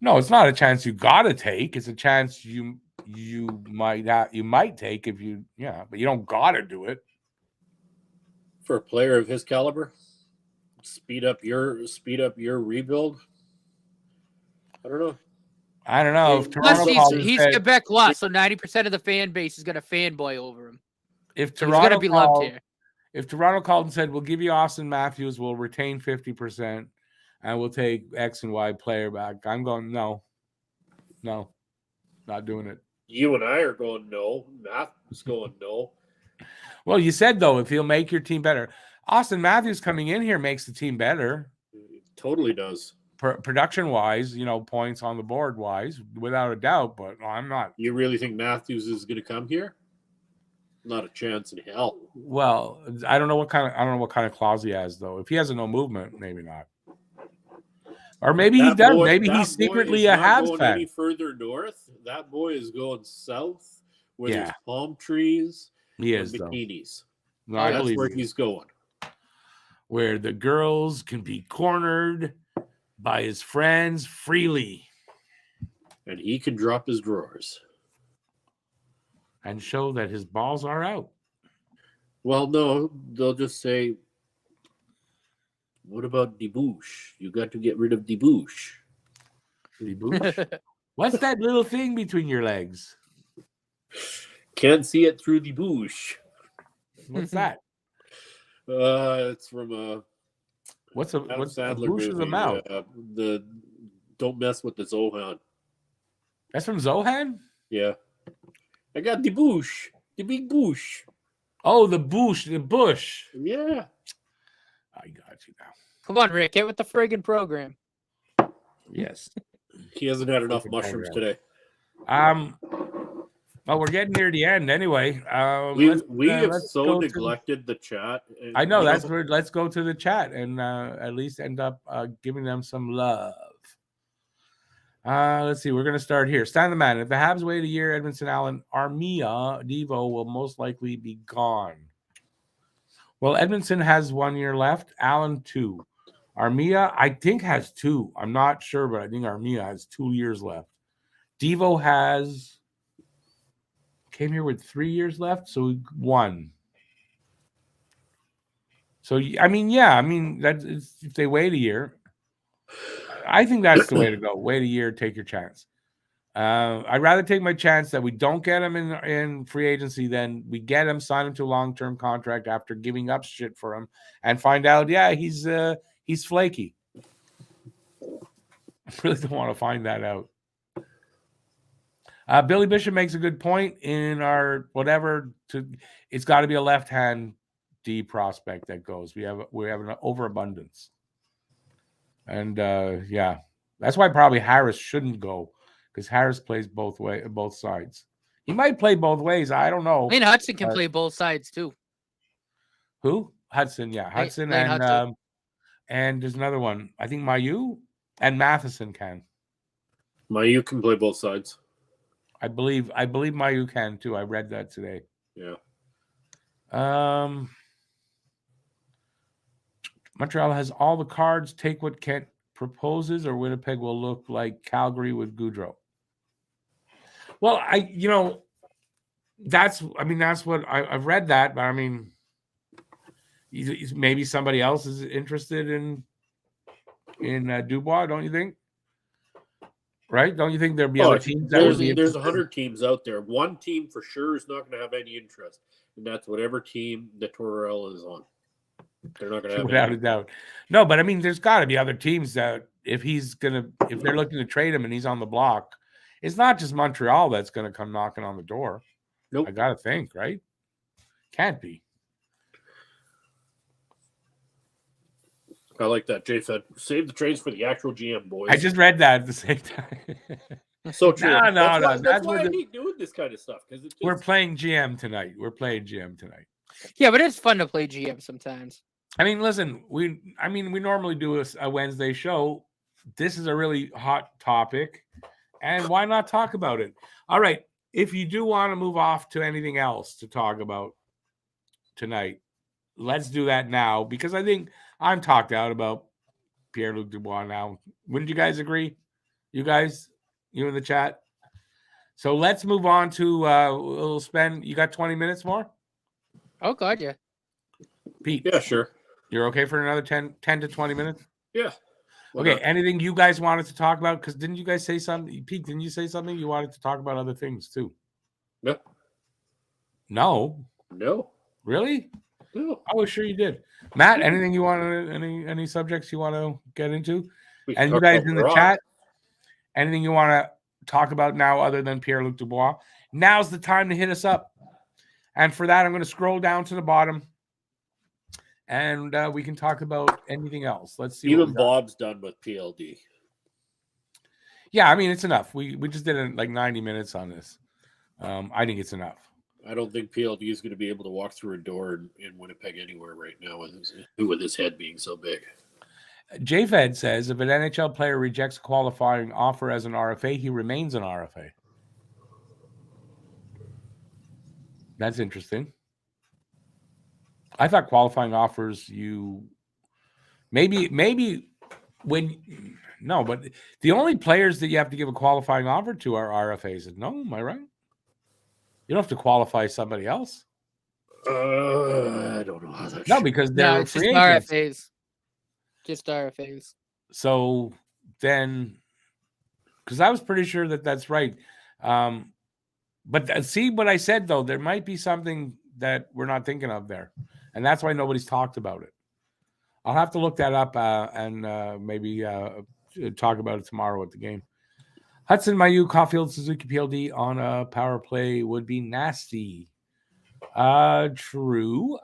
No, it's not a chance you got to take. It's a chance you might take if but you don't got to do it. for a player of his caliber? Speed up your rebuild. I don't know. I don't know. Hey, If Plus, Toronto called and he's said, Quebec lost, so 90% of the fan base is gonna fanboy over him. if So he's gonna Toronto be loved called, here. if Toronto called and said, we'll give you Austin Matthews, we'll retain 50%, and we'll take X and Y player back, I'm going, no, not doing it. You and I are going no. Matt is going no. Well, you said, though, if he'll make your team better. Austin Matthews coming in here makes the team better. It totally does. Production-wise, points on the board-wise, without a doubt, but I'm not. You really think Matthews is going to come here? Not a chance in hell. Well, I don't know what kind of clause he has, though. If he has a no movement, maybe not. Or maybe he does. Maybe he's secretly a Habs fan. Any further north? That boy is going south, where there's Yeah. palm trees He and is, though. bikinis. No, I That's believe where you. he's going. Where the girls can be cornered by his friends freely And he can drop his drawers. and show that his balls are out. Well, no, they'll just say, what about Dubois? You got to get rid of Dubois. What's that little thing between your legs? Can't see it through Dubois. What's that? It's from What's Sandler Bush is a movie. mouth? The Don't Mess with the Zohan. That's from Zohan? Yeah. I got the bush. The big bush. Oh, the bush. Yeah. I got you now. Come on, Rick, get with the friggin' program. Yes. He hasn't had enough mushrooms today. Well, we're getting near the end anyway. We have so neglected the chat. I know that's where. Let's go to the chat and at least end up giving them some love. Let's see. We're going to start here. Stan the man. If the Habs wait a year, Edmondson, Allen, Armia, Devo will most likely be gone. Well, Edmondson has 1 year left. Allen 2. Armia, I think, has 2. I'm not sure, but I think Armia has 2 years left. Devo came here with 3 years left, so 1. So that's if they wait a year. I think that's the way to go. Wait a year, take your chance. I'd rather take my chance that we don't get him in free agency than we get him, sign him to a long-term contract after giving up shit for him, and find out, he's flaky. I really don't want to find that out. Billy Bishop makes a good point in our it's got to be a left-hand D prospect that goes. We have an overabundance. And that's why probably Harris shouldn't go, because Harris plays both sides. He might play both ways. I don't know. Lane Hudson can play both sides too. Who? Hudson, yeah. Hudson Lane Hudson. And there's another one. I think Mayu and Matheson can. Mayu can play both sides. I believe Mayu can too. I read that today. Yeah. Montreal has all the cards. Take what Kent proposes, or Winnipeg will look like Calgary with Goudreau. Well, that's what I've read that, but I mean, maybe somebody else is interested in Dubois, don't you think? Right? Don't you think there'll be other teams that would be interested? There's 100 teams out there. One team for sure is not going to have any interest, and that's whatever team that Tortorella is on. They're not going to have without a doubt. No, but I mean, there's got to be other teams that if they're looking to trade him and he's on the block, it's not just Montreal that's going to come knocking on the door. Nope. I got to think, right? Can't be. I like that. Jay said, "Save the trades for the actual GM, boys." I just read that at the same time. So true. No. That's why I hate doing this kind of stuff, because we're playing GM tonight. Yeah, but it's fun to play GM sometimes. I mean, listen, we normally do a Wednesday show. This is a really hot topic, and why not talk about it? All right. If you do want to move off to anything else to talk about tonight, let's do that now, because I think I'm talked out about Pierre-Luc Dubois now. Wouldn't you guys agree? You guys, you in the chat? So let's move on to you got 20 minutes more? Oh, God, yeah. Pete. Yeah, sure. You're okay for another 10 to 20 minutes? Yeah. Okay, anything you guys wanted to talk about? Because didn't you guys say something? Pete, didn't you say something? You wanted to talk about other things too. No. No? No. Really? No. I was sure you did. Matt, anything you want to, any subjects you want to get into? And you talk guys about in the Brock. chat, anything you want to talk about now other than Pierre-Luc Dubois? Now's the time to hit us up. And for that, I'm going to scroll down to the bottom and we can talk about anything else. Let's see. Even Bob's done with PLD. Yeah, I mean, it's enough. We just did like 90 minutes on this. I think it's enough. I don't think PLD is going to be able to walk through a door in Winnipeg anywhere right now with his head being so big. JFed says if an NHL player rejects a qualifying offer as an RFA, he remains an RFA. That's interesting. I thought qualifying offers you maybe when no, but the only players that you have to give a qualifying offer to are RFAs. No, am I right? You don't have to qualify somebody else. I don't know how that. No, because they're it's free just agents. RFAs. Just RFAs. So then, because I was pretty sure that that's right. But see what I said, though, there might be something that we're not thinking of there. And that's why nobody's talked about it. I'll have to look that up and maybe talk about it tomorrow at the game. Hudson, Mayu, Caulfield, Suzuki, PLD on a power play would be nasty. True.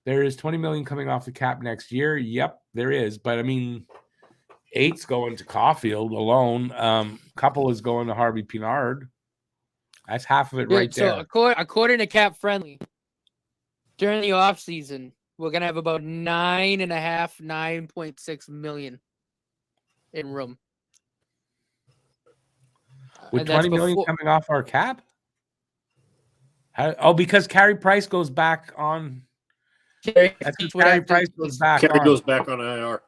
There is $20 million coming off the cap next year. Yep, there is. But I mean, 8's going to Caulfield alone. Couple is going to Harvey Pinard. That's half of it right there. So according to Cap Friendly, during the off season, we're gonna have about 9.6 million in room. With $20 million coming off our cap? Because Carey Price goes back on. Carey Price goes back. Carey goes back on IR.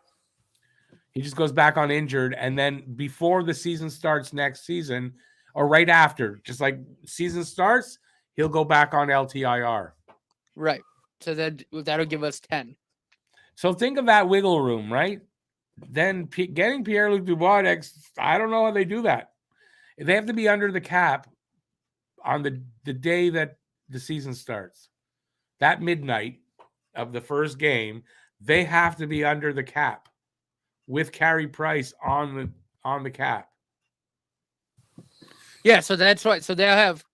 He just goes back on injured, and then before the season starts next season, or right after, just like season starts, he'll go back on LTIR. Right. So that'll give us 10. So think of that wiggle room, right? Then getting Pierre-Luc Dubois, I don't know how they do that. They have to be under the cap on the day that the season starts. That midnight of the first game, they have to be under the cap with Carey Price on the cap. Yeah, so that's right. So they'll have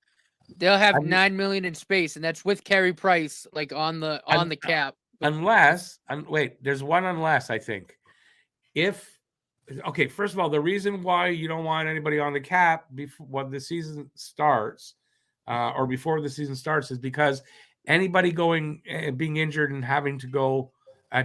9 million in space, and that's with Carey Price like on the cap. Unless, there's one unless, I think. First of all, the reason why you don't want anybody on the cap when the season starts or before the season starts is because anybody being injured and having to go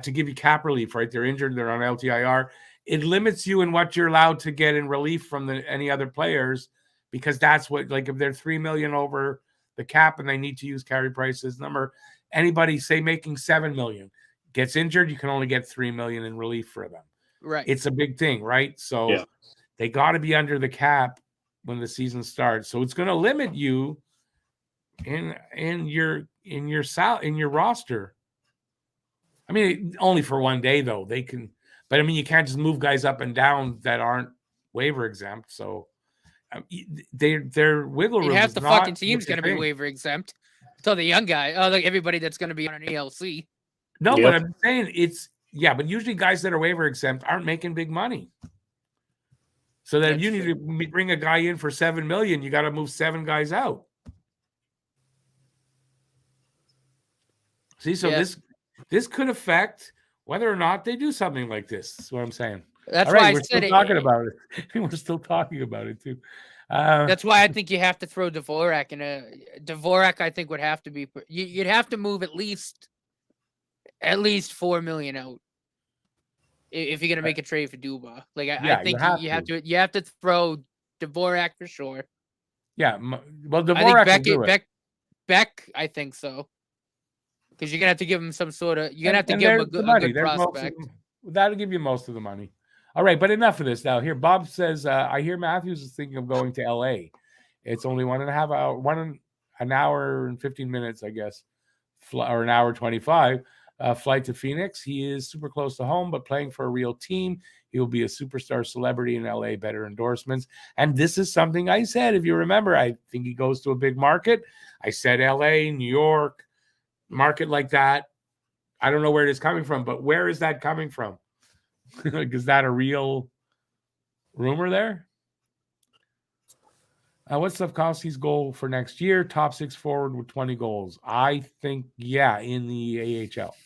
to give you cap relief, right? They're injured, they're on LTIR. It limits you in what you're allowed to get in relief from any other players, because that's what, like, if they're 3 million over the cap and they need to use Carey Price's number, anybody say making 7 million gets injured, you can only get 3 million in relief for them. Right. It's a big thing, right? So they got to be under the cap when the season starts. So it's going to limit you in your roster. I mean, only for one day though. They can, but I mean, you can't just move guys up and down that aren't waiver exempt. So their wiggle room. Half the fucking team's going to be waiver exempt. So the young guy, like everybody that's going to be on an ELC. No, but I'm saying but usually guys that are waiver exempt aren't making big money. So then you need to bring a guy in for 7 million. You got to move 7 guys out. See, so this could affect whether or not they do something like this. That's what I'm saying. That's why we're still talking about it. We're still talking about it too. That's why I think you have to throw Dvorak in Dvorak. I think would have to be. You'd have to move at least 4 million out if you're gonna make a trade for Dubois. Like I think you have to throw Dvorak for sure. Yeah, well, Dvorak Beck, I think so, because you're gonna have to give him some sort of. You're gonna have to give him a good prospect. That'll give you most of the money. All right, but enough of this now. Here, Bob says, I hear Matthews is thinking of going to LA. It's only 1.5 hours, an hour and 15 minutes, I guess, or an hour 25 flight to Phoenix. He is super close to home, but playing for a real team. He will be a superstar celebrity in LA, better endorsements. And this is something I said, if you remember, I think he goes to a big market. I said LA, New York, market like that. I don't know where it is coming from, but where is that coming from? Is that a real rumor there? What's Slavkovsky's goal for next year? Top 6 forward with 20 goals. I think, yeah, in the AHL.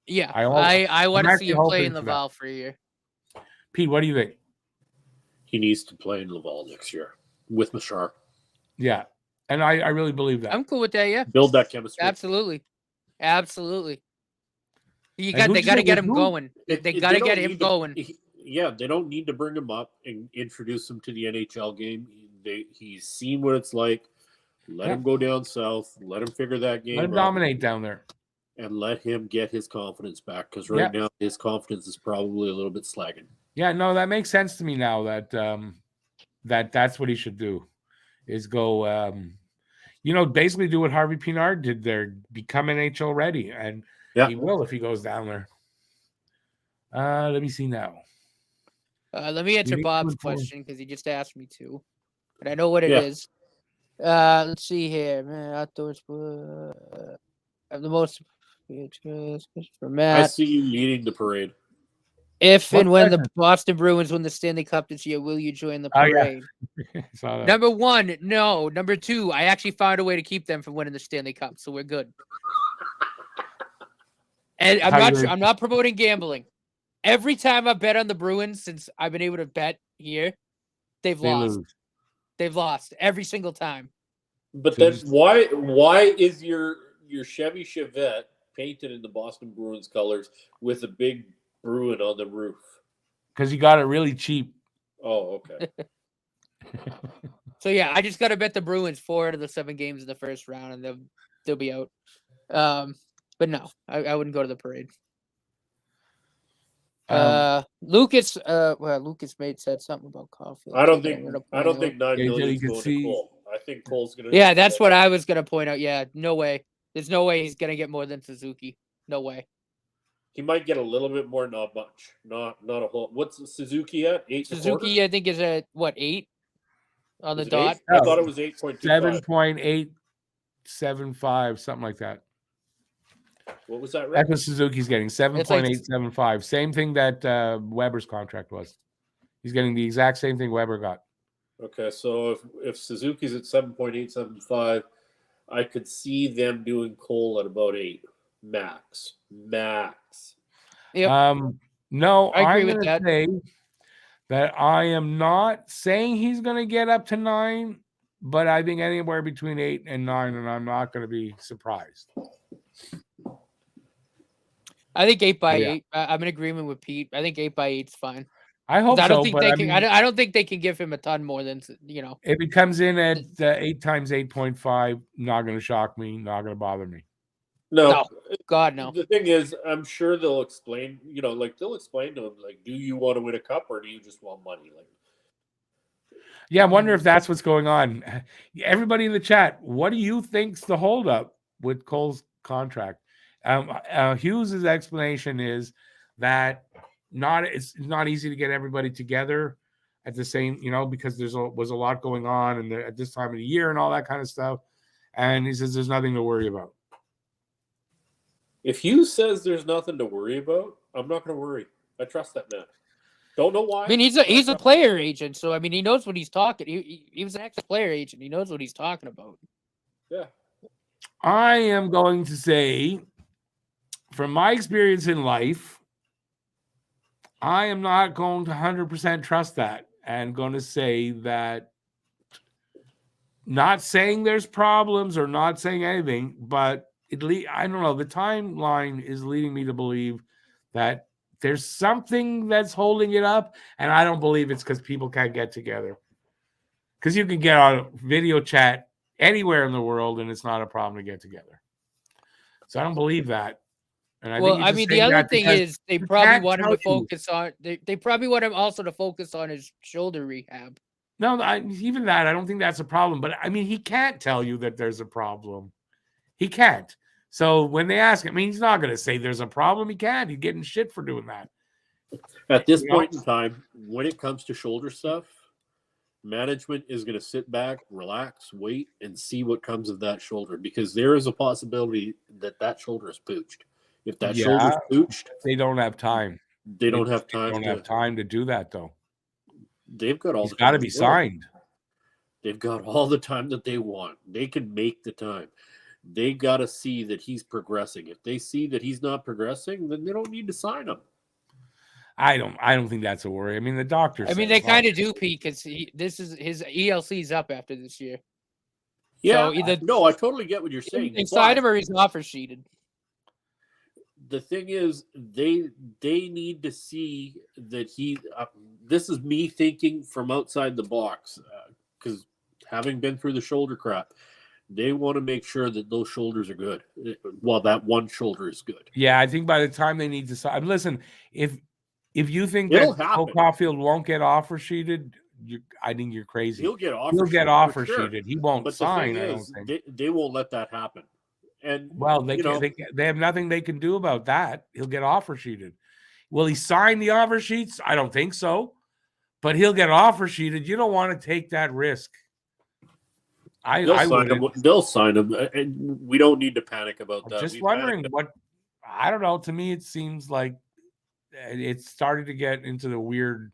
Yeah, I want to see him play in Laval for a year. Pete, what do you think? He needs to play in Laval next year with Machar. Yeah, and I really believe that. I'm cool with that, yeah. Build that chemistry. Absolutely. They got to get him going. They got to get him going. Yeah, they don't need to bring him up and introduce him to the NHL game. He's seen what it's like. Let him go down south. Let him figure that game out. Let him dominate down there. And let him get his confidence back, because now his confidence is probably a little bit slagging. Yeah, no, that makes sense to me now that that's what he should do, is go, basically do what Harvey Pinard did there, become NHL ready, and he will if he goes down there. Let me see now. Let me answer Bob's question, because he just asked me to, but I know what it is. Let's see here, man. Outdoors, I'm the most for Matt. I see you leading the parade. If and when the Boston Bruins win the Stanley Cup this year, will you join the parade? Number 1, no. Number 2, I actually found a way to keep them from winning the Stanley Cup, so we're good. And I'm not promoting gambling. Every time I bet on the Bruins since I've been able to bet here, they've lost. They've lost every single time. But then why is your Chevy Chevette painted in the Boston Bruins colors with a big Bruin on the roof? Because you got it really cheap. Oh, okay. So yeah, I just got to bet the Bruins 4 out of the 7 games in the first round, and they'll be out. But no, I wouldn't go to the parade. Lucas Mate said something about Caulfield. I don't think $9 million is going to Cole. I think Cole's going to. Yeah, that's what I was going to point out. Yeah, no way. There's no way he's going to get more than Suzuki. No way. He might get a little bit more, not much. Not a whole. What's Suzuki at? 8. Suzuki, I think, is at 8 on the dot. 8? I thought it was 8.25. 7.875, something like that. What was that? That's what Suzuki's getting, 7.875. Same thing that Weber's contract was. He's getting the exact same thing Weber got. Okay, so if Suzuki's at 7.875, I could see them doing Cole at about 8 max. Yep. No, I agree with that. Say that I am not saying he's going to get up to 9, but I think anywhere between 8 and 9, and I'm not going to be surprised. I think 8 by 8. I'm in agreement with Pete. I think 8 by 8 is fine. I hope I don't so, think but they can. I don't think they can give him a ton more than If it comes in at 8 times 8.5, not going to shock me. Not going to bother me. No, God no. The thing is, I'm sure they'll explain. They'll explain to him, do you want to win a cup or do you just want money? Yeah, I wonder if that's what's going on. Everybody in the chat, what do you think's the holdup with Cole's contract? Hughes' explanation is that it's not easy to get everybody together at the same, because was a lot going on and at this time of the year and all that kind of stuff. And he says there's nothing to worry about. If Hughes says there's nothing to worry about, I'm not going to worry. I trust that man. Don't know why. I mean, he's a player agent, so he knows what he's talking. He was an ex-player agent. He knows what he's talking about. Yeah. I am going to say, from my experience in life, I am not going to 100% trust that, and going to say that, not saying there's problems or not saying anything, but I don't know. The timeline is leading me to believe that there's something that's holding it up, and I don't believe it's because people can't get together. Because you can get on a video chat anywhere in the world, and it's not a problem to get together. So I don't believe that. And the other thing is they probably want him to focus on. They probably want him also to focus on his shoulder rehab. No, even that, I don't think that's a problem. But I mean, he can't tell you that there's a problem. He can't. So when they ask him, I mean, he's not going to say there's a problem. He can't. He's getting shit for doing that. At this point in time, when it comes to shoulder stuff, management is going to sit back, relax, wait, and see what comes of that shoulder, because there is a possibility that shoulder is pooched. If that shoulder's pooched, they don't have time. They don't have time. Don't have time to do that though. They've got all. He's got to be signed. They've got all the time that they want. They can make the time. They got to see that he's progressing. If they see that he's not progressing, then they don't need to sign him. I don't think that's a worry. I mean, the doctor. I mean, they kind of do, Pete, because this is his ELC's up after this year. Yeah, so either, no, I totally get what you're saying. They sign him or he's offer sheeted. The thing is, they need to see that he. This is me thinking from outside the box, because having been through the shoulder crap, they want to make sure that those shoulders are good. Well, that one shoulder is good. Yeah, I think by the time they need to sign, listen, if you think that Cole Caulfield won't get offer sheeted, I think you're crazy. He'll get offer sheeted. He won't sign. I don't think they won't let that happen. And they have nothing they can do about that. He'll get offer sheeted. Will he sign the offer sheets? I don't think so. But he'll get offer sheeted. You don't want to take that risk. They'll sign him. And we don't need to panic about that. Just wondering what. I don't know. To me, it seems like it's started to get into the weird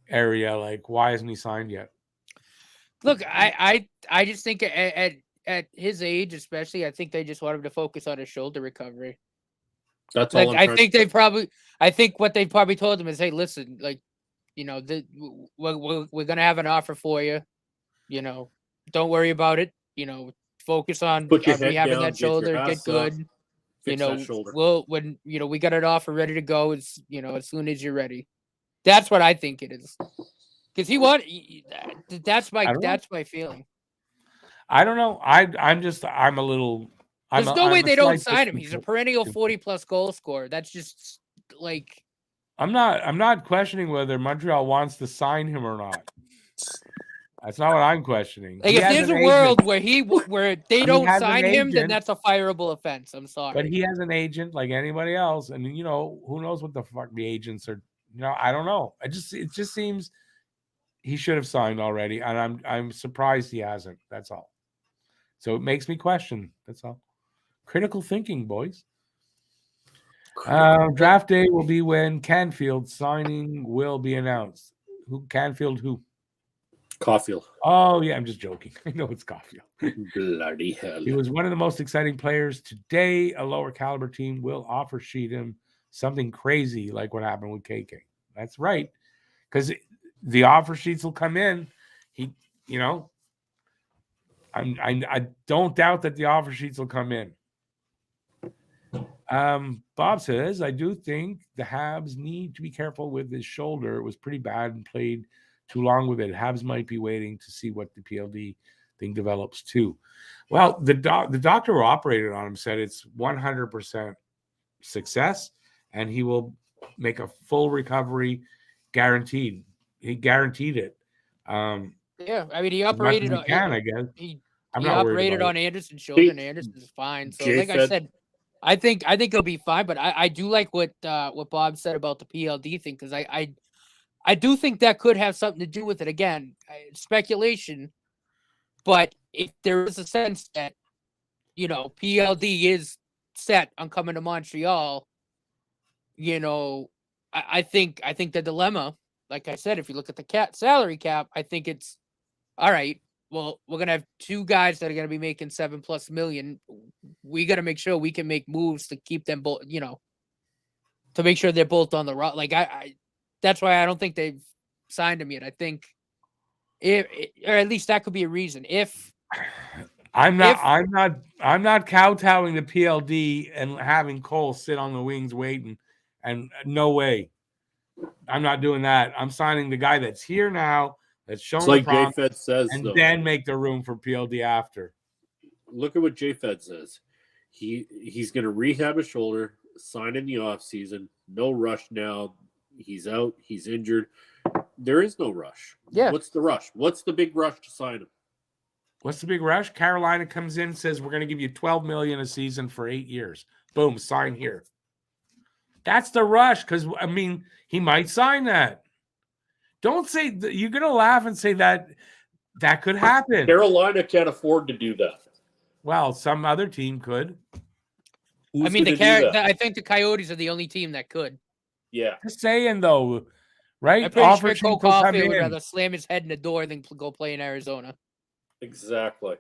area. Like, why isn't he signed yet? Look, I just think at his age, especially, I think they just want him to focus on his shoulder recovery. That's all. I think what they probably told him is, hey, listen, like, you know, we're gonna have an offer for you. You know, don't worry about it. You know, focus on rehabbing that shoulder, get good. You know, when we got an offer ready to go, it's as soon as you're ready. That's what I think it is. Because that's my feeling. I don't know. I'm a little. There's no way they don't sign him. He's a perennial 40+ goal scorer. That's just like. I'm not questioning whether Montreal wants to sign him or not. That's not what I'm questioning. Like, if there's a world where they don't sign him, then that's a fireable offense. I'm sorry. But he has an agent like anybody else, and who knows what the fuck the agents are. I don't know. It just seems he should have signed already, and I'm surprised he hasn't. That's all. So it makes me question. That's all. Critical thinking, boys. Draft day will be when Canfield signing will be announced. Canfield? Who? Caulfield. Oh yeah, I'm just joking. I know it's Caulfield. Bloody hell! He was one of the most exciting players today. A lower caliber team will offer sheet him something crazy like what happened with KK. That's right, because the offer sheets will come in. I don't doubt that the offer sheets will come in. Bob says, I do think the Habs need to be careful with his shoulder. It was pretty bad and played too long with it. Habs might be waiting to see what the PLD thing develops too. Well, the doctor who operated on him said it's 100% success, and he will make a full recovery guaranteed. He guaranteed it. Yeah, I mean, he operated on. I guess he operated on Anderson's shoulder, and Anderson's fine. So, like I said, I think he'll be fine. But I do like what Bob said about the PLD thing, because I do think that could have something to do with it. Again, speculation, but if there is a sense that PLD is set on coming to Montreal, I think the dilemma, like I said, if you look at the salary cap, I think it's all right. Well, we're gonna have two guys that are gonna be making $7+ million. We got to make sure we can make moves to keep them both, to make sure they're both on the road. Like that's why I don't think they've signed him yet. I think or at least that could be a reason. I'm not kowtowing the PLD and having Cole sit on the wings waiting, and no way. I'm not doing that. I'm signing the guy that's here now, that's shown like JFed says, and then make the room for PLD after. Look at what JFed says. He's going to rehab his shoulder, sign in the off season. No rush now. He's out. He's injured. There is no rush. Yeah. What's the rush? What's the big rush to sign him? What's the big rush? Carolina comes in, says we're going to give you $12 million a season for 8 years. Boom, sign here. That's the rush, because I mean, he might sign that. Don't say you're going to laugh and say that could happen. Carolina can't afford to do that. Well, some other team could. Who's I mean, gonna do that? I think the Coyotes are the only team that could. Yeah. Just saying though, right? I'm pretty Offer sure sheet Cole will come Caulfield would in. rather slam his head in the door than go play in Arizona. Exactly.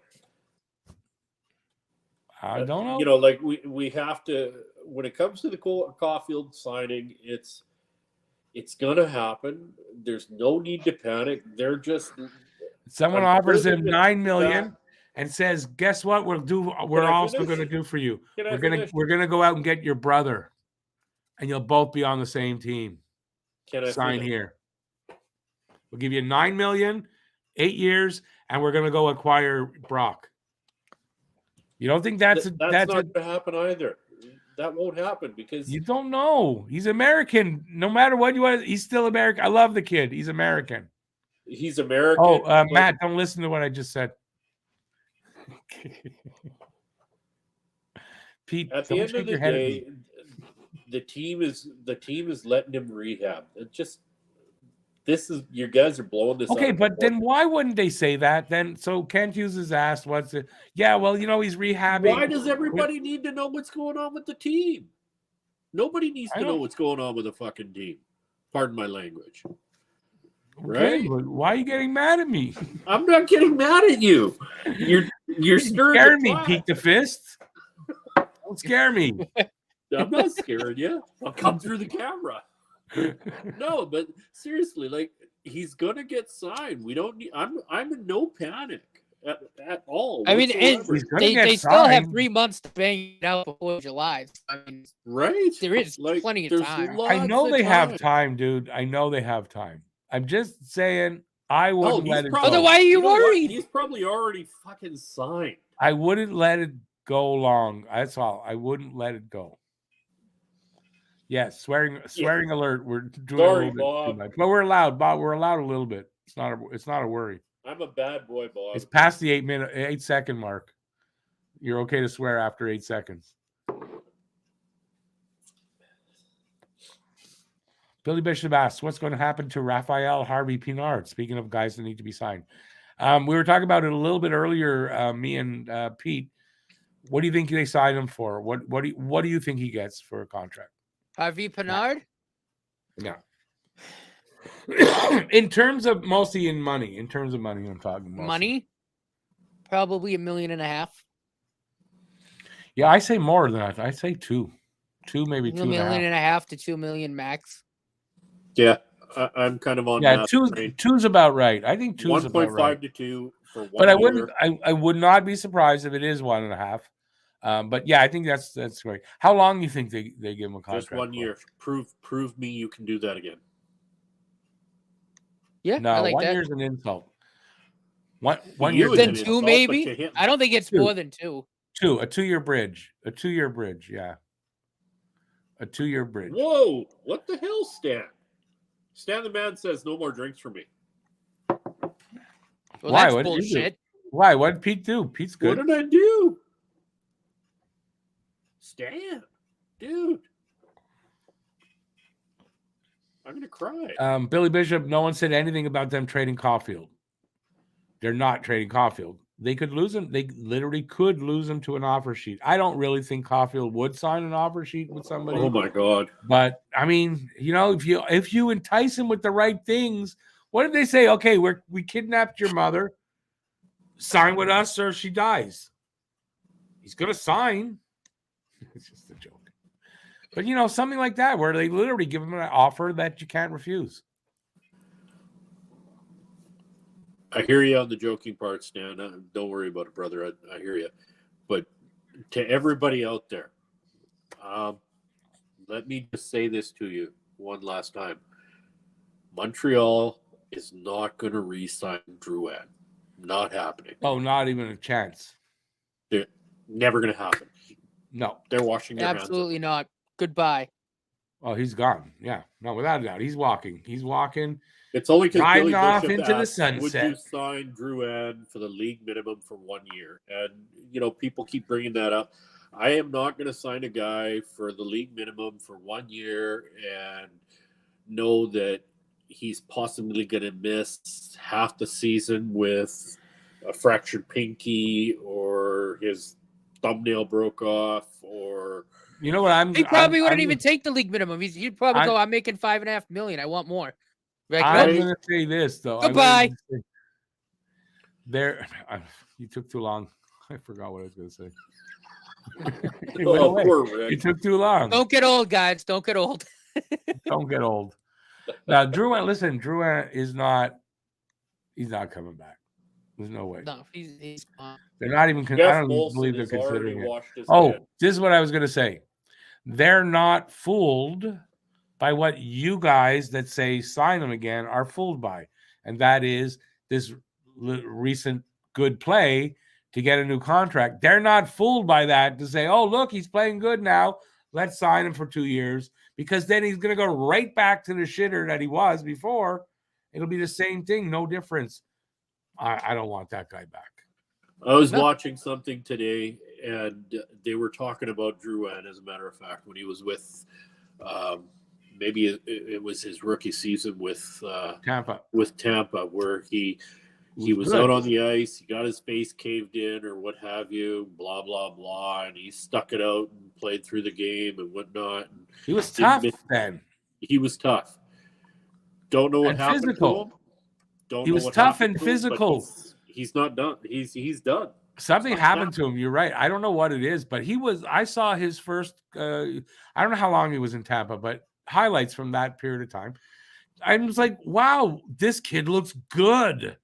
I don't know. You know, like we have to, when it comes to the Caulfield signing, it's going to happen. There's no need to panic. They're just Someone I'm offers sure him they're $9 gonna million and says, "Guess what? We're also finish? going to do for you. Can I We're gonna go out and get your brother, and you'll both be on the same team. Can I Sign finish? here. We'll give you $9 million, 8 years, and we're going to go acquire Brock." You don't think that's That's not going to happen either. That won't happen because you don't know. He's American. No matter what you want, he's still American. I love the kid. He's American. he's American. Oh, Matt, don't listen to what I just said. Pete, At the end of the day, the team is letting him rehab. It just you guys are blowing this. Okay, but then why wouldn't they say that then? So Kent Hughes is asked, "What's it?" Yeah, well, he's rehabbing. Why does everybody need to know what's going on with the team? Nobody needs to know what's going on with the fucking team. Pardon my language. Okay, Right? but why are you getting mad at me? I'm not getting mad at you. You're scaring me, Pete the Fist. Don't scare me. I'm not scaring you. I'll come through the camera. No, but seriously, like he's gonna get signed. We don't need. I'm in no panic at all. I mean, they still have 3 months to bang it out before July. So, I mean, right? There is plenty of time. I know they have time, dude. I know they have time. I'm just saying I wouldn't let it go. Then why are you worried? He's probably already fucking signed. I wouldn't let it go long. That's all. I wouldn't let it go. Yes, swearing alert. We're doing a little bit Bob. too much, but we're allowed. Bob, we're allowed a little bit. It's not a worry. I'm a bad boy, Bob. It's past the 8 second mark. You're okay to swear after 8 seconds. Billy Bishop asks, "What's going to happen to Raphael Harvey Pinard?" Speaking of guys that need to be signed, we were talking about it a little bit earlier. Me and Pete. What do you think they signed him for? What do you think he gets for a contract? Harvey Pinard? Yeah. In terms of mostly in money. In terms of money, I'm talking mostly. Money? Probably $1.5 million. Yeah, I say more than that. I say 2, maybe 2.5 million to 2 million max. Yeah, I'm kind of on. Yeah, two's about right. I think 2's about right. 1.5 to 2 for 1 But year. I would not be surprised if it is 1.5. But yeah, I think that's great. How long do you think they give him a contract? Just 1 year. Prove me you can do that again. Yeah, no, I like 1 that. year's an insult. One year year. Then 2 maybe. I don't think it's more than 2. 2, a 2-year bridge. A 2-year bridge. Yeah, a 2-year bridge. Whoa! What the hell, Stan? Stan the man says no more drinks for me. Well, Why? that's What did you do? bullshit. Why? What did Pete do? Pete's good. What did I do? Stan, dude. I'm going to cry. Billy Bishop, no one said anything about them trading Caulfield. They're not trading Caulfield. They could lose him. They literally could lose him to an offer sheet. I don't really think Caulfield would sign an offer sheet with somebody. Oh, my God. But, I mean, if you entice him with the right things, what did they say? Okay, we kidnapped your mother. Sign with us or she dies. He's going to sign. It's just a joke. But, something like that where they literally give him an offer that you can't refuse. I hear you on the joking part, Stan. Don't worry about it, brother. I hear you. But to everybody out there, let me just say this to you one last time. Montreal is not going to re-sign Drouin. Not happening. Oh, not even a chance. They're never going to happen. No. They're washing their hands. Absolutely not. Goodbye. Oh, he's gone. Yeah, no, without a doubt, he's walking. He's walking. It's only because Riding Billy off Bishop into the asked, would sunset. you sign Drouin for the league minimum for 1 year? And, people keep bringing that up. I am not going to sign a guy for the league minimum for 1 year and know that he's possibly going to miss half the season with a fractured pinky or his thumbnail broke off or... You know what? He probably wouldn't even take the league minimum. He'd probably go, I'm making $5.5 million. I want more. Like, I'm going to say this, though. Goodbye. You took too long. I forgot what I was going to say. Poor Rick. It took too long. Don't get old, guys. Don't get old. Don't get old. Now, Drouin is not. He's not coming back. There's no way. No, he's gone. They're not even. I don't believe they're considering it. Oh, this is what I was going to say. They're not fooled by what you guys that say sign them again are fooled by, and that is this recent good play to get a new contract. They're not fooled by that to say, oh, look, he's playing good now. Let's sign him for 2 years, because then he's going to go right back to the shitter that he was before. It'll be the same thing. No difference. I don't want that guy back. I was watching something today, and they were talking about Drouin, as a matter of fact, when he was with maybe it was his rookie season with Tampa, where he was out on the ice, he got his face caved in or what have you, blah, blah, blah, and he stuck it out and played through the game and whatnot. And he was tough then. He was tough. Don't know what happened physical. To him. He was tough and physical. He's not done. He's done. Something happened to him. You're right. I don't know what it is, but I saw his first, I don't know how long he was in Tampa, but highlights from that period of time. I was like, wow, this kid looks good.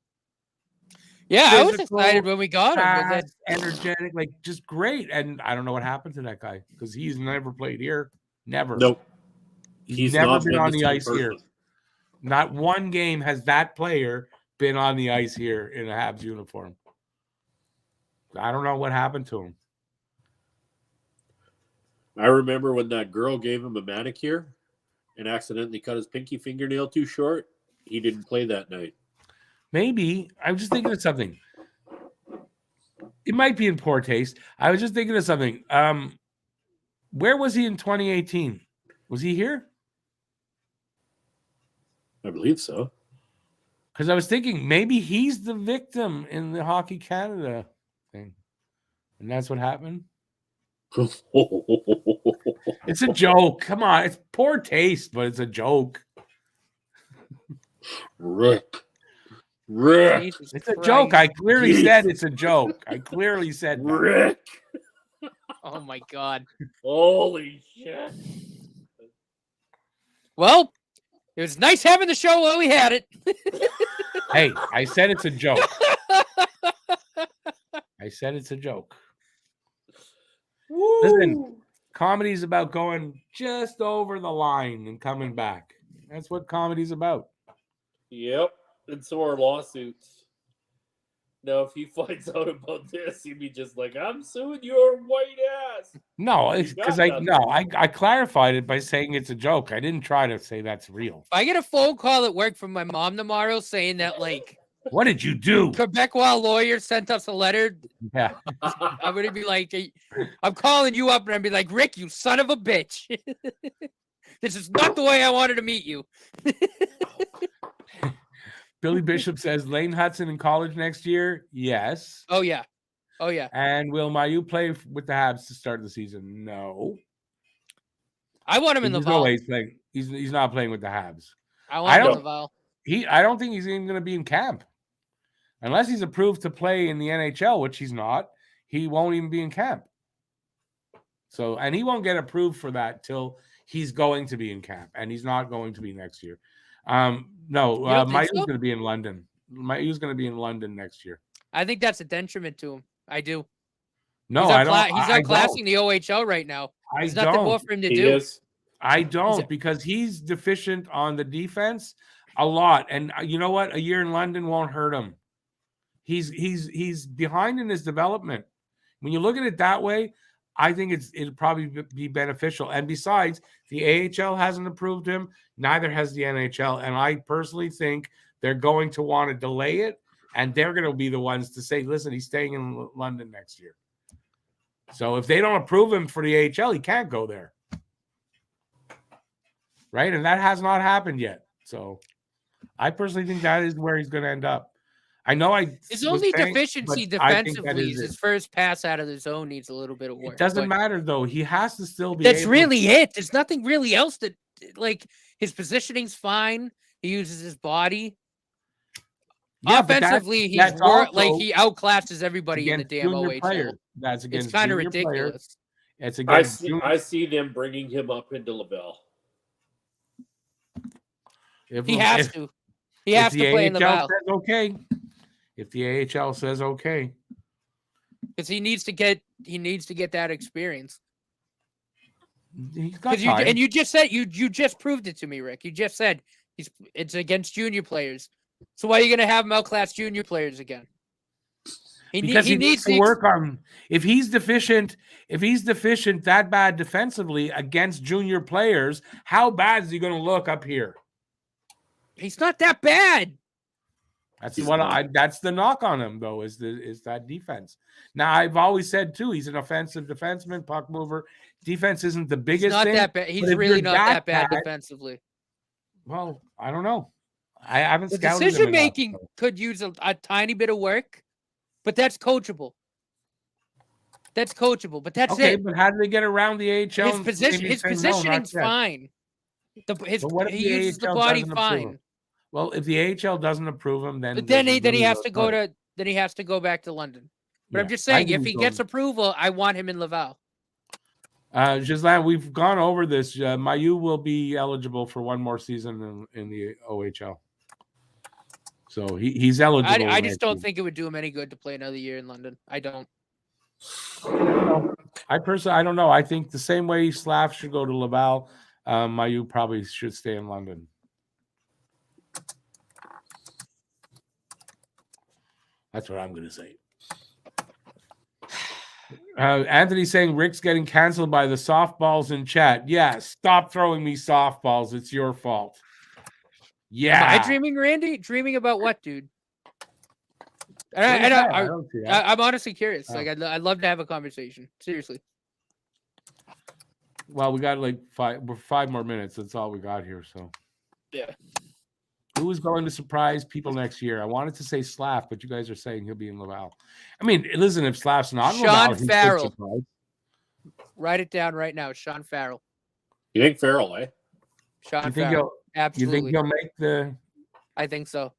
Yeah, physical, I was excited when we got him. Fast, energetic, like just great. And I don't know what happened to that guy, because he's never played here. Never. Nope. He's never been on the ice here. Not one game has that player been on the ice here in a Habs uniform. I don't know what happened to him. I remember when that girl gave him a manicure and accidentally cut his pinky fingernail too short. He didn't play that night. Maybe. I'm just thinking of something. It might be in poor taste. I was just thinking of something. Where was he in 2018? Was he here? I believe so. Because I was thinking maybe he's the victim in the Hockey Canada thing. And that's what happened. It's a joke. Come on. It's poor taste, but it's a joke. Rick. It's a joke. I clearly said it's a joke. I clearly said that. Rick. Oh my God. Holy shit. Well, it was nice having the show while we had it. Hey, I said it's a joke. I said it's a joke. Woo. Listen, comedy is about going just over the line and coming back. That's what comedy's about. Yep. And so are lawsuits. Now, if he finds out about this, he'd be just like, I'm suing your white ass. No, because I clarified it by saying it's a joke. I didn't try to say that's real. I get a phone call at work from my mom tomorrow saying that, like, what did you do? Quebecois lawyer sent us a letter. Yeah. I'm going to be like, I'm calling you up and I'd be like, Rick, you son of a bitch. This is not the way I wanted to meet you. Billy Bishop says Lane Hudson in college next year. Yes. Oh, yeah. And will Mailloux play with the Habs to start the season? No. I want him in the Val. No way he's playing. He's not playing with the Habs. I want him in the Val. I don't think he's even going to be in camp. Unless he's approved to play in the NHL, which he's not, he won't even be in camp. So, and he won't get approved for that till he's going to be in camp, and he's not going to be next year. Mailloux's going to be in London. Mailloux's going to be in London next year. I think that's a detriment to him. I do. No, I don't. He's not classing the OHL right now. There's nothing more for him to do. I don't, because he's deficient on the defense a lot. And you know what? A year in London won't hurt him. He's behind in his development. When you look at it that way, I think it'd probably be beneficial. And besides, the AHL hasn't approved him, neither has the NHL. And I personally think they're going to want to delay it, and they're going to be the ones to say, listen, he's staying in London next year. So if they don't approve him for the AHL, he can't go there. Right? And that has not happened yet. So I personally think that is where he's going to end up. I know his only deficiency defensively is his first pass out of the zone needs a little bit of work. It doesn't matter, though. He has to still be That's really it. There's nothing really else that, like, his positioning's fine. He uses his body. Yeah, offensively, he outclasses everybody in the damn OHL. Players. That's against it's kind of ridiculous. It's against I see them bringing him up into Laval. He has to. He has to play in Laval. Okay. If the AHL says okay, because he needs to get that experience. He's got time. And you just said you just proved it to me, Rick. You just said it's against junior players. So why are you going to have him outclass junior players again? He needs to work on. If he's deficient that bad defensively against junior players, how bad is he going to look up here? He's not that bad. That's the knock on him, though, is that defense. Now, I've always said too, he's an offensive defenseman, puck mover. Defense isn't the biggest thing. That bad. He's really not that bad defensively. Well, I don't know. I haven't scouted him decision making could use a tiny bit of work, but that's coachable. But that's okay, it. But how do they get around the AHL? His positioning's fine. He uses the body fine. Well, if the AHL doesn't approve him, then he has to go back to London. But I'm just saying, if he gets approval, I want him in Laval. Gislain, we've gone over this. Mailloux will be eligible for one more season in the OHL. So he's eligible. I just don't think it would do him any good to play another year in London. I don't. I don't know. I think the same way Slav should go to Laval, Mailloux probably should stay in London. That's what I'm going to say. Anthony's saying Rick's getting canceled by the softballs in chat. Yeah, stop throwing me softballs. It's your fault. Yeah. Am I dreaming, Randy? Dreaming about what, dude? I'm honestly curious. Like, I'd love to have a conversation. Seriously. Well, we got like 5 more minutes. That's all we got here. So, yeah. Who is going to surprise people next year? I wanted to say Slav, but you guys are saying he'll be in Laval. I mean, listen, if Slav's not in Laval, Sean Farrell. Write it down right now. Sean Farrell. You think Farrell, eh? Sean Farrell. Absolutely. You think he'll make the? I think so.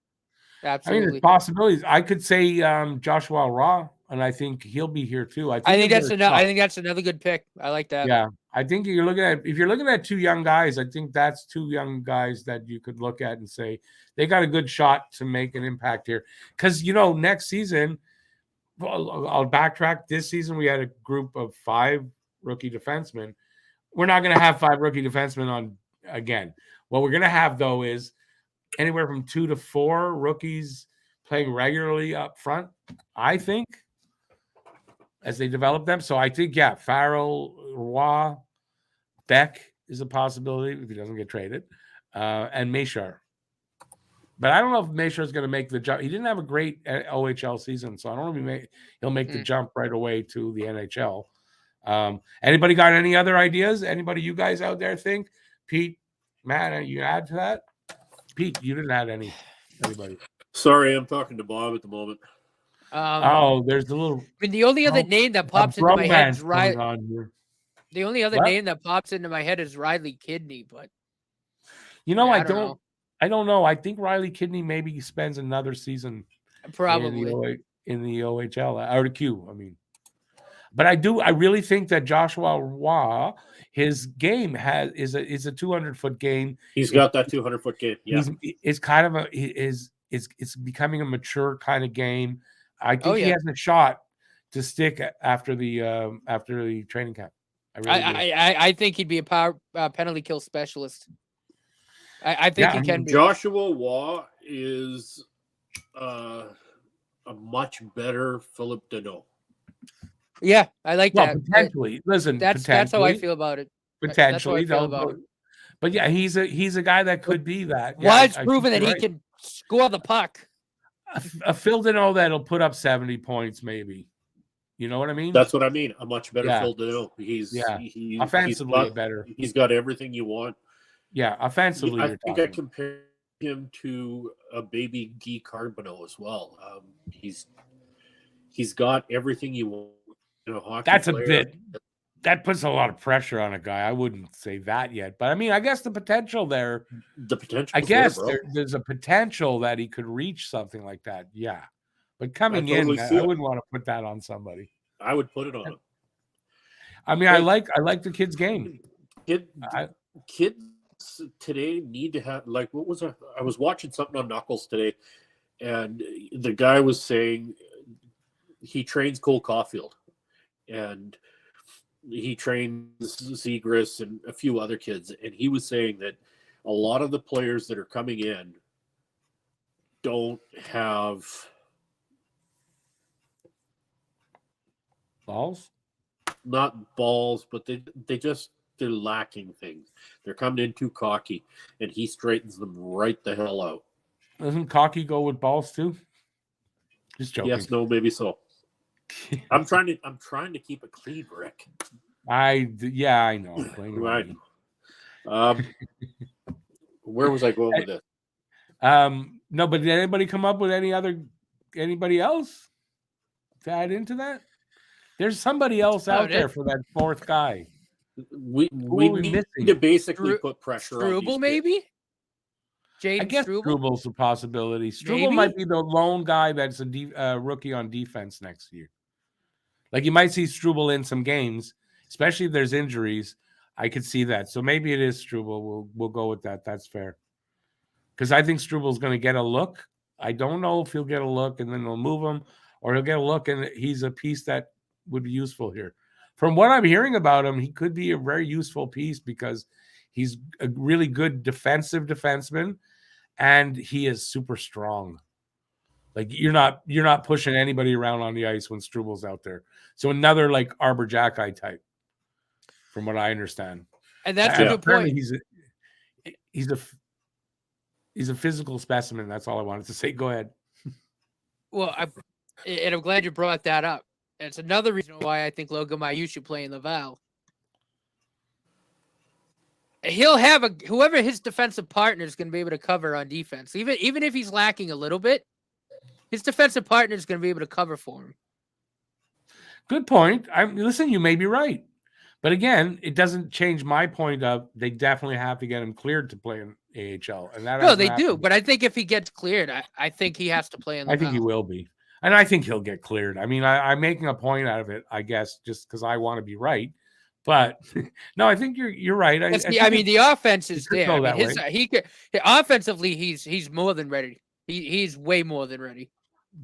Absolutely. I mean, there's possibilities. I could say Joshua Raw, and I think he'll be here too. I think that's another good pick. I like that. Yeah. I think if you're looking at 2 young guys, I think that's 2 young guys that you could look at and say they got a good shot to make an impact here. Because next season, I'll backtrack. This season we had a group of 5 rookie defensemen. We're not going to have 5 rookie defensemen on again. What we're going to have though is anywhere from 2 to 4 rookies playing regularly up front. I think. As they develop them. So I think, Farrell, Roy, Beck is a possibility if he doesn't get traded, and Meshar. But I don't know if Meshar is going to make the jump. He didn't have a great OHL season, so I don't know if he'll make the jump right away to the NHL. Anybody got any other ideas? Anybody you guys out there think? Pete, Matt, you add to that? Pete, you didn't add anybody. Sorry, I'm talking to Bob at the moment. There's a little. I mean, the only other name that pops into my head is Riley. The only other name that pops into my head is Riley Kidney, but I don't know. I think Riley Kidney maybe spends another season probably in the OHL or the Q. I mean, but I really think that Joshua Roy, his game is a 200-foot game. He's got that 200-foot game. Yeah, it's kind of it's becoming a mature kind of game. I think he has a shot to stick after the training camp. I think he'd be a power penalty kill specialist. I think he can be. Joshua Waugh is a much better Philip Deneau. Yeah, I like Well, that. potentially. Listen, That's how I feel about it. That's how I potentially. feel about it. But yeah, he's a guy that could be that. Yeah, Well, it's I think proven that you're he right. can score the puck. A Phil Deneau that'll put up 70 points, maybe. You know what I mean? That's what I mean. A much better Yeah. Phil Deneau. Offensively better. He's got everything you want. Yeah, offensively, I think I compare him to a baby Guy Carbonneau as well. He's got everything you want in a hockey That's player. a bit. That puts a lot of pressure on a guy. I wouldn't say that yet, but I mean, I guess the potential there. The potential. I guess there's a potential that he could reach something like that. Yeah, but coming in, I wouldn't want to put that on somebody. I would put it on him. I mean, I like the kid's game. Kids today need to have, like, what was I was watching something on Knuckles today, and the guy was saying he trains Cole Caulfield, and he trains Zegras and a few other kids, and he was saying that a lot of the players that are coming in don't have balls, not balls, but they're lacking things. They're coming in too cocky, and he straightens them right the hell out. Doesn't cocky go with balls too? Just joking. Yes, no, maybe so. I'm trying to keep it clean, Rick. I know. Right. Where was I going with this? No, but did anybody come up with anybody else to add into that? There's somebody else out there for that fourth guy. We need to basically put pressure on Struble, maybe? I guess Struble's a possibility. Struble might be the lone guy that's a rookie on defense next year. Like, you might see Struble in some games, especially if there's injuries. I could see that. So maybe it is Struble. We'll go with that. That's fair. Because I think Struble's going to get a look. I don't know if he'll get a look and then they'll move him, or he'll get a look and he's a piece that would be useful here. From what I'm hearing about him, he could be a very useful piece because he's a really good defenseman, and he is super strong. Like, you're not pushing anybody around on the ice when Struble's out there. So another like Arbor Jackeye type, from what I understand. And that's a good point. He's a physical specimen. That's all I wanted to say. Go ahead. Well, I'm glad you brought that up. It's another reason why I think Logan Mailloux should play in Laval. He'll have whoever his defensive partner is going to be able to cover on defense. Even if he's lacking a little bit, his defensive partner is going to be able to cover for him. Good point. Listen, you may be right. But again, it doesn't change my point of they definitely have to get him cleared to play in AHL. And that they do. But I think if he gets cleared, I think he has to play in Laval. I think he will be. And I think he'll get cleared. I mean, I'm making a point out of it, I guess, just because I want to be right. But no, I think you're right. I mean, the offense is there. I mean, offensively, he's more than ready. He's way more than ready.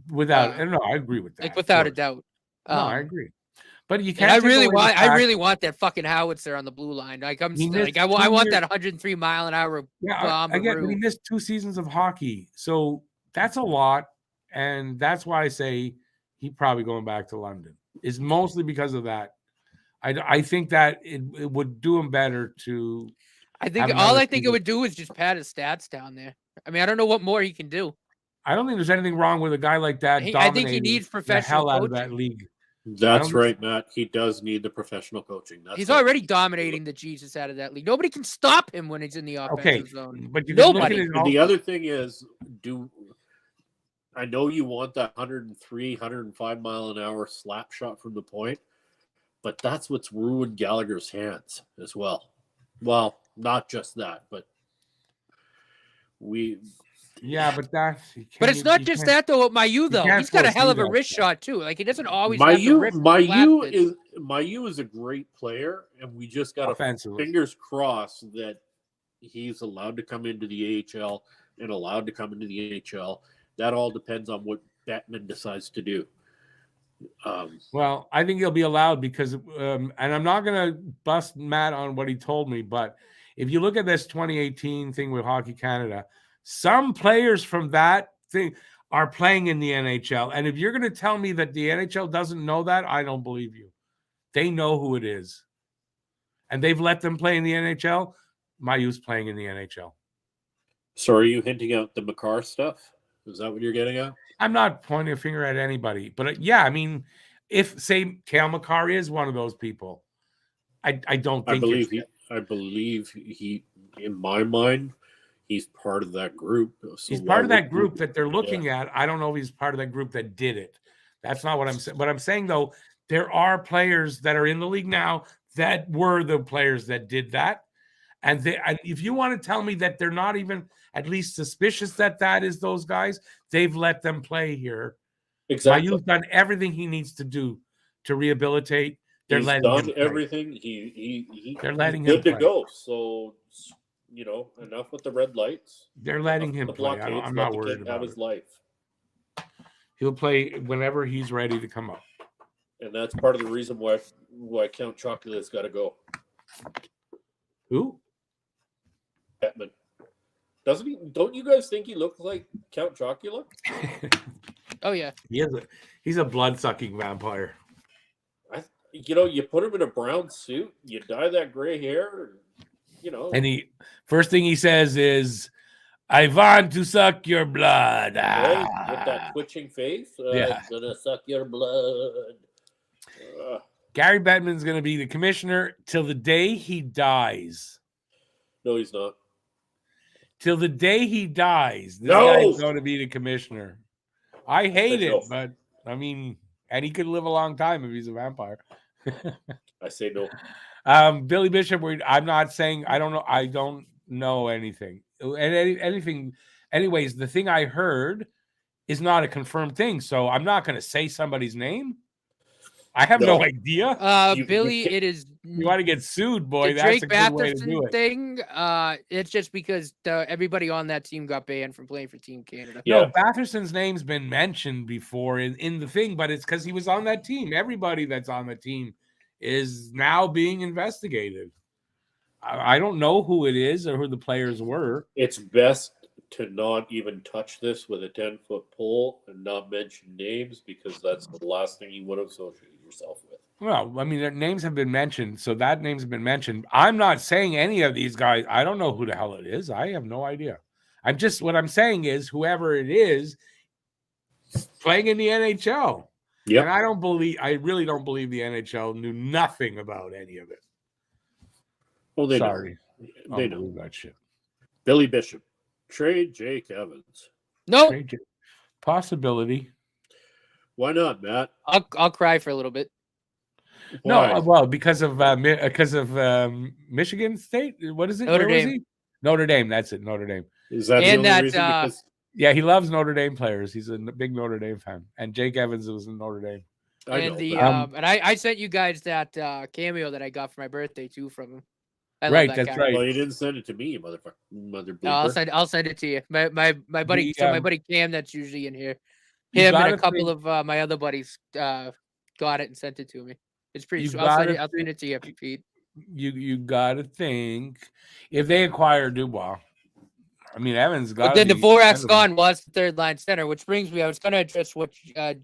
No, I agree with that. Like, without a doubt. No, I agree. But you can't. I really want that fucking howitzer on the blue line. Like, I want that 103 mile an hour bomb. I get. He missed 2 seasons of hockey, so that's a lot, and that's why I say he probably going back to London. Is mostly because of that. I think that it would do him better to. I think it would do is just pad his stats down there. I mean, I don't know what more he can do. I don't think there's anything wrong with a guy like that. I think he needs professional the hell coaching. Out of that league. That's right, Matt. He does need the professional coaching. He's already dominating the Jesus out of that league. Nobody can stop him when he's in the offensive zone. But nobody. The other thing is, I know you want that 103, 105 mile an hour slap shot from the point, but that's what's ruined Gallagher's hands as well. Well, not just that, but Yeah, but it's not just that though. With Mailloux, though, he's got a hell of a wrist shot too. Like, he doesn't always. Mailloux is a great player, and we just got fingers crossed that he's allowed to come into the AHL and allowed to come into the AHL. That all depends on what Bettman decides to do. Well, I think he'll be allowed because, and I'm not going to bust Matt on what he told me, but if you look at this 2018 thing with Hockey Canada. Some players from that thing, are playing in the NHL. And if you're going to tell me that the NHL doesn't know that, I don't believe you. They know who it is. And they've let them play in the NHL. Mayu's playing in the NHL. So are you hinting at the Makar stuff? Is that what you're getting at? I'm not pointing a finger at anybody. But yeah, I mean, if, say, Cale Makar is one of those people, I don't think I believe he, in my mind, he's part of that group. So he's part of that group that they're looking at. I don't know if he's part of that group that did it. That's not what I'm saying. What I'm saying, though, there are players that are in the league now that were the players that did that. And if you want to tell me that they're not even at least suspicious that that is those guys, they've let them play here. Exactly. Mayu's done everything he needs to do to rehabilitate. They're He's letting done him play. everything. They're letting he's him good play. to go. So, enough with the red lights. They're letting him play. I'm not worried about his life. He'll play whenever he's ready to come up. And that's part of the reason why Count Chocolate's got to go. Who? Bettman. Doesn't he? Don't you guys think he looks like Count Chocula? Oh yeah. He's a blood-sucking vampire. You put him in a brown suit, you dye that gray hair, And he first thing he says is, "I want to suck your blood." Right? With that twitching face. Yeah. I'm gonna suck your blood. Gary Bettman's going to be the commissioner till the day he dies. No, he's not. Till the day he dies, this No! guy's going to be the commissioner. I hate it, but I mean, and he could live a long time if he's a vampire. I say no. Billy Bishop, I'm not saying I don't know. I don't know anything. Anything. Anyways, the thing I heard is not a confirmed thing, so I'm not going to say somebody's name. I have no idea. Billy, it is. You want to get sued, boy? The That's Drake a good way to do Batherson it. thing. It's just because everybody on that team got banned from playing for Team Canada. Yeah. No, Batherson's name's been mentioned before in the thing, but it's because he was on that team. Everybody that's on the team is now being investigated. I don't know who it is or who the players were. It's best to not even touch this with a 10-foot pole and not mention names because that's the last thing you would associate yourself with. Well, I mean, their names have been mentioned, so that name's been mentioned. I'm not saying any of these guys. I don't know who the hell it is. I have no idea. What I'm saying is whoever it is playing in the NHL. Yeah. And I really don't believe the NHL knew nothing about any of it. Well, they know. They know that shit. Billy Bishop. Trade Jake Evans. No possibility. Why not, Matt? I'll cry for a little bit. Why? No, well, because of Michigan State. What is it? Notre Dame. Was he? Notre Dame. That's it. Notre Dame. Is that and the only reason? Because yeah, he loves Notre Dame players. He's a big Notre Dame fan, and Jake Evans was in Notre Dame. I sent you guys that cameo that I got for my birthday too from him. Right, that's right. Well, you didn't send it to me, mother bleeper. I'll send it to you. My buddy, my buddy Cam, that's usually in here. Him and a couple of my other buddies got it and sent it to me. It's pretty. I'll send it to you, Pete. You gotta think if they acquire Dubois. I mean, Evans got. But then Dvorak's gone. Was the third line center, which brings me. I was going to address what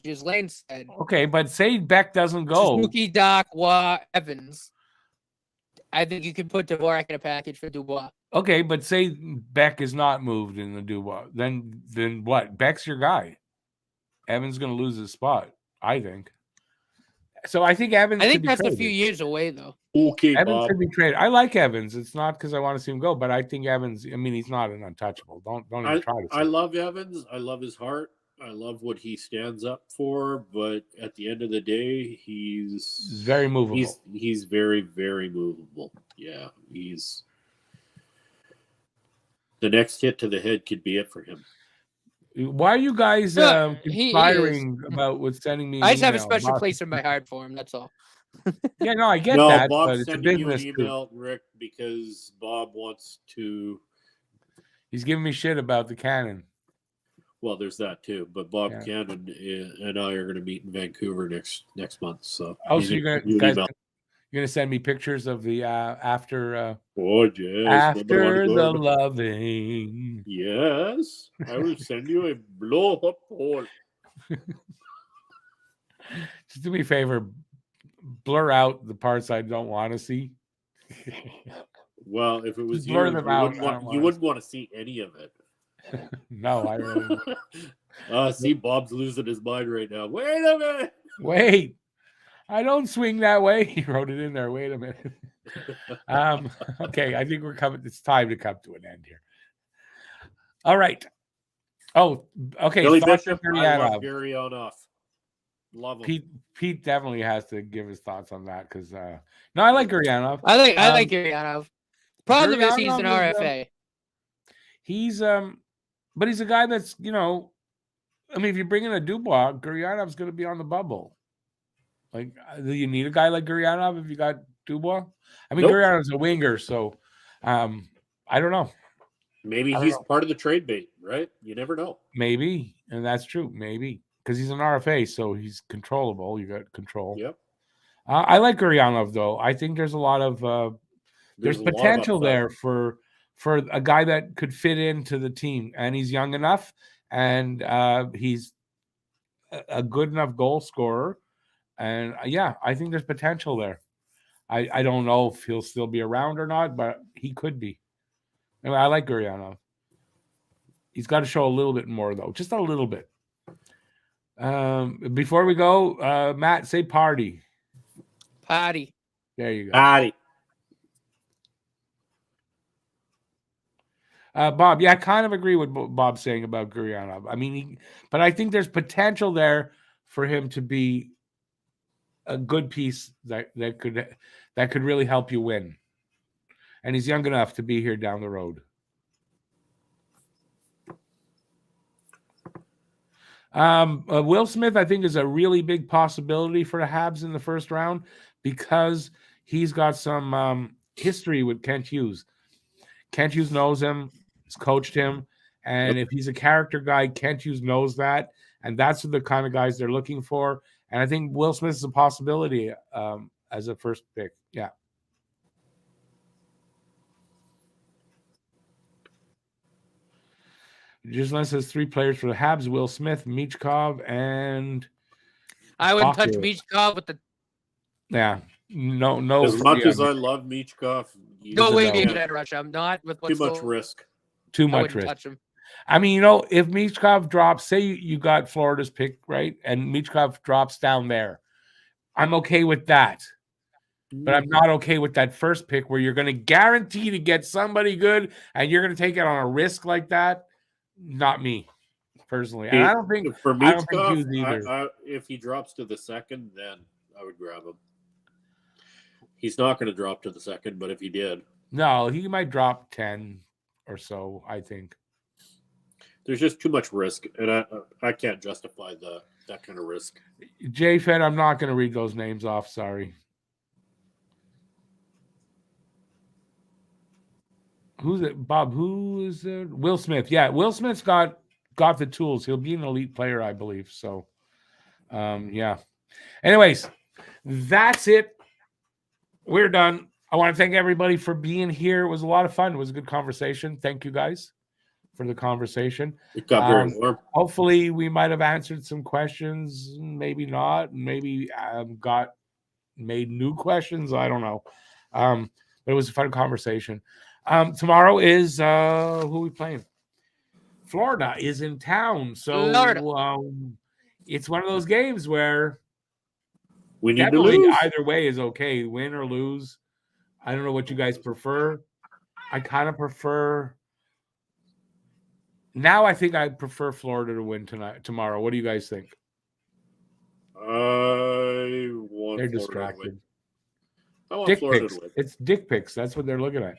Ghislaine said. Okay, but say Beck doesn't go. Suzuki, Doc, Evans. I think you can put Dvorak in a package for Dubois. Okay, but say Beck is not moved in the Dubois, then what? Beck's your guy. Evans going to lose his spot, I think. So I think Evans. I think that's a few years away, though. Okay, Evans Bob. could be traded. I like Evans. It's not because I want to see him go, but I think Evans. I mean, he's not an untouchable. Don't even try to. I love Evans. I love his heart. I love what he stands up for. But at the end of the day, he's very movable. He's very, very movable. Yeah, he's the next hit to the head could be it for him. Why are you guys conspiring about with sending me? I just have a special place in my heart for him. That's all. Yeah, no, I get that. Bob's but it's a sending business you an email, Rick, because Bob wants to. He's giving me shit about the Cannon. Well, there's that too. But Bob Cannon and I are going to meet in Vancouver next month. So so you're You're gonna send me pictures of the after Oh, yes. after the loving. Yes. I will send you a blow up hole. Just do me a favor, blur out the parts I don't want to see. Well, if it was Just blur you, them you out. wouldn't want to see any of it. No, I really see, Bob's losing his mind right now. Wait a minute. wait. I don't swing that way. He wrote it in there. Wait a minute. Okay, I think we're coming. It's time to come to an end here. All right. Oh, okay. Billy Thoughts Bishop, on I love Gurianov. Gary off. Love him. Pete definitely has to give his thoughts on that because no, I like Gurianov. I like Gurianov. Problem is he's an RFA. He's but he's a guy that's I mean, if you bring in a Dubois, Gurianov's going to be on the bubble. Like, do you need a guy like Gurianov if you got Dubois? I mean, Gurianov's a winger, so I don't know. Maybe he's part of the trade bait, right? You never know. Maybe, and that's true. Maybe because he's an RFA, so he's controllable. You got control. Yep. I like Gurianov though. I think there's a lot of there's potential there for a guy that could fit into the team, and he's young enough, and he's a good enough goal scorer, and I think there's potential there. I don't know if he'll still be around or not, but he could be. Anyway, I like Gurianov. He's got to show a little bit more though, just a little bit. Before we go, Matt, say party. Party. There you go. Party. Bob, I kind of agree with Bob's saying about Gurianov. I mean, but I think there's potential there for him to be a good piece that could really help you win. And he's young enough to be here down the road. Will Smith, I think, is a really big possibility for the Habs in the first round because he's got some history with Kent Hughes. Kent Hughes knows him, has coached him, and if he's a character guy, Kent Hughes knows that, and that's the kind of guys they're looking for. And I think Will Smith is a possibility as a first pick. Yeah. Just says 3 players for the Habs: Will Smith, Michkov, and I wouldn't touch Michkov with the. Yeah, no. As much as I love Michkov, no way, David, I'd rush him. Not with too much risk. Too much risk. Touch him. I mean, if Michkov drops, say you got Florida's pick, right, and Michkov drops down there, I'm okay with that. But I'm not okay with that first pick where you're going to guarantee to get somebody good and you're going to take it on a risk like that. Not me, personally. And I don't think for me, either. If he drops to the second, then I would grab him. He's not going to drop to the second, but if he did, no, he might drop 10 or so. I think there's just too much risk, and I can't justify that kind of risk. J-Fed, I'm not going to read those names off. Sorry. Who's it? Bob, who is it? Will Smith. Yeah, Will Smith's got the tools. He'll be an elite player, I believe. So, yeah. Anyways, that's it. We're done. I want to thank everybody for being here. It was a lot of fun. It was a good conversation. Thank you guys for the conversation. It got very warm. Hopefully, we might have answered some questions. Maybe not. Maybe made new questions. I don't know. But it was a fun conversation. Tomorrow is who are we playing? Florida is in town, so it's one of those games where we need to lose. Either way is okay, win or lose. I don't know what you guys prefer. I kind of prefer. Now I think I prefer Florida to win tomorrow. What do you guys think? I want. They're Florida distracted. To win. I want dick Florida pics. to win. It's dick pics. That's what they're looking at.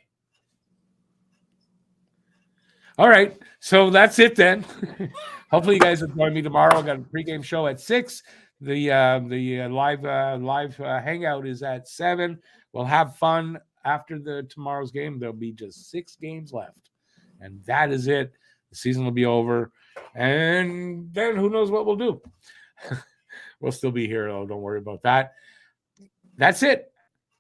All right, so that's it then. Hopefully, you guys will join me tomorrow. I got a pregame show at 6. The live hangout is at 7. We'll have fun after tomorrow's game. There'll be just 6 games left, and that is it. The season will be over, and then who knows what we'll do. We'll still be here, though. Don't worry about that. That's it.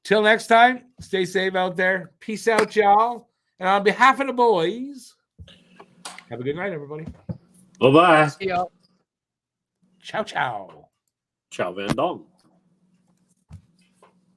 Till next time, stay safe out there. Peace out, y'all. And on behalf of the boys, have a good night, everybody. Bye-bye. See y'all. Ciao, ciao. Ciao, Van Dong.